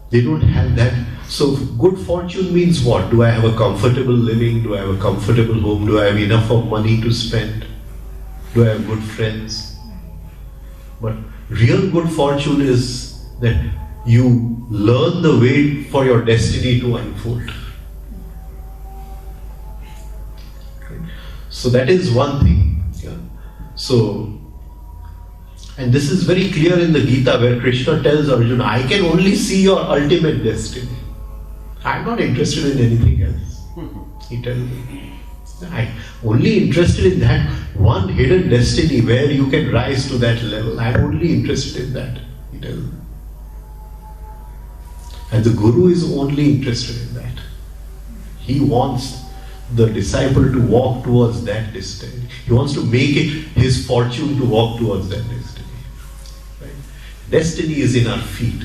they don't have that. So good fortune means what? Do I have a comfortable living? Do I have a comfortable home? Do I have enough of money to spend? Do I have good friends? But real good fortune is that you learn the way for your destiny to unfold. So that is one thing. Yeah. So, and this is very clear in the Gita where Krishna tells Arjuna, I can only see your ultimate destiny. I'm not interested in anything else. He tells me. I'm only interested in that one hidden destiny where you can rise to that level. I'm only interested in that. He tells me. And the Guru is only interested in that. He wants the disciple to walk towards that destiny. He wants to make it his fortune to walk towards that destiny. Right? Destiny is in our feet.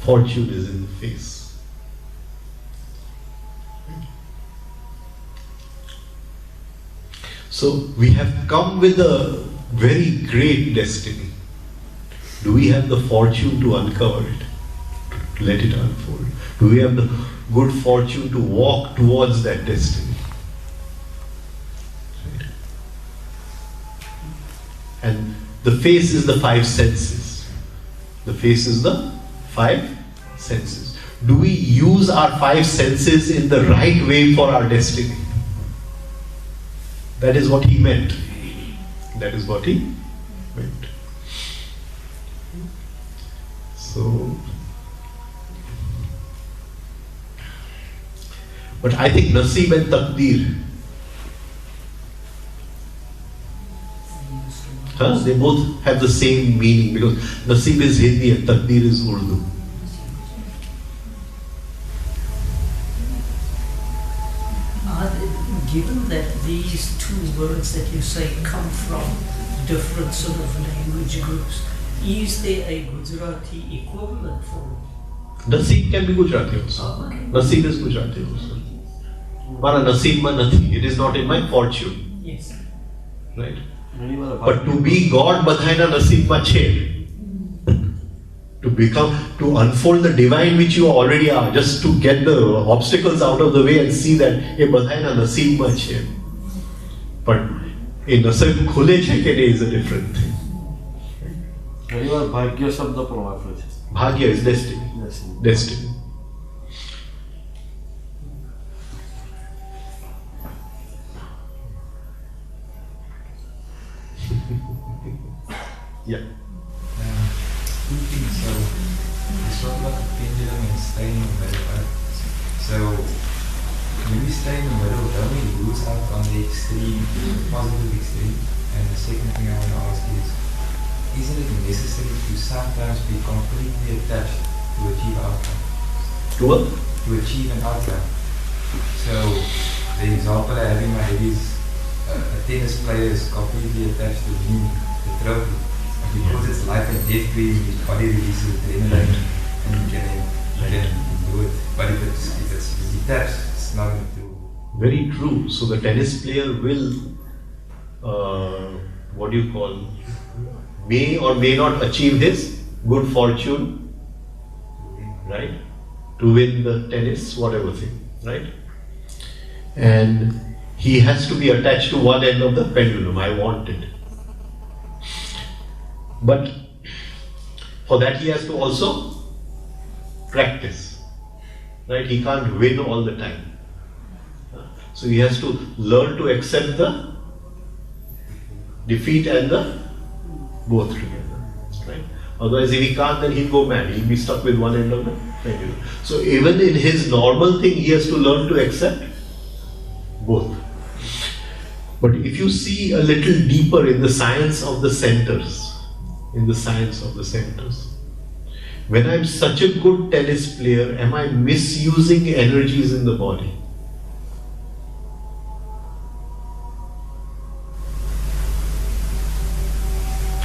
Fortune is in the face. So we have come with a very great destiny. Do we have the fortune to uncover it? To let it unfold? Do we have the good fortune to walk towards that destiny? Right? And the face is the five senses. The face is the five senses. Do we use our five senses in the right way for our destiny? That is what he meant. That is what he meant. So, but I think Nasib and Taqdeer, they both have the same meaning because Nasib is Hindi and Taqdeer is Urdu. Given that these two words that you say come from different sort of language groups, is there a Gujarati equivalent for it? Nasib can be Gujarati also. Okay. Nasib is Gujarati also. Mara Nasib ma nathi. It is not in my fortune. Yes. Right? But to be God, badhai na nasib ma chhe. To become, to unfold the divine which you already are, just to get the obstacles out of the way and see that ye badhai na nasib ma chhe. But a nasib khule chhe ke nahi is a different thing. Bhagya shabda પણ વાપરે છે. Bhagya is destiny. Destiny. Yeah. Two things. So, you spoke about the pendulum and staying in the middle, right? So, when we stay in the middle, don't we lose out on the extreme, positive extreme? And the second thing I want to ask is, isn't it necessary to sometimes be completely attached to achieve outcome? To what? To achieve an outcome. So, the example I have in my head is a tennis player is completely attached to winning the trophy. And because it's life and death game, his body releases adrenaline and he can do it. But if it's detached, it's not going to do. Very true. So the tennis player will, what do you call, may or may not achieve his good fortune, right? To win the tennis, whatever thing, right? And he has to be attached to one end of the pendulum. I want it. But for that he has to also practice, right? He can't win all the time. So he has to learn to accept the defeat and the both together, right? Otherwise if he can't, then he'll go mad. He'll be stuck with one end of the pendulum. So even in his normal thing, he has to learn to accept both. But if you see a little deeper in the science of the centers, When I'm such a good tennis player, am I misusing energies in the body?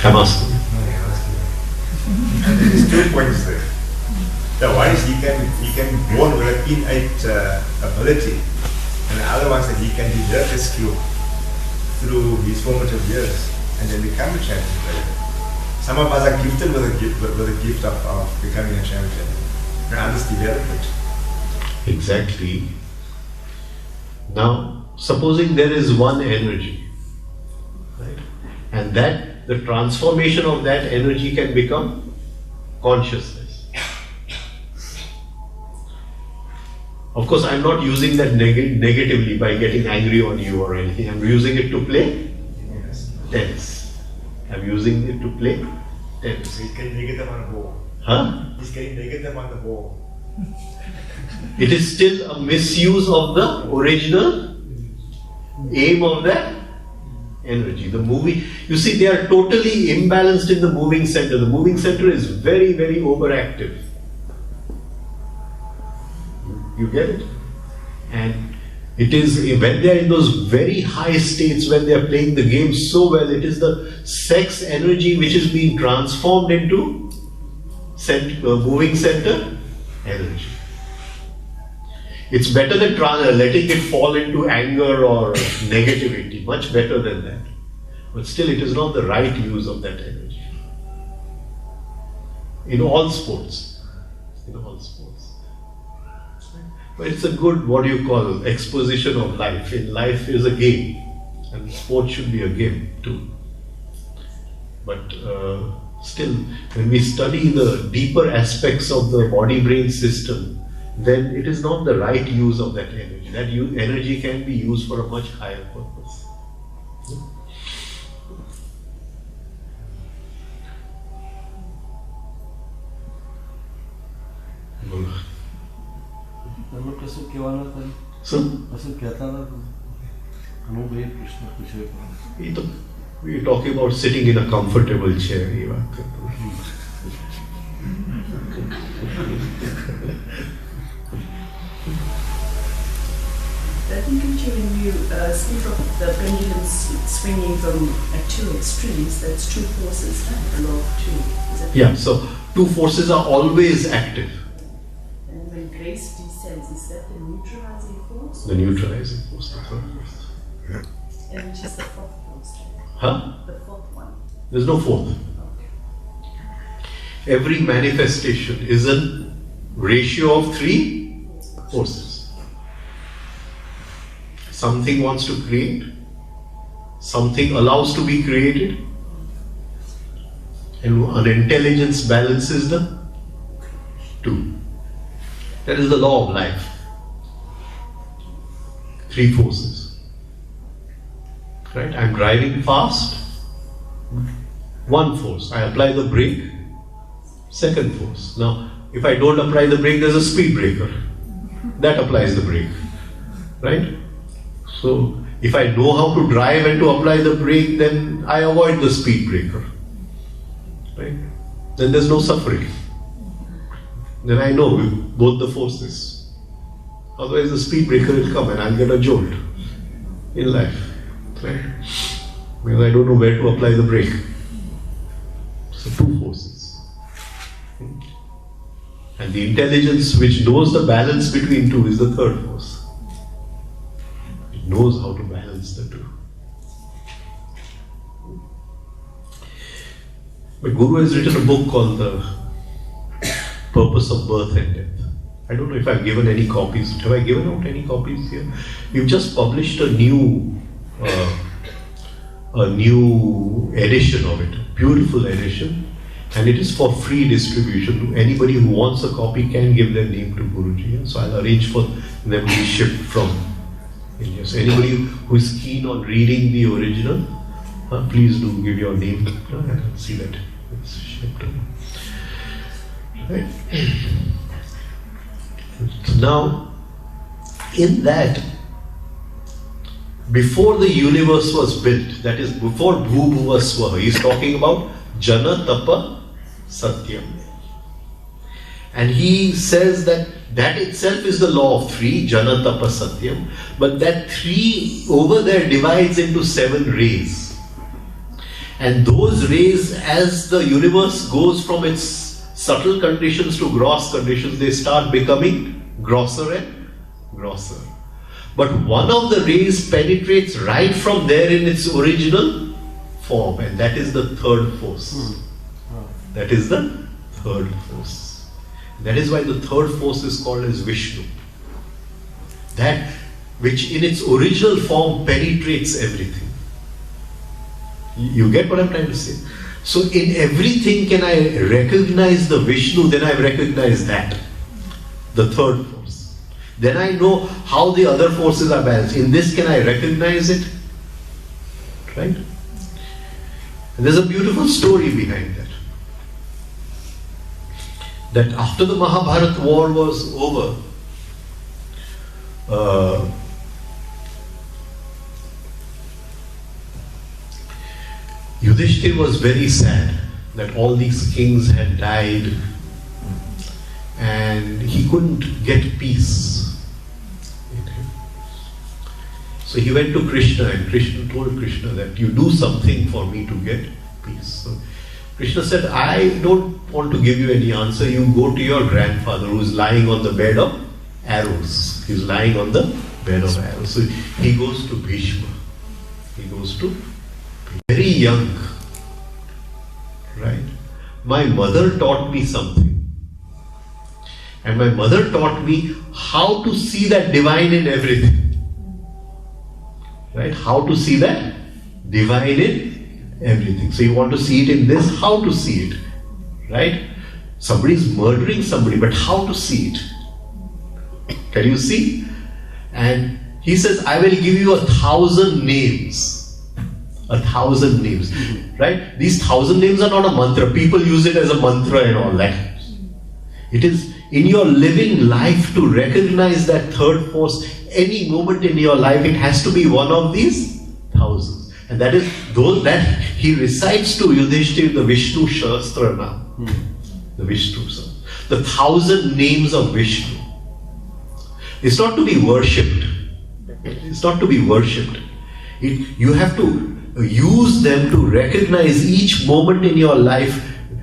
I'm asking. And there is 2 points there. The one is he can be born with an innate ability, and the other one is that he can develop his skill through his formative years and then become a champion player. Some of us are gifted with a gift of becoming a champion, and others develop it. Exactly. Now, supposing there is one energy, right? And that the transformation of that energy can become consciousness. Of course, I'm not using that negatively by getting angry on you or anything. I'm using it to play tennis. I'm using it to play tennis. He's getting negative on the ball. Huh? He's getting negative on the ball. It is still a misuse of the original aim of that energy. The moving, you see, they are totally imbalanced in the moving center. The moving center is very, very overactive. You get it? And it is when they are in those very high states, when they are playing the game so well, it is the sex energy which is being transformed into moving center energy. It's better than letting it fall into anger or negativity, much better than that. But still, it is not the right use of that energy. In all sports. In all sports. But it's a good, what do you call, exposition of life. In life is a game, and sport should be a game too. But still, when we study the deeper aspects of the body-brain system, then it is not the right use of that energy. That energy can be used for a much higher purpose. We're talking about sitting in a comfortable chair. I think when you speak of the pendulum swinging from at two extremes, that's two forces, right? The law of two. Is that yeah, so two forces are always active. And when grace descends, is that the neutralizing force? The neutralizing force, the third force. Yeah. And which is the fourth force? Huh? The fourth one. There's no fourth. Okay. Every manifestation is a ratio of three forces. Something wants to create, something allows to be created, and an intelligence balances the two. That is the law of life. Three forces. Right? I'm driving fast. One force. I apply the brake. Second force. Now, if I don't apply the brake, there's a speed breaker. That applies the brake. Right? So, if I know how to drive and to apply the brake, then I avoid the speed breaker. Right? Then there's no suffering. Then I know both the forces. Otherwise the speed breaker will come and I'll get a jolt in life. Right? Because I don't know where to apply the brake. So two forces. And the intelligence which knows the balance between two is the third force. It knows how to balance the two. My Guru has written a book called The Purpose of Birth and Death. I don't know if I've given any copies. Have I given out any copies here? We've just published a new edition of it, beautiful edition, and it is for free distribution. Anybody who wants a copy can give their name to Guruji. So I'll arrange for them to be shipped from India. So anybody who is keen on reading the original, please do give your name. I'll see that it's shipped. Right. So now, in that, before the universe was built, that is before Bhu Bhuva Swaha, he is talking about Jana Tapa Satyam. And he says that itself is the law of 3, Jana Tapa Satyam, but that 3 over there divides into 7 rays. And those rays, as the universe goes from its subtle conditions to gross conditions, they start becoming grosser and grosser. But one of the rays penetrates right from there in its original form, and that is the third force. That is the third force. That is why the third force is called as Vishnu. That which in its original form penetrates everything. You get what I'm trying to say? So in everything can I recognize the Vishnu, then I recognize that. The third force. Then I know how the other forces are balanced. In this can I recognize it? Right? And there's a beautiful story behind that. That after the Mahabharata war was over, Yudhishthir was very sad that all these kings had died and he couldn't get peace in him. So he went to Krishna, and Krishna told Krishna that you do something for me to get peace. So Krishna said, I don't want to give you any answer. You go to your grandfather who is lying on the bed of arrows. He's lying on the bed of arrows. So he goes to Bhishma. He goes to very young. Right? My mother taught me something. And my mother taught me how to see that divine in everything. Right? How to see that divine in everything. So you want to see it in this, how to see it. Right? Somebody is murdering somebody, but how to see it? Can you see? And he says, I will give you 1,000 names. 1,000 names. Right? These 1,000 names are not a mantra. People use it as a mantra and all that. It is in your living life to recognize that third force. Any moment in your life, it has to be one of these thousands. And that is those that he recites to Yudhishthir the Vishnu Shastra now. The Vishnu Shastra. The 1,000 names of Vishnu. It's not to be worshipped. It's not to be worshipped. You have to use them to recognize each moment in your life.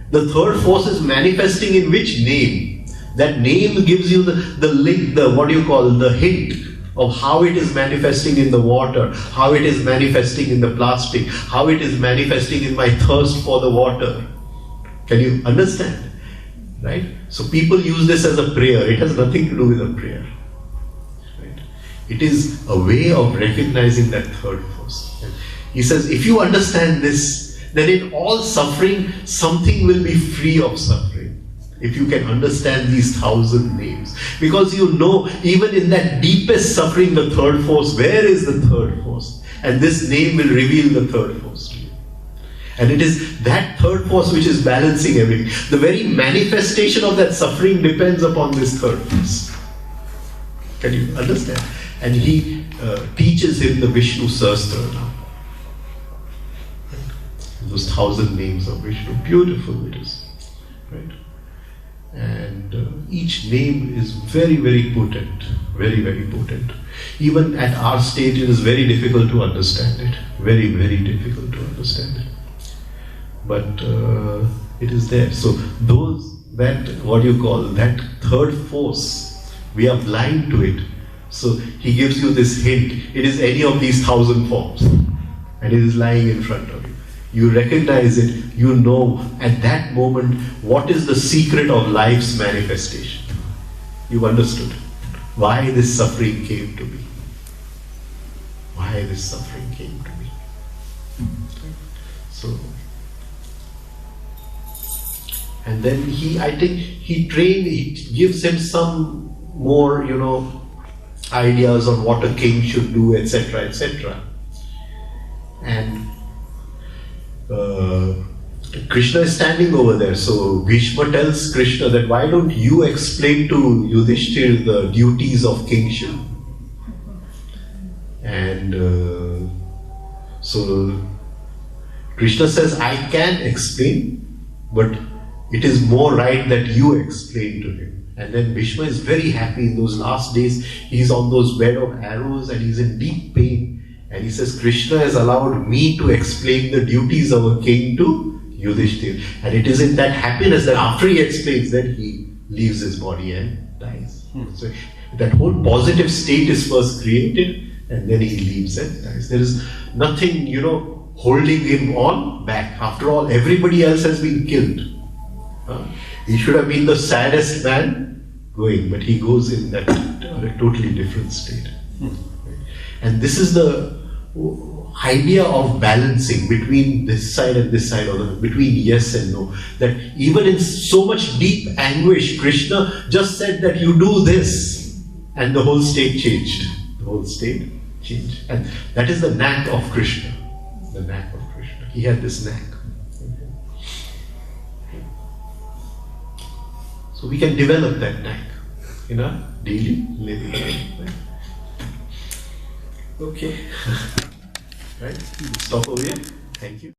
The third force is manifesting in which name? That name gives you the link, the hint of how it is manifesting in the water, how it is manifesting in the plastic, how it is manifesting in my thirst for the water. Can you understand? Right? So people use this as a prayer. It has nothing to do with a prayer. Right? It is a way of recognizing that third force. He says, if you understand this, then in all suffering, something will be free of suffering. If you can understand these 1,000 names. Because you know, even in that deepest suffering, the third force, where is the third force? And this name will reveal the third force to you. And it is that third force which is balancing everything. The very manifestation of that suffering depends upon this third force. Can you understand? And he teaches him the Vishnu Shastra now. Those 1,000 names of Vishnu. Beautiful it is. Right? And each name is very, very potent. Very, very potent. Even at our stage, it is very difficult to understand it. Very, very difficult to understand it. But it is there. So that third force, we are blind to it. So he gives you this hint. It is any of these 1,000 forms. And it is lying in front of you. You recognize it, you know at that moment what is the secret of life's manifestation. You understood why this suffering came to me. Why this suffering came to me. So, and then he gives him some more, ideas on what a king should do, etc., etc. And Krishna is standing over there. So Bhishma tells Krishna that why don't you explain to Yudhishthir the duties of kingship? And so Krishna says, I can explain, but it is more right that you explain to him. And then Bhishma is very happy in those last days. He's on those bed of arrows and he's in deep pain. And he says, Krishna has allowed me to explain the duties of a king to Yudhishthira. And it is in that happiness that after he explains that he leaves his body and dies. So that whole positive state is first created and then he leaves and dies. There is nothing, holding him on back. After all, everybody else has been killed. He should have been the saddest man going, but he goes in that totally different state. And this is the idea of balancing between this side and this side, or between yes and no. That even in so much deep anguish, Krishna just said that you do this, and the whole state changed. The whole state changed. And that is the knack of Krishna. The knack of Krishna. He had this knack. So we can develop that knack in our daily living. Okay. Right? Stop over here. Thank you.